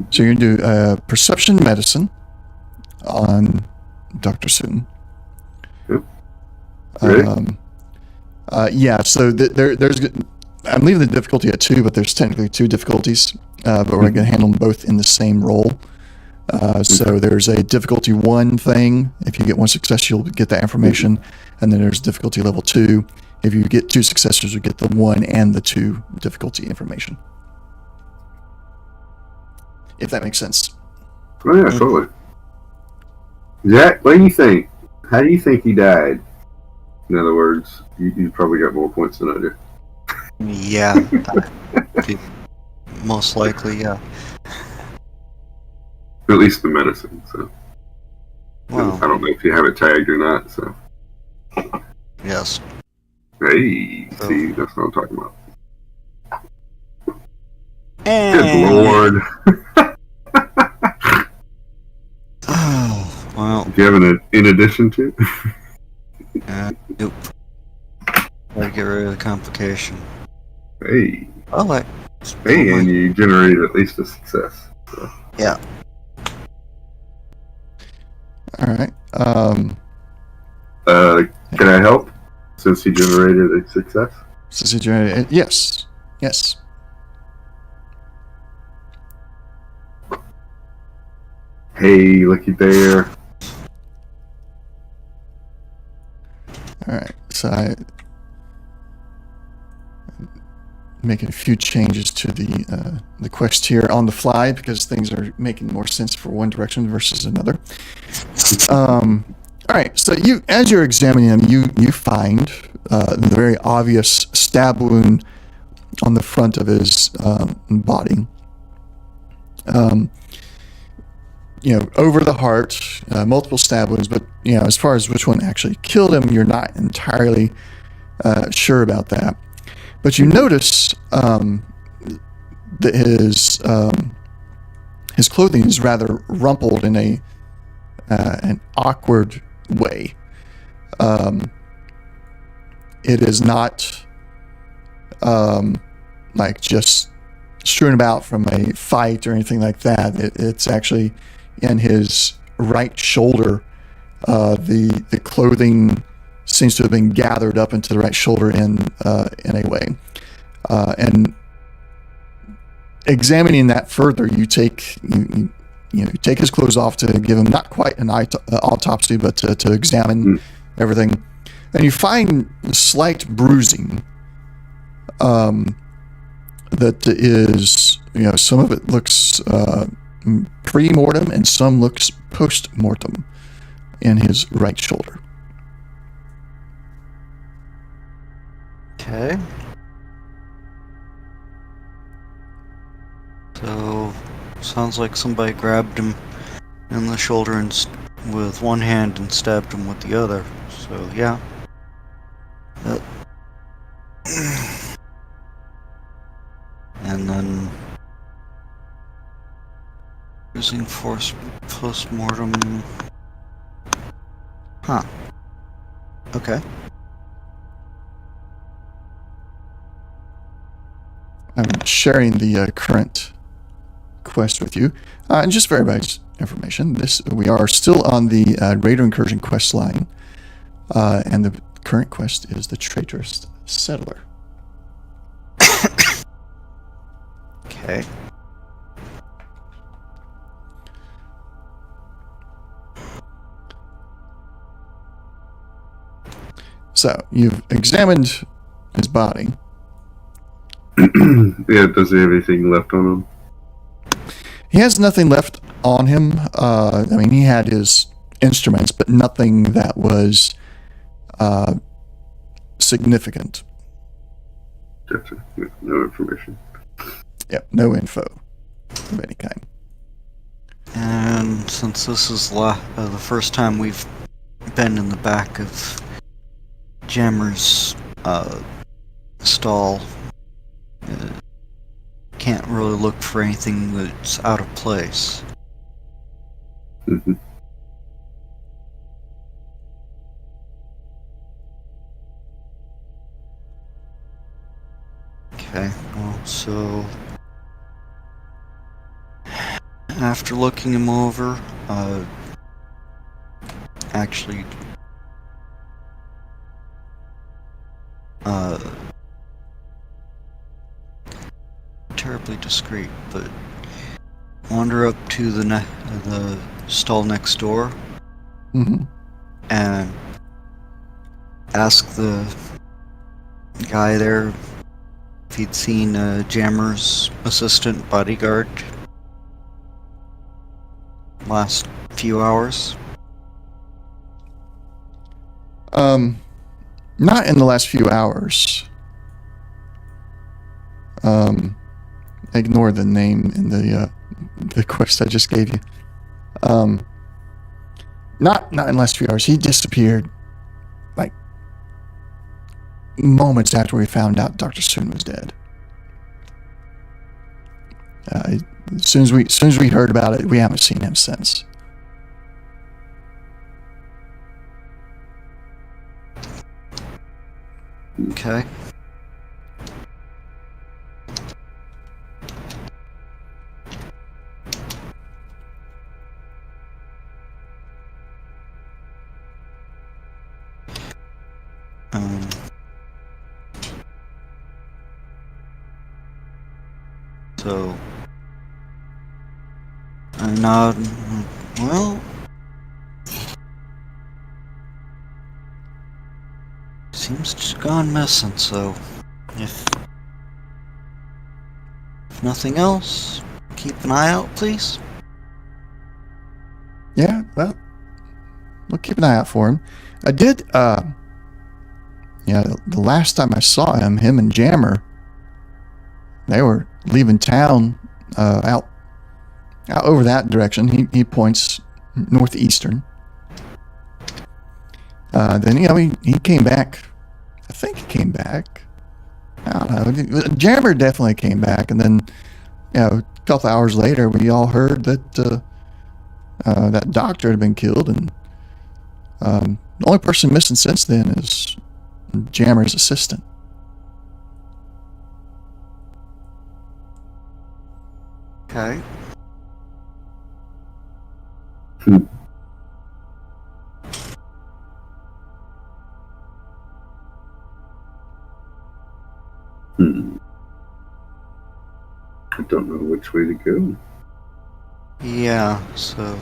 So you're going to do perception medicine on Dr. Soon.
Yep. Ready?
So there's. I'm leaving the difficulty at 2, but there's technically 2 difficulties. But we're going to handle them both in the same roll. So there's a difficulty 1 thing. If you get 1 success, you'll get that information. And then there's difficulty level 2. If you get 2 successes, you'll get the 1 and the 2 difficulty information. If that makes sense.
Oh yeah, totally. Jack, what do you think? How do you think he died? In other words, you probably got more points than I do.
Yeah. Most likely, yeah.
At least the medicine, so.
Well,
I don't know if you have it tagged or not, so.
yes.
Hey, see, that's what I'm talking about.
And
Good Lord.
Oh, well.
Do you have an in addition to?
Nope. Gotta get rid of the complication.
Hey.
Well,
Hey, and you generated at least a success. So.
Yeah.
All right.
Can I help? Since he generated a success?
Since he generated, yes. Yes.
Hey, looky there.
All right. So I'm making a few changes to the quest here on the fly because things are making more sense for one direction versus another. All right. So as you're examining them, you find the very obvious stab wound on the front of his body. Over the heart, multiple stab wounds, but as far as which one actually killed him, you're not entirely sure about that. But you notice that his clothing is rather rumpled in an awkward way. It is not like just strewn about from a fight or anything like that. It's actually in his right shoulder. The clothing seems to have been gathered up into the right shoulder in a way. And examining that further, you take his clothes off to give him not quite an autopsy, but to examine everything, and you find slight bruising. That is, some of it looks pre-mortem and some looks post-mortem in his right shoulder.
Okay. So, sounds like somebody grabbed him in the shoulder with one hand and stabbed him with the other. So, yeah. And then using force post-mortem. Huh. Okay.
I'm sharing the current quest with you. And just for everybody's information, we are still on the Raider Incursion quest line. And the current quest is the Traitorous Settler.
Okay.
So, you've examined his body.
Yeah, does he have anything left on him?
He has nothing left on him. He had his instruments, but nothing that was significant.
Gotcha. No information.
Yep, no info of any kind.
And since this is the first time we've been in the back of Jammer's stall, can't really look for anything that's out of place.
Mm-hmm.
Okay, well, so after looking him over, actually, terribly discreet, but wander up to the stall next door,
Mm-hmm.
and ask the guy there if he'd seen Jammer's assistant bodyguard last few hours.
Not in the last few hours. Ignore the name in the quest I just gave you. Not in the last few hours. He disappeared like moments after we found out Dr. Soon was dead. As soon as we heard about it, we haven't seen him since.
Okay. So I nod. Well, seems to have gone missing. So if nothing else, keep an eye out, please.
Yeah, well, we'll keep an eye out for him. I did, the last time I saw him and Jammer, they were leaving town, out over that direction. He points northeastern. Then, he came back. I think he came back. I don't know. Jammer definitely came back, and then, a couple hours later, we all heard that that doctor had been killed, and the only person missing since then is Jammer's assistant.
Okay.
I don't know which way to go.
Yeah. So.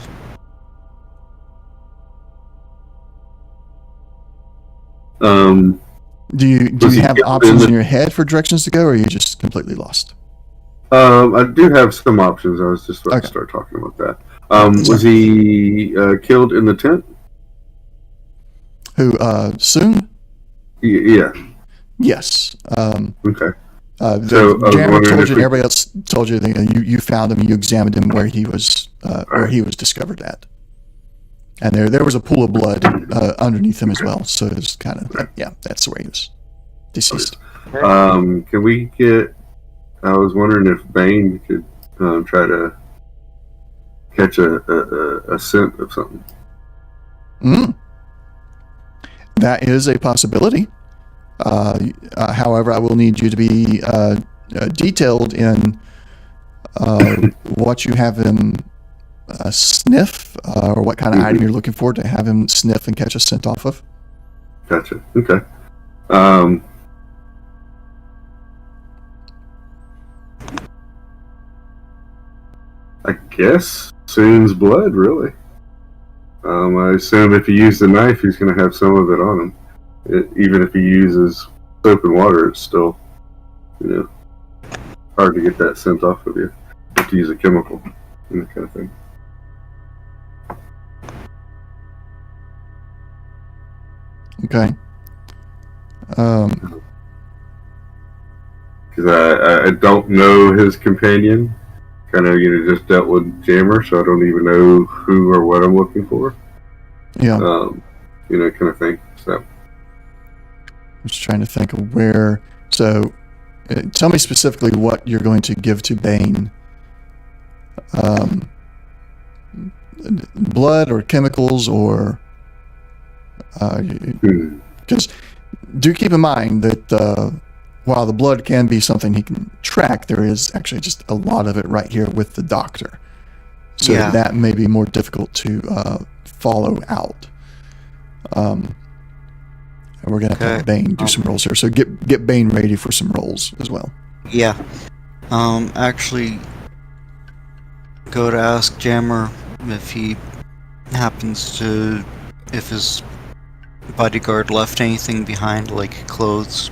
Do you have options in your head for directions to go, or are you just completely lost?
I do have some options. I was just about to start talking about that. Was he killed in the tent?
Who, Soon?
Yeah.
Yes.
Okay.
Jammer told you, and everybody else told you that you found him, you examined him where he was discovered at. And there was a pool of blood underneath him as well, so it was kind of, that's where he was deceased.
Can we get, I was wondering if Bane could try to catch a scent of something.
That is a possibility. However, I will need you to be detailed in what you have him sniff, or what kind of item you're looking for to have him sniff and catch a scent off of.
Gotcha. Okay. I guess Soon's blood, really. I assume if he used a knife, he's going to have some of it on him. Even if he uses soap and water, it's still, hard to get that scent off of you. You have to use a chemical and that kind of thing.
Okay.
Because I don't know his companion. Kind of, just dealt with Jammer, so I don't even know who or what I'm looking for.
Yeah.
Kind of thing. So.
I'm just trying to think of where. So, tell me specifically what you're going to give to Bane. Blood or chemicals, or because do keep in mind that while the blood can be something he can track, there is actually just a lot of it right here with the doctor. So that may be more difficult to follow out. And we're going to have Bane do some rolls here. So get Bane ready for some rolls as well.
Yeah. Actually, go to ask Jammer if he happens to, if his bodyguard left anything behind, like clothes,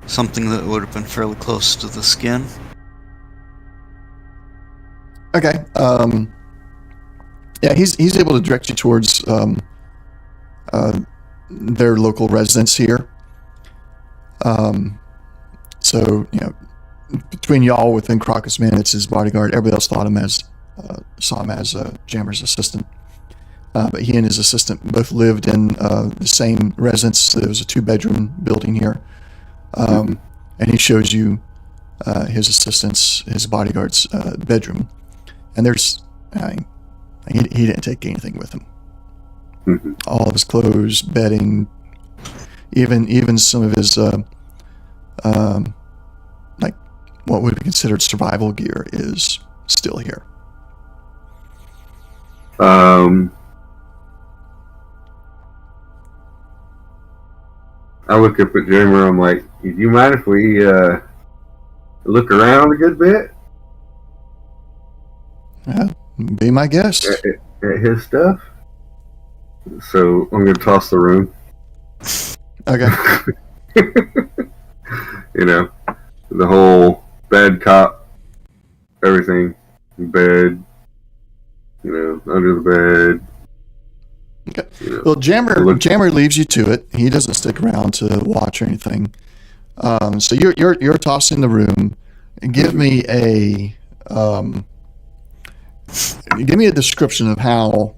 something that would have been fairly close to the skin.
Okay. He's able to direct you towards their local residence here. So, between y'all within Crocus Man, it's his bodyguard. Everybody else saw him as Jammer's assistant. But he and his assistant both lived in the same residence. There was a 2-bedroom building here. And he shows you his bodyguard's bedroom. And there's, he didn't take anything with him. Mm-hmm. All of his clothes, bedding, even some of his, like what would be considered survival gear is still here.
I look up at Jammer. I'm like, "Do you mind if we look around a good bit?"
Be my guest.
At his stuff. So I'm going to toss the room.
Okay.
You know, the whole bad cop, everything, bed, you know, under the bed.
Okay.
You know,
Well, Jammer leaves you to it. He doesn't stick around to watch or anything. So you're tossing the room. Give me a description of how,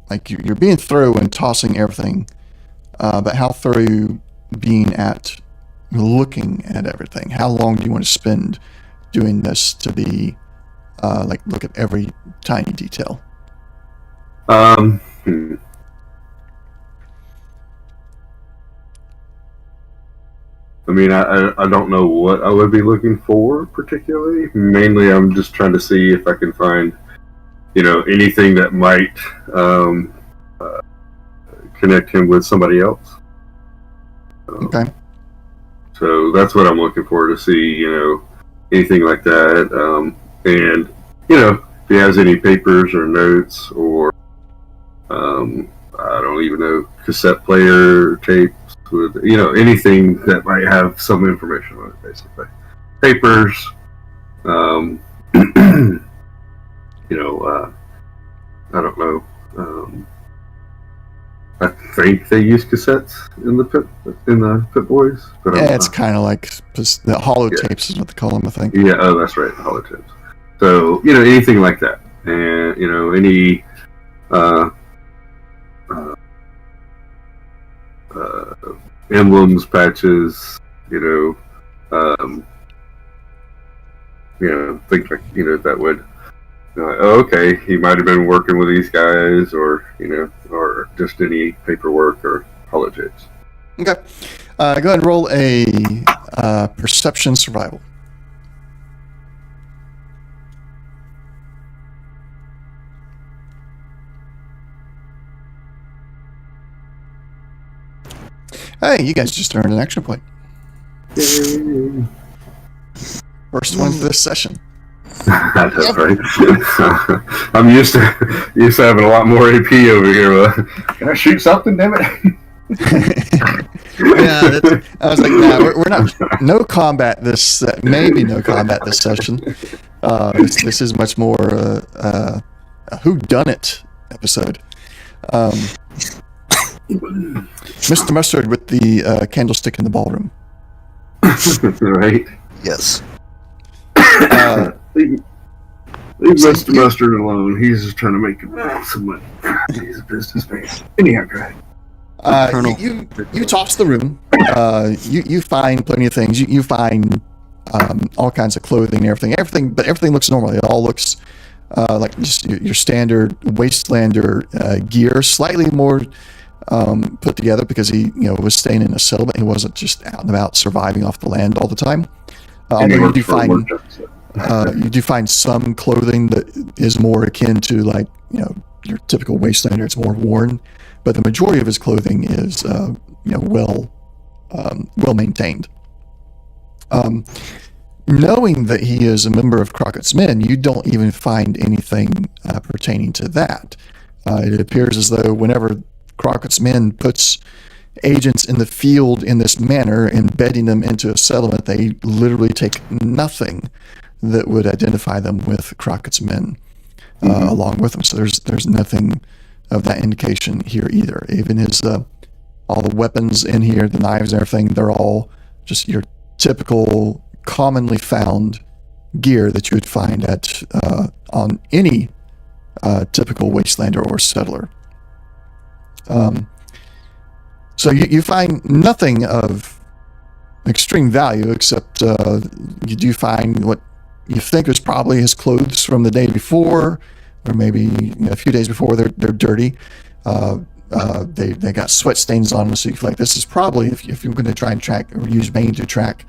like, you're being thorough and tossing everything, but how thorough you being at looking at everything. How long do you want to spend doing this to be look at every tiny detail?
I mean, I don't know what I would be looking for particularly. Mainly, I'm just trying to see if I can find, you know, anything that might connect him with somebody else.
Okay.
So that's what I'm looking for, to see, you know, anything like that. And, you know, if he has any papers or notes or, I don't even know, cassette player, tapes, with, you know, anything that might have some information on it, basically. Papers, you know, I don't know. I think they use cassettes in the Pit Boys, but
Yeah, it's kind of like the hollow tapes is what they call them, I think.
Yeah, oh, that's right, the holotapes. So, you know, anything like that, and you know, any emblems, patches, you know, things like, you know, that would. Oh, okay, he might have been working with these guys, or you know, or just any paperwork or holotapes.
Okay. Go ahead and roll a perception survival. Hey, you guys just earned an action point.
Yay.
First one for this session.
That's right. I'm used to having a lot more AP over here. Can I shoot something, damn it?
Yeah, I was like, nah, we're not. No combat this. Maybe no combat this session. This is much more a whodunit episode. Mr. Mustard with the candlestick in the ballroom.
Right.
Yes.
Leave Mr. Mustard alone. He's just trying to make some money. He's a businessman. Anyhow, go ahead.
You toss the room. You find plenty of things. You find all kinds of clothing and everything, but everything looks normal. It all looks like just your standard wastelander gear, slightly more put together because he was staying in a settlement. He wasn't just out and about surviving off the land all the time. Although you do find some clothing that is more akin to, like, your typical wastelander. It's more worn, but the majority of his clothing is well maintained. Knowing that he is a member of Crockett's Men, you don't even find anything pertaining to that. It appears as though whenever Crockett's Men puts agents in the field in this manner, embedding them into a settlement, they literally take nothing that would identify them with Crockett's Men along with them. So there's nothing of that indication here either. Even his all the weapons in here, the knives and everything, they're all just your typical, commonly found gear that you would find at on any typical wastelander or settler. So you find nothing of extreme value, except you do find what you think is probably his clothes from the day before, or maybe a few days before. They're dirty. They got sweat stains on them, so you feel like this is probably, if you're going to try and track or use Bane to track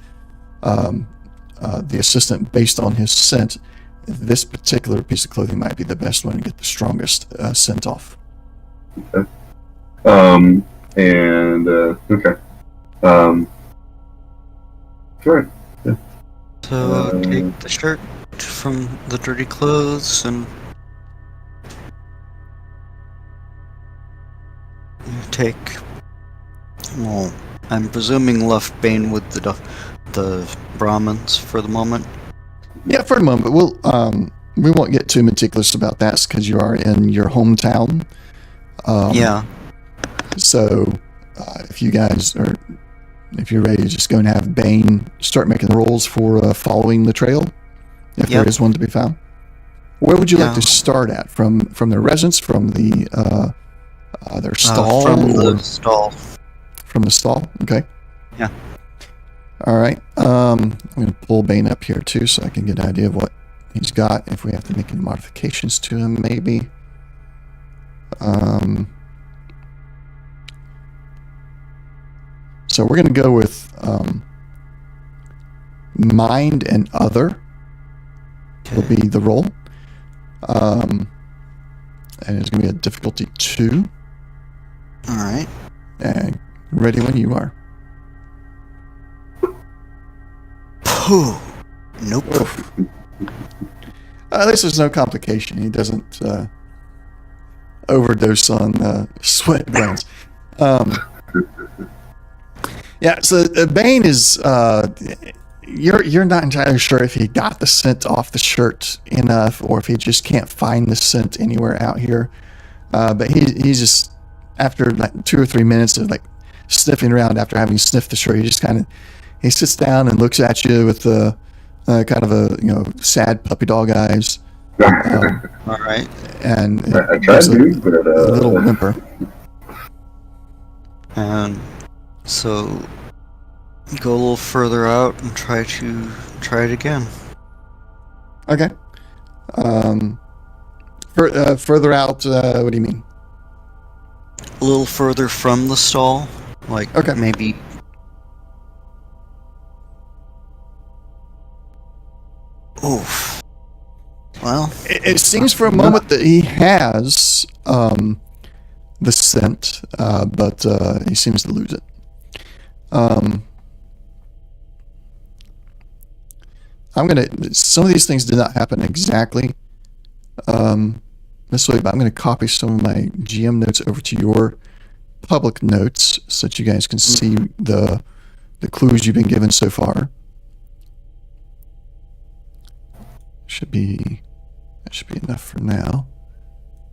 the assistant based on his scent, this particular piece of clothing might be the best one to get the strongest scent off.
Okay. Okay. Sure. Yeah.
So take the shirt from the dirty clothes and take. Well, I'm presuming left Bane with the Brahmins for the moment.
Yeah, for the moment. We won't get too meticulous about that because you are in your hometown.
Yeah.
So, if you guys are, if you're ready to just go and have Bane start making the rolls for following the trail, if there is one to be found. Where would you like to start at? From their residence, from their stall,
from the stall.
From the stall. Okay.
Yeah.
All right. I'm going to pull Bane up here too, so I can get an idea of what he's got. If we have to make any modifications to him, maybe. So we're going to go with mind and other will be the roll. And it's going to be a difficulty 2.
All right.
And ready when you are.
Pooh. Nope.
At least there's no complication. He doesn't overdose on sweat glands. Yeah, so Bane is, you're not entirely sure if he got the scent off the shirt enough or if he just can't find the scent anywhere out here. But he's just, after like 2 or 3 minutes of like sniffing around after having sniffed the shirt, he sits down and looks at you with the kind of a, sad puppy dog eyes.
All right.
And
I tried to, but
a little whimper.
And so go a little further out and try it again.
Okay. Further out, what do you mean?
A little further from the stall, like maybe. Oof. Well,
it seems for a moment that he has the scent, but he seems to lose it. Some of these things did not happen exactly this way, but I'm going to copy some of my GM notes over to your public notes so that you guys can see the clues you've been given so far. That should be enough for now.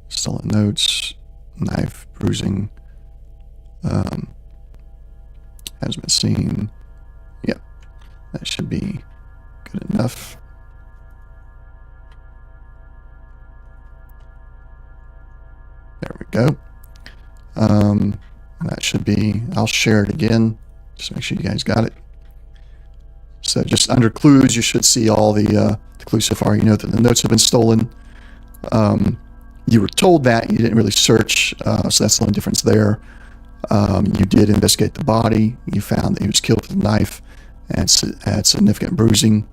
Stolen notes, knife, bruising, has been seen. Yeah, that should be good enough. There we go. That should be, I'll share it again, just make sure you guys got it. So just under clues, you should see all the clues so far. You know that the notes have been stolen. You were told that. You didn't really search, so that's the only difference there. You did investigate the body. You found that he was killed with a knife and had significant bruising.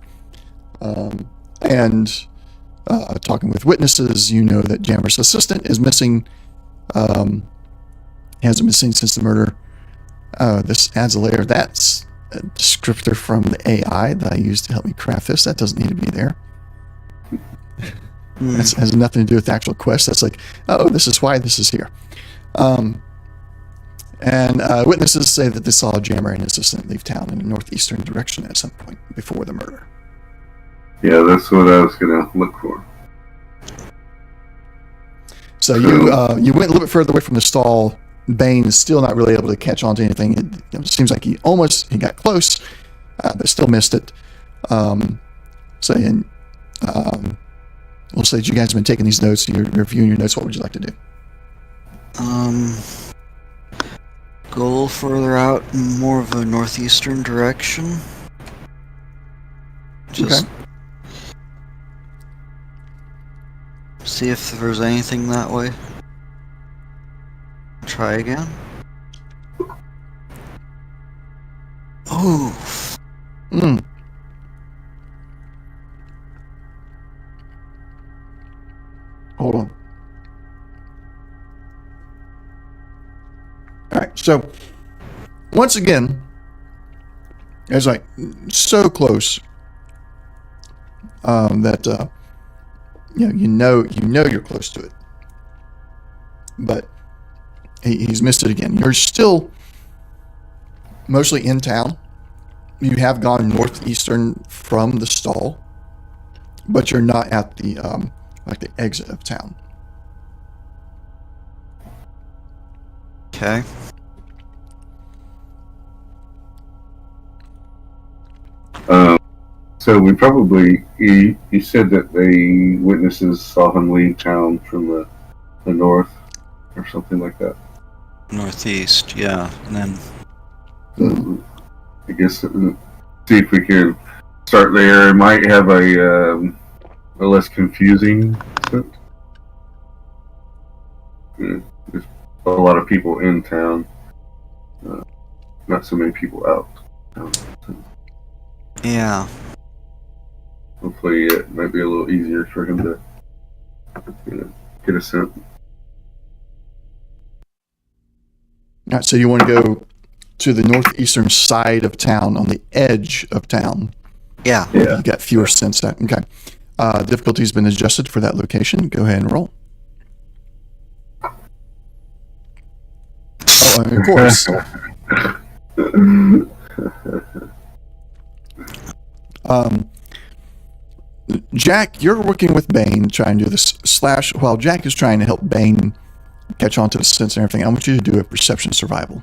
And talking with witnesses, you know that Jammer's assistant is missing. Hasn't been seen since the murder. This adds a layer. That's a descriptor from the AI that I used to help me craft this. That doesn't need to be there. That has nothing to do with the actual quest. That's like, oh, this is why this is here. And witnesses say that they saw Jammer and his assistant leave town in a northeastern direction at some point before the murder.
Yeah, that's what I was going to look for.
So you went a little bit further away from the stall. Bane is still not really able to catch on to anything. It seems like he got close, but still missed it. We'll say that you guys have been taking these notes, you're reviewing your notes. What would you like to do?
Go a little further out in more of a northeastern direction. Just see if there's anything that way. Try again. Oh.
Hold on. All right. So once again, it's like so close. that you know you're close to it, but he's missed it again. You're still mostly in town. You have gone northeastern from the stall, but you're not at the the exit of town.
Okay.
So we probably, you said that the witnesses saw him leave town from the north or something like that.
Northeast, yeah. And then,
I guess see if we can start there. It might have a less confusing sense. There's a lot of people in town, not so many people out.
yeah.
Hopefully, it might be a little easier for him to get a sense.
All right, so you want to go to the northeastern side of town, on the edge of town.
Yeah.
You got fewer sense that. Okay. Difficulty's been adjusted for that location. Go ahead and roll. Oh, and of course. Jack, you're working with Bane, trying to do this slash. While Jack is trying to help Bane catch on to the sense and everything, I want you to do a perception survival.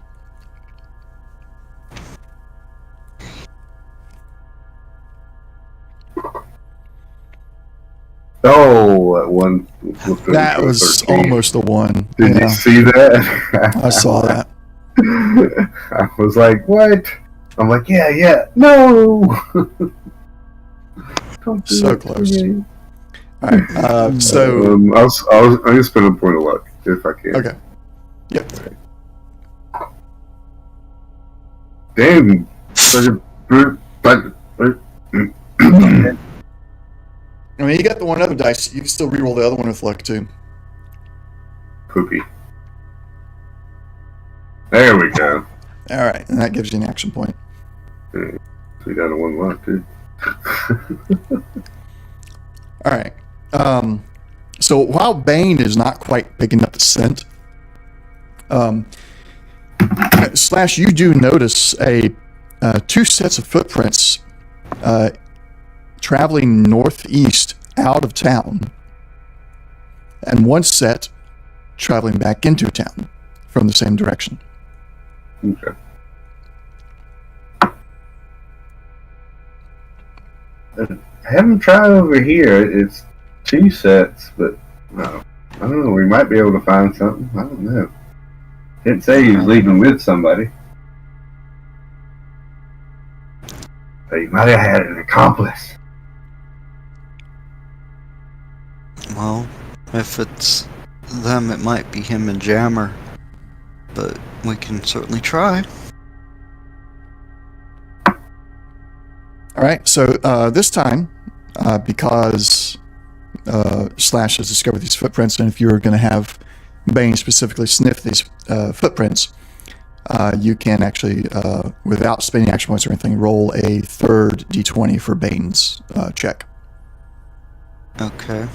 Oh, that one.
That was
13.
almost a one.
Did you see that?
I saw that.
I was like, what? I'm like, yeah. No! Don't do
So
it
close.
to me.
All right. So
I'm going to spend a point of luck if I can.
okay. Yep.
Damn. Such a brute.
I mean, you got the one other dice. You can still reroll the other one with luck too.
Poopy. There we go.
All right, and that gives you an action point.
So we got a one luck, too.
All right. So while Bane is not quite picking up the scent, Slash, you do notice two sets of footprints traveling northeast out of town, and one set traveling back into town from the same direction.
Okay. Have them try over here. It's two sets, but no. I don't know. We might be able to find something. I don't know. Didn't say he was leaving with somebody. But he might have had an accomplice.
Well, if it's them, it might be him and Jammer. But we can certainly try.
All right, so this time, because Slash has discovered these footprints, and if you're going to have Bane specifically sniff these footprints, you can actually, without spending action points or anything, roll a third d20 for Bane's check.
Okay.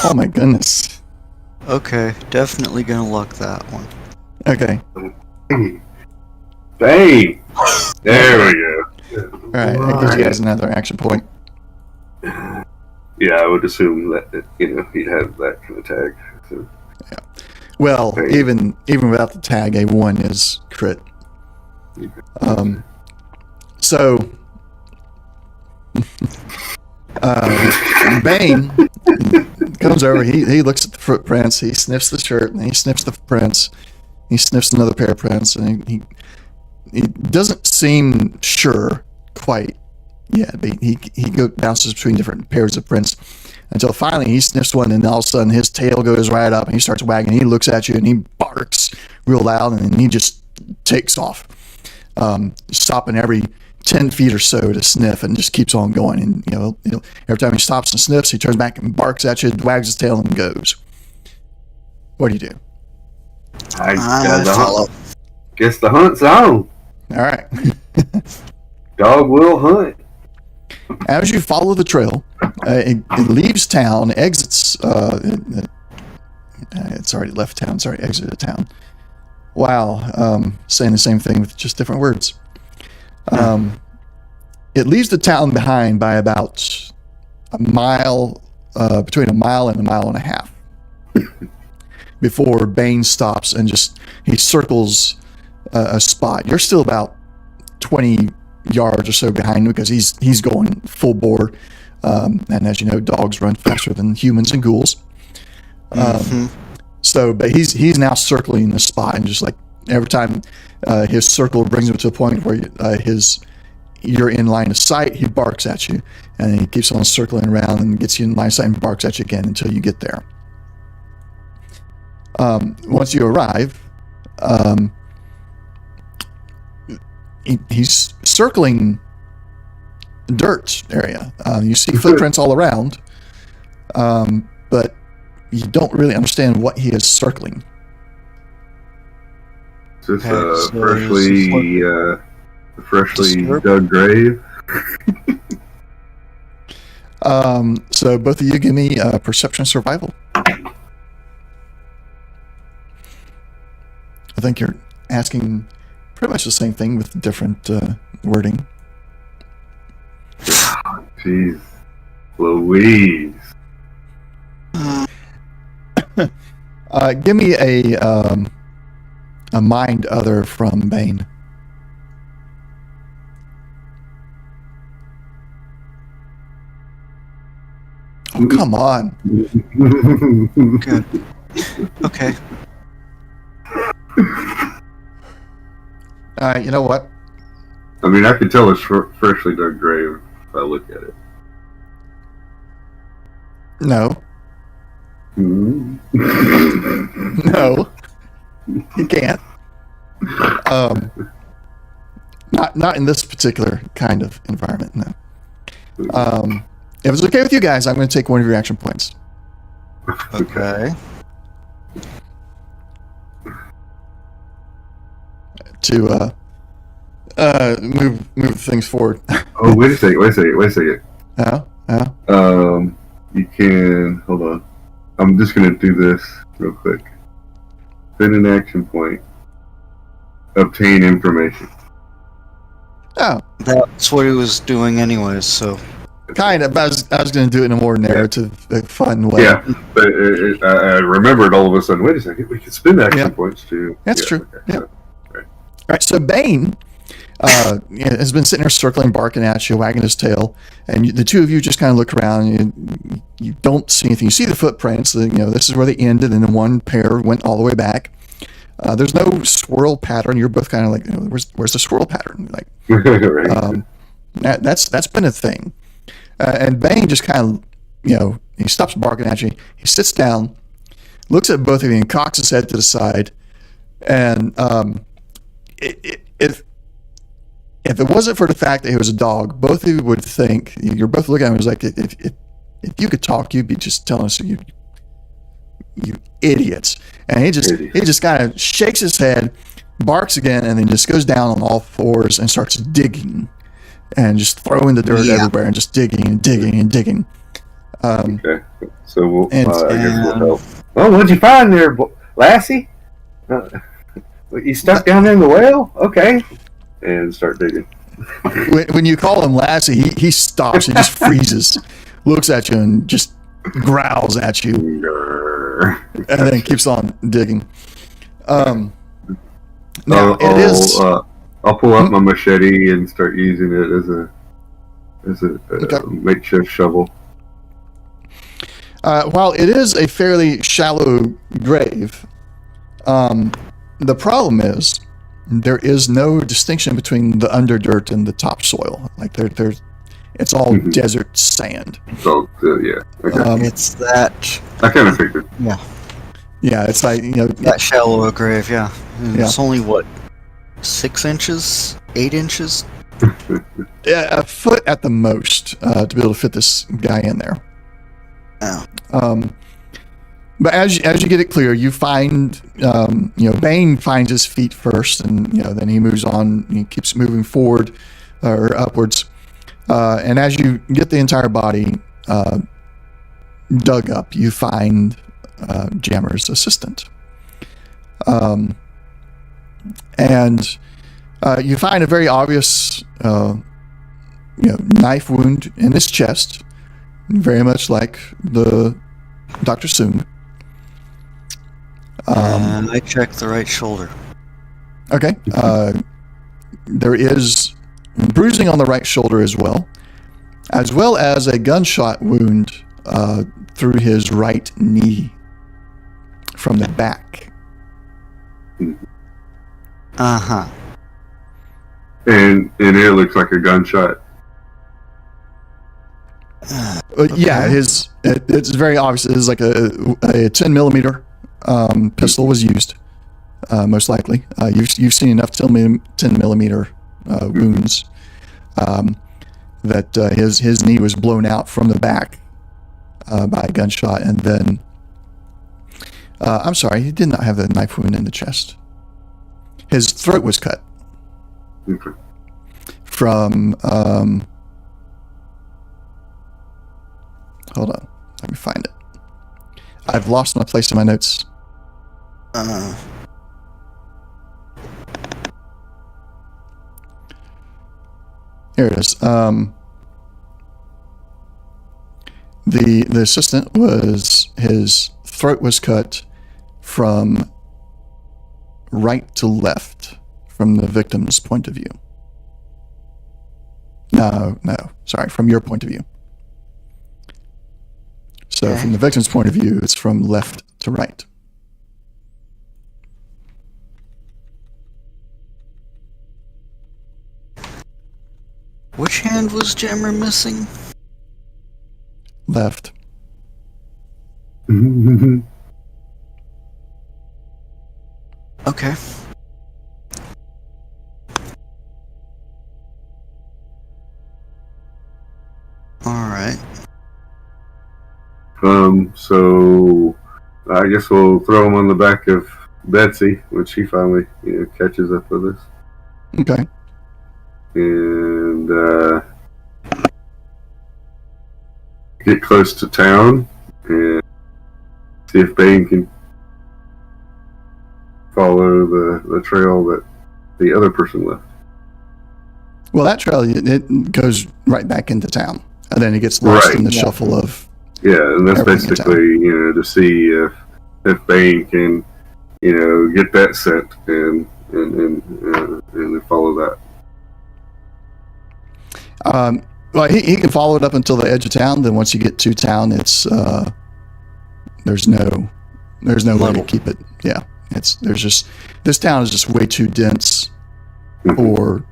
Oh my goodness.
Okay, definitely gonna luck that one.
Okay.
Bang! There we go.
All right, that gives you guys another action point.
Yeah, I would assume that he'd have that kind of tag. So.
Well,
Bane.
even without the tag, a 1 is crit. So Bane comes over. He looks at the footprints. He sniffs the shirt, and he sniffs the prints. He sniffs another pair of prints, and he doesn't seem sure quite yet. But he bounces between different pairs of prints until finally he sniffs one, and all of a sudden his tail goes right up, and he starts wagging. He looks at you, and he barks real loud, and then he just takes off, stopping every 10 feet or so to sniff, and just keeps on going. And every time he stops and sniffs, he turns back and barks at you, wags his tail, and goes. What do you do?
I follow.
Guess the hunt's on.
All right.
Dog will hunt.
As you follow the trail, it leaves town, exits. It's already left town. Sorry, exited town. Wow, saying the same thing with just different words. It leaves the town behind by about a mile, between a mile and a half, before Bane stops and he circles a spot. You're still about 20 yards or so behind him because he's going full bore. And as you know, dogs run faster than humans and ghouls. But he's now circling the spot, and just like every time his circle brings him to a point where you're in line of sight, he barks at you, and he keeps on circling around and gets you in line of sight and barks at you again until you get there. Once you arrive, he's circling dirt area. You see footprints all around, but you don't really understand what he is circling.
Is this freshly dug grave?
So both of you give me perception survival. I think you're asking pretty much the same thing with different wording.
Jeez. Louise.
Give me a mind other from Bane. Oh, come on.
Good. Okay.
You know what?
I mean, I can tell it's freshly dug grave if I look at it.
No. No. You can't. Not in this particular kind of environment, no. If it's okay with you guys, I'm going to take one of your action points.
Okay.
To move things forward.
Oh, wait a second.
Yeah.
You can hold on. I'm just gonna do this real quick. Spend an action point. Obtain information.
Oh.
That's what he was doing anyways, so.
Kind of. I was going to do it in a more narrative, fun way.
Yeah, but I remembered all of a sudden. Wait a second, we can spend action points too.
That's true.
Okay.
Yeah. All right. So Bane has been sitting there circling, barking at you, wagging his tail, and the two of you just kind of look around. And you don't see anything. You see the footprints. This is where they ended, and then one pair went all the way back. There's no swirl pattern. You're both kind of like, where's the swirl pattern? Like,
Right.
That's been a thing. And Bane just kind of, he stops barking at you. He sits down, looks at both of you, and cocks his head to the side. And if it wasn't for the fact that he was a dog, both of you would think, you're both looking at him, it was like, if you could talk, you'd be just telling us, you idiots. And he just kind of shakes his head, barks again, and then just goes down on all fours and starts digging. And just throwing the dirt everywhere and just digging and digging and digging.
Okay, so I guess we'll help.
Well, what'd you find there, Lassie? You stuck down there in the well? Okay.
And start digging.
When you call him Lassie, he stops. He just freezes, looks at you, and just growls at you. And then keeps on digging. Now, it is...
I'll pull out my machete and start using it as a makeshift shovel.
While it is a fairly shallow grave, the problem is there is no distinction between the underdirt and the topsoil. Like it's all desert sand.
So yeah, okay.
It's that.
I kind of figured.
Yeah.
Yeah, it's like
that shallow a grave. Yeah. It's
Yeah.
only what, 6 inches, 8 inches.
a foot at the most to be able to fit this guy in there.
Oh.
But as you get it clear, you find, Bane finds his feet first, and then he moves on. He keeps moving forward or upwards, and as you get the entire body dug up, you find Jammer's assistant, and you find a very obvious, knife wound in his chest, very much like the Dr. Soong.
I checked the right shoulder.
Okay. There is bruising on the right shoulder as well as a gunshot wound through his right knee from the back.
Uh-huh.
And it looks like a gunshot.
Yeah, it's very obvious. It's like a 10 millimeter pistol was used, most likely. You've seen enough 10 millimeter wounds that his knee was blown out from the back by a gunshot, and then I'm sorry, he did not have a knife wound in the chest. His throat was cut from. Hold on, let me find it. I've lost my place in my notes. Here it is. The assistant his throat was cut from right to left from the victim's point of view. No, sorry, from your point of view. So
Okay.
from the victim's point of view, it's from left to right.
Which hand was Jammer missing?
Left.
Okay. Alright.
So I guess we'll throw him on the back of Betsy when she finally catches up with us,
Okay.
and get close to town and see if Bane can follow the trail that the other person left.
Well, that trail, it goes right back into town, and then it gets lost
Right.
in the shuffle of.
Yeah, and that's
Everything in
basically to see if Bane can get that scent and follow that.
Well, he can follow it up until the edge of town. Then once you get to town, it's there's no way to
Muddle.
keep it. Yeah, this town is just way too dense for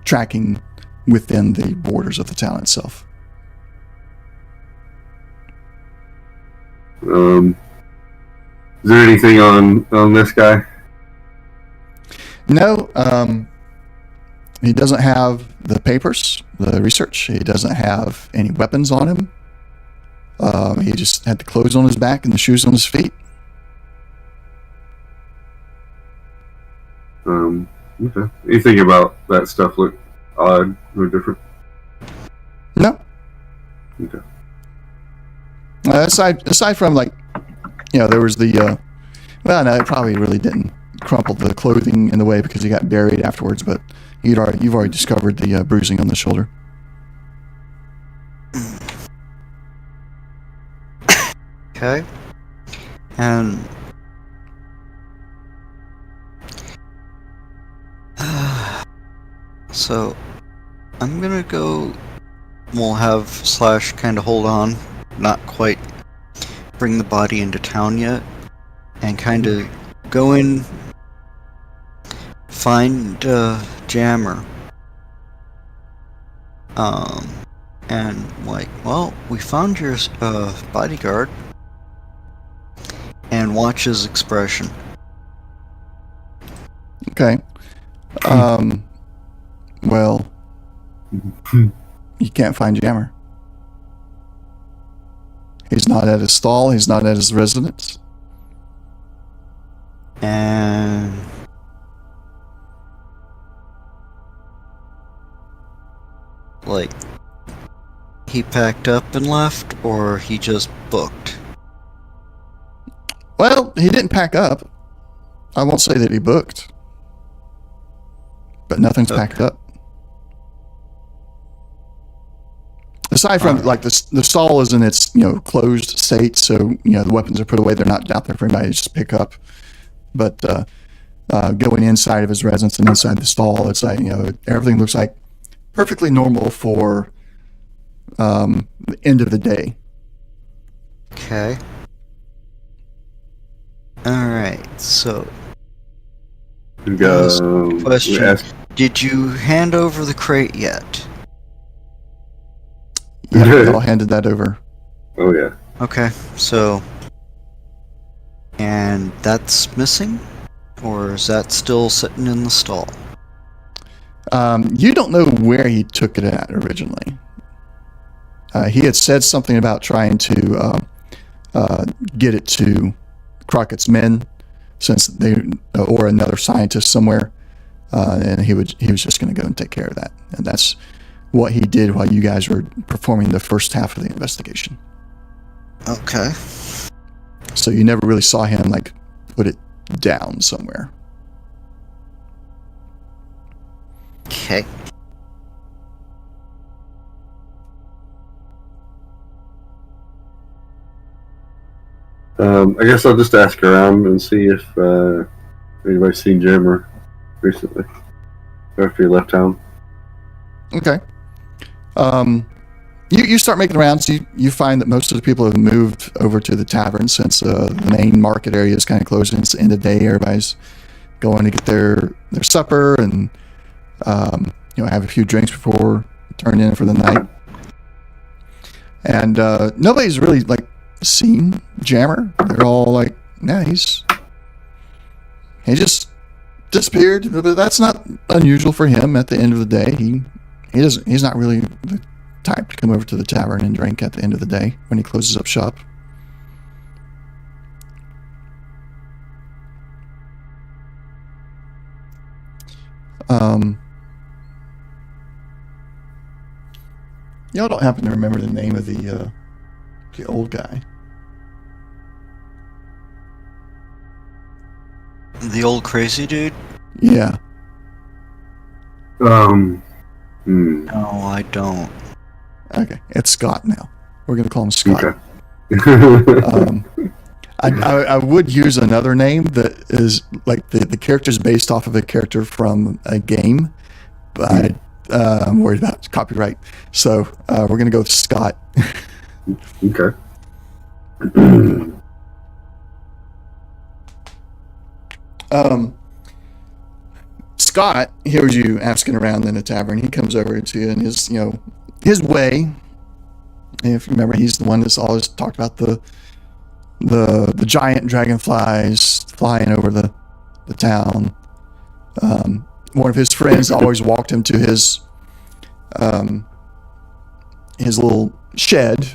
tracking within the borders of the town itself.
Is there anything on this guy?
No, he doesn't have the papers, the research. He doesn't have any weapons on him. He just had the clothes on his back and the shoes on his feet.
Okay. Anything about that stuff look odd or different?
No.
Okay.
Aside from there was the well, no, it probably really didn't crumple the clothing in the way because he got buried afterwards. But you've already discovered the bruising on the shoulder.
Okay. And so I'm gonna go. We'll have Slash kind of hold on, not quite bring the body into town yet, and kind of go in, find Jammer. And we found your bodyguard, and watch his expression.
Okay. Well, you can't find Jammer. He's not at his stall. He's not at his residence.
And like, he packed up and left, or he just booked?
Well, he didn't pack up. I won't say that he booked, but nothing's packed up. Aside from like the stall is in its closed state, so the weapons are put away. They're not out there for anybody to just pick up. But going inside of his residence and inside the stall, it's like everything looks like perfectly normal for the end of the day.
Okay. Alright, so question. Did you hand over the crate yet?
Yeah, they all handed that over.
Oh yeah.
Okay, so... And that's missing? Or is that still sitting in the stall?
You don't know where he took it at originally. He had said something about trying to get it to Crockett's men, since they or another scientist somewhere, and he was just going to go and take care of that, and that's what he did while you guys were performing the first half of the investigation.
Okay.
So you never really saw him like put it down somewhere.
Okay.
I guess I'll just ask around and see if anybody's seen Jammer recently after he left town.
Okay. You start making rounds. You find that most of the people have moved over to the tavern since the main market area is kind of closed and it's the end of the day. Everybody's going to get their supper and have a few drinks before turning in for the night. And nobody's really like seen Jammer. They're all like, "Yeah, he just disappeared." But that's not unusual for him. At the end of the day, he's not really the type to come over to the tavern and drink at the end of the day when he closes up shop. Y'all don't happen to remember the name of the old guy?
The old crazy dude?
Yeah.
No, I don't.
Okay, it's Scott now. We're gonna call him Scott.
Okay.
I would use another name that is like the character's based off of a character from a game, but I'm worried about copyright. So we're going to go with Scott.
Okay.
Scott hears you asking around in the tavern. He comes over to you in his way. If you remember, he's the one that's always talked about the giant dragonflies flying over the town. One of his friends always walked him to his little shed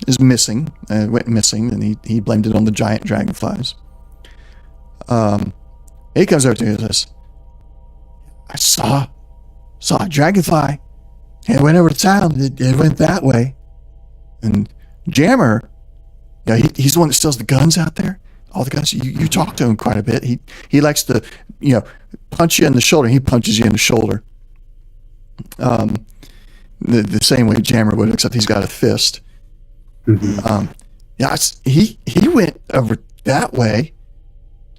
is missing, went missing, and he blamed it on the giant dragonflies. He comes over to you and says, "I saw a dragonfly. It went over to town. It went that way." And Jammer, he's the one that steals the guns out there. All the guns. You talk to him quite a bit. He likes to, punch you in the shoulder. He punches you in the shoulder. The same way Jammer would, except he's got a fist.
Mm-hmm.
He went over that way.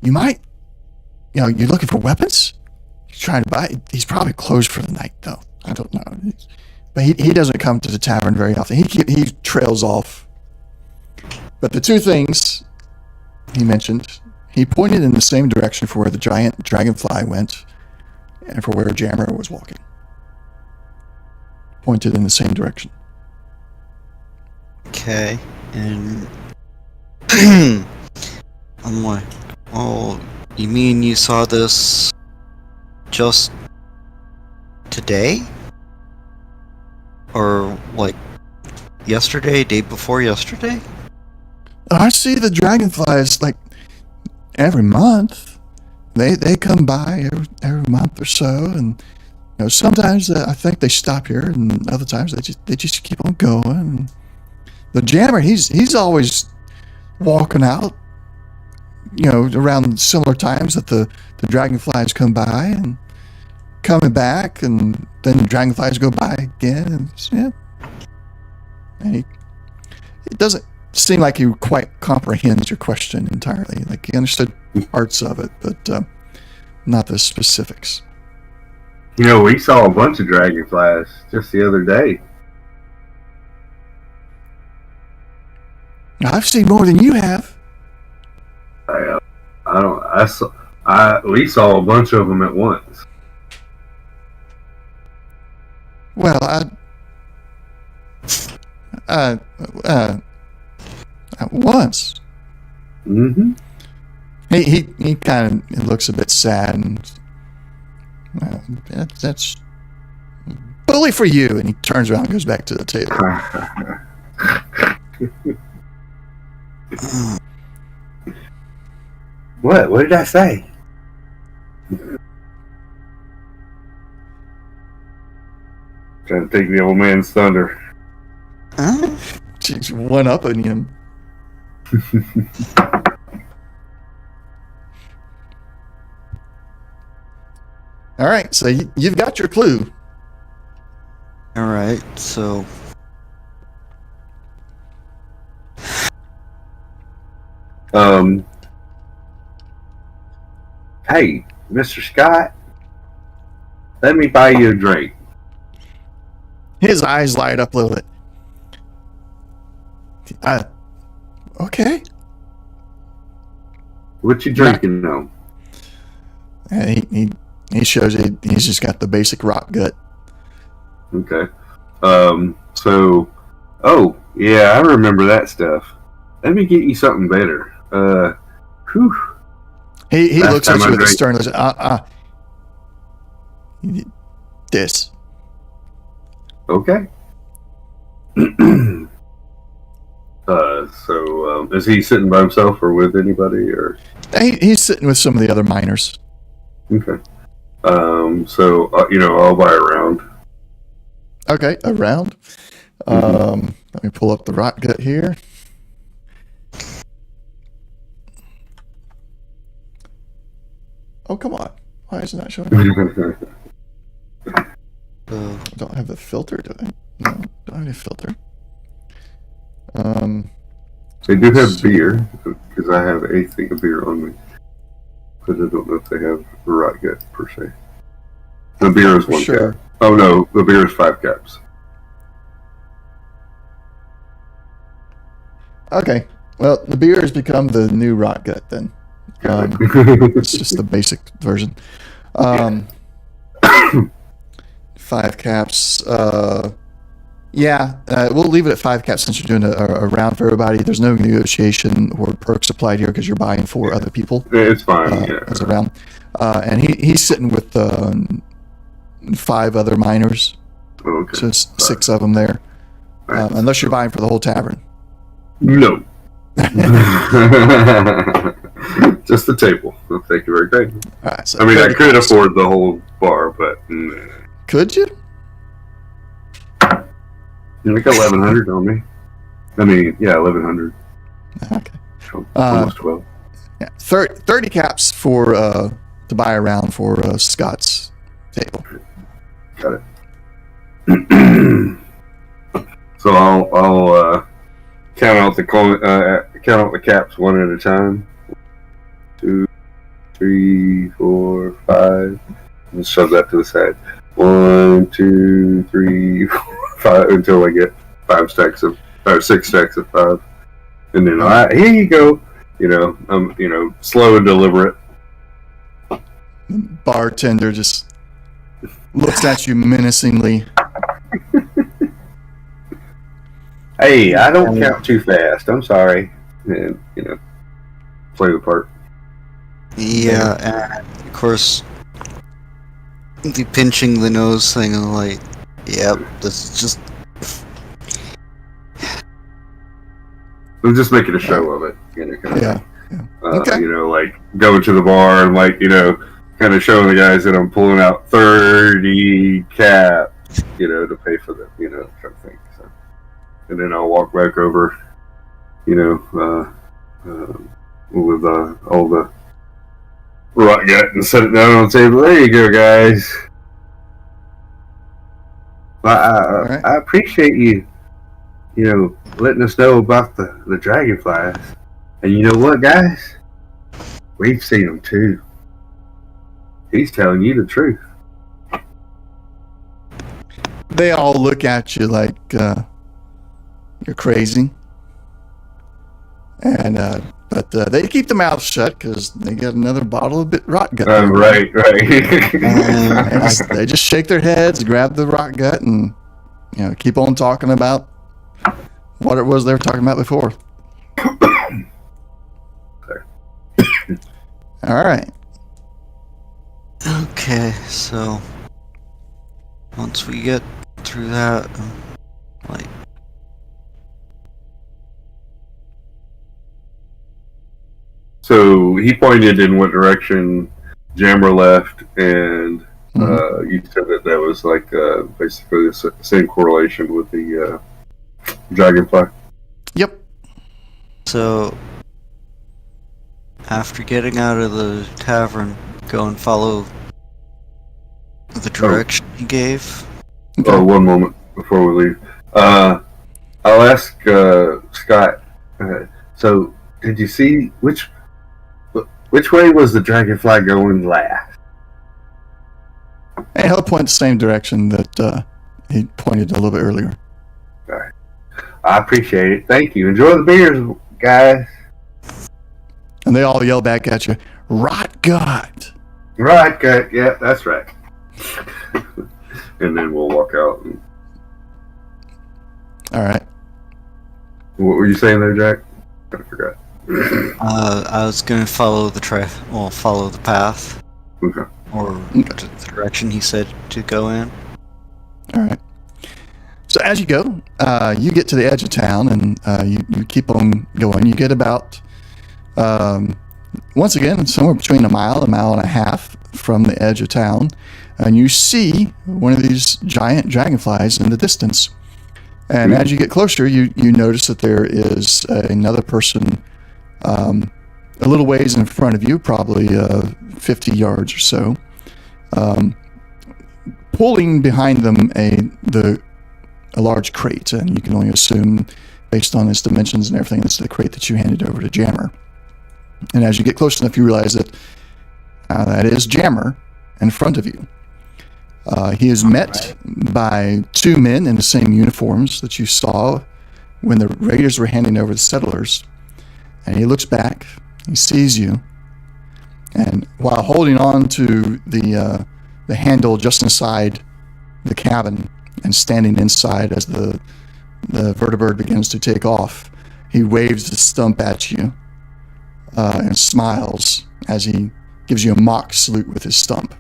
You might, you're looking for weapons. He's trying to buy. He's probably closed for the night, though. I don't know. But he doesn't come to the tavern very often. He trails off. But the two things he mentioned, he pointed in the same direction for where the giant dragonfly went and for where Jammer was walking. Pointed in the same direction.
Okay, and I'm like, oh, you mean you saw this just today? Or like yesterday, day before yesterday?
I see the dragonflies like every month. They come by every month or so, and sometimes I think they stop here, and other times they just keep on going. And the jammer, he's always walking out, around similar times that the dragonflies come by and coming back, and then the dragonflies go by again. And it doesn't seem like he quite comprehends your question entirely. Like he understood parts of it, but not the specifics.
We saw a bunch of dragonflies just the other day.
I've seen more than you have.
We saw a bunch of them at once.
Well, once.
Mm-hmm.
He kind of looks a bit sad, and that's bully for you. And he turns around and goes back to the table.
What? What did I say?
Trying to take the old man's thunder.
She's one-upping him. All right, so you've got your clue.
All right, so
Hey, Mr. Scott, let me buy you a drink.
His eyes light up a little bit. Okay.
What you drinking now?
He shows you he's just got the basic rock gut.
Okay. Oh yeah, I remember that stuff. Let me get you something better. Whew.
He
Last
looks at
time
you
I
with a
drank-
stern. This.
Okay. Is he sitting by himself or with anybody or?
He's sitting with some of the other miners.
Okay. I'll buy a round.
Okay, a round. Let me pull up the rock gut here. Oh, come on. Why is it not showing up? I don't have the filter, do I? No, don't have any filter.
They do have beer, because I have a thing of beer on me. But I don't know if they have a rock gut, per se. The beer is one
Sure.
cap. Oh no, the beer is 5 caps.
Okay. Well, the beer has become the new rock gut then.
Got
It's just the basic version. 5 caps. We'll leave it at 5 caps since you're doing a round for everybody. There's no negotiation or perks applied here because you're buying for other people.
It's fine.
As a round. And he's sitting with 5 other miners.
Okay.
So it's 6 of them there. Unless you're buying for the whole tavern.
No. Just the table. Thank you very kindly.
All right, so
I mean, I
30
could
caps.
afford the whole bar, but
Could you?
like 1,100 on me. I mean, yeah, 1,100.
Okay.
Almost 12.
Yeah, 30 caps for to buy a round for Scott's table.
Got it. So I'll count out the caps one at a time. 2, 3, 4, 5. Let's shove that to the side. 1, 2, 3, 4, 5 until I get 6 stacks of 5, and then here you go. I'm slow and deliberate.
The bartender just looks at you menacingly.
Hey, I don't count too fast. I'm sorry.
And play the part.
yeah, and of course, the pinching the nose thing, and like, yep, this is just.
I'm just making a show of it, you know. Kind of
Yeah. Okay.
You know, like going to the bar and like, you know, kind of showing the guys that I'm pulling out 30 caps, you know, to pay for them, you know, kind of thing. So, and then I'll walk back over, you know, with all the rot gut and set it down on the table. There you go, guys. I appreciate you, you know, letting us know about the dragonflies. And you know what, guys? We've seen them too. He's telling you the truth.
They all look at you like you're crazy, and but they keep their mouths shut because they got another bottle of rot gut.
Right.
They just shake their heads, grab the rot gut, and you know keep on talking about what it was they were talking about before. All right.
Okay, so once we get through that, like,
So he pointed in what direction Jammer left, and you said that was like basically the same correlation with the dragonfly.
Yep.
so after getting out of the tavern, go and follow the direction he gave.
Okay.
Oh, one moment before we leave. I'll ask Scott. So, did you see which way was the dragonfly going last?
And he'll point the same direction that he pointed a little bit earlier.
All right. I appreciate it. Thank you. Enjoy the beers, guys.
And they all yell back at you, "Rot gut!"
Right, good. Yeah, that's right. And then we'll walk out. And...
All right.
What were you saying there, Jack? I forgot.
I was gonna follow follow the path,
Okay.
or the direction he said to go in.
All right. So as you go, you get to the edge of town, and you keep on going. You get about, once again, somewhere between a mile and a half from the edge of town, and you see one of these giant dragonflies in the distance. And as you get closer, you notice that there is another person a little ways in front of you, probably 50 yards or so, pulling behind them a large crate. And you can only assume, based on its dimensions and everything, it's the crate that you handed over to Jammer. And as you get close enough, you realize that that is Jammer in front of you. He is met by two men in the same uniforms that you saw when the raiders were handing over the settlers. And he looks back, he sees you, and while holding on to the handle just inside the cabin and standing inside as the vertibird begins to take off, he waves the stump at you and smiles as he gives you a mock salute with his stump.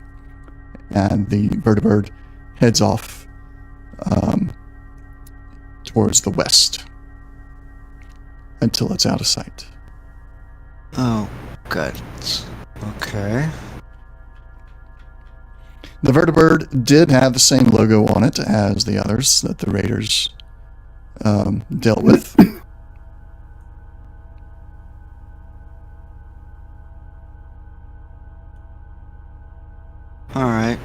And the vertibird heads off towards the west until it's out of sight.
Oh, good. Okay.
The vertibird did have the same logo on it as the others that the raiders dealt with.
All right.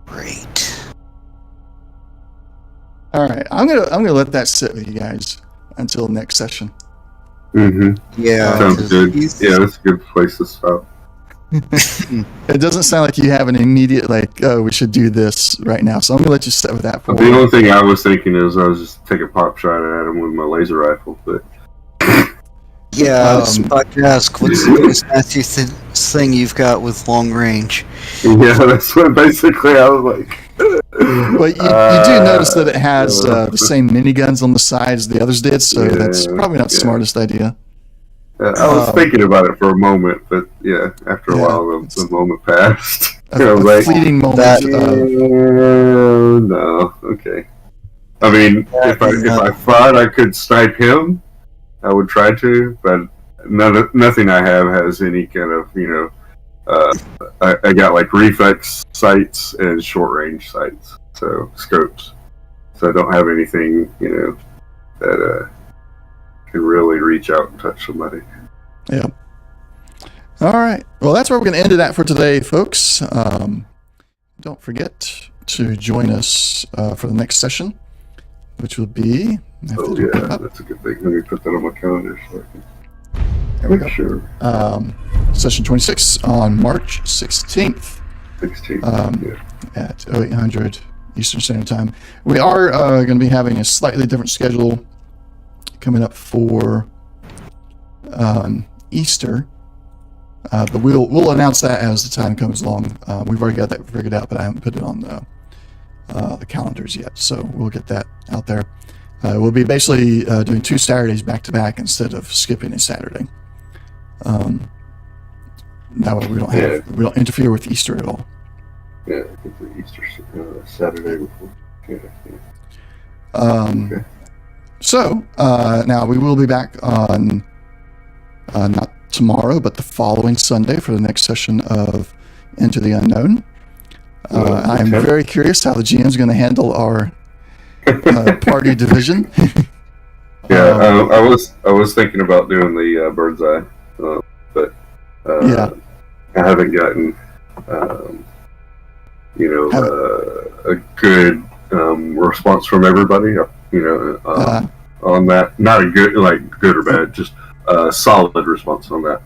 Great.
All right, I'm gonna let that sit with you guys until next session.
Mm-hmm.
Yeah.
Sounds good. Yeah, that's a good place to stop.
It doesn't sound like you have an immediate we should do this right now. So I'm gonna let you sit with that for a
The
while.
only thing I was thinking is I was just taking a pop shot at him with my laser rifle, but
Yeah, I was about to ask, what's the biggest nasty thing you've got with long range?
yeah, that's what basically I was like.
But you do notice that it has the same miniguns on the side as the others did, so
Yeah,
that's probably not the smartest idea.
I was thinking about it for a moment, but yeah, after a while, the moment passed. I was like,
fleeting moment.
no, okay. I mean, if I thought I could snipe him, I would try to, but nothing I have has any kind of, I got like reflex sights and short range sights, so scopes. So I don't have anything, that can really reach out and touch somebody.
Yeah. All right. Well, that's where we're going to end it at for today, folks. Don't forget to join us for the next session, which will be.
Oh yeah, that's a good thing. Let me put that on my calendar so I can.
There we go.
Sure.
Session 26 on March 16th.
16th.
At 0800 Eastern Standard Time. We are going to be having a slightly different schedule coming up for Easter, but we'll announce that as the time comes along. We've already got that figured out, but I haven't put it on the calendars yet, so we'll get that out there. We'll be basically doing 2 Saturdays back to back instead of skipping a Saturday. That way we don't interfere with Easter at all.
Yeah, it's the Easter Saturday before. Yeah.
Okay. So now we will be back on not tomorrow, but the following Sunday for the next session of Into the Unknown. I'm very curious how the GM is going to handle our party division.
Yeah, I was thinking about doing the bird's eye, but I haven't gotten a good response from everybody. On that, not a good good or bad, just a solid response on that.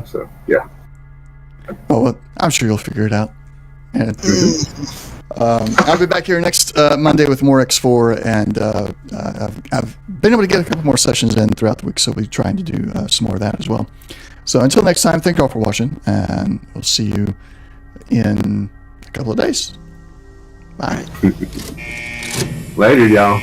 So yeah.
Oh, well, I'm sure you'll figure it out. And I'll be back here next Monday with more X4, and I've been able to get a couple more sessions in throughout the week, so we'll be trying to do some more of that as well. So until next time, thank you all for watching, and we'll see you in a couple of days. Bye.
Later, y'all.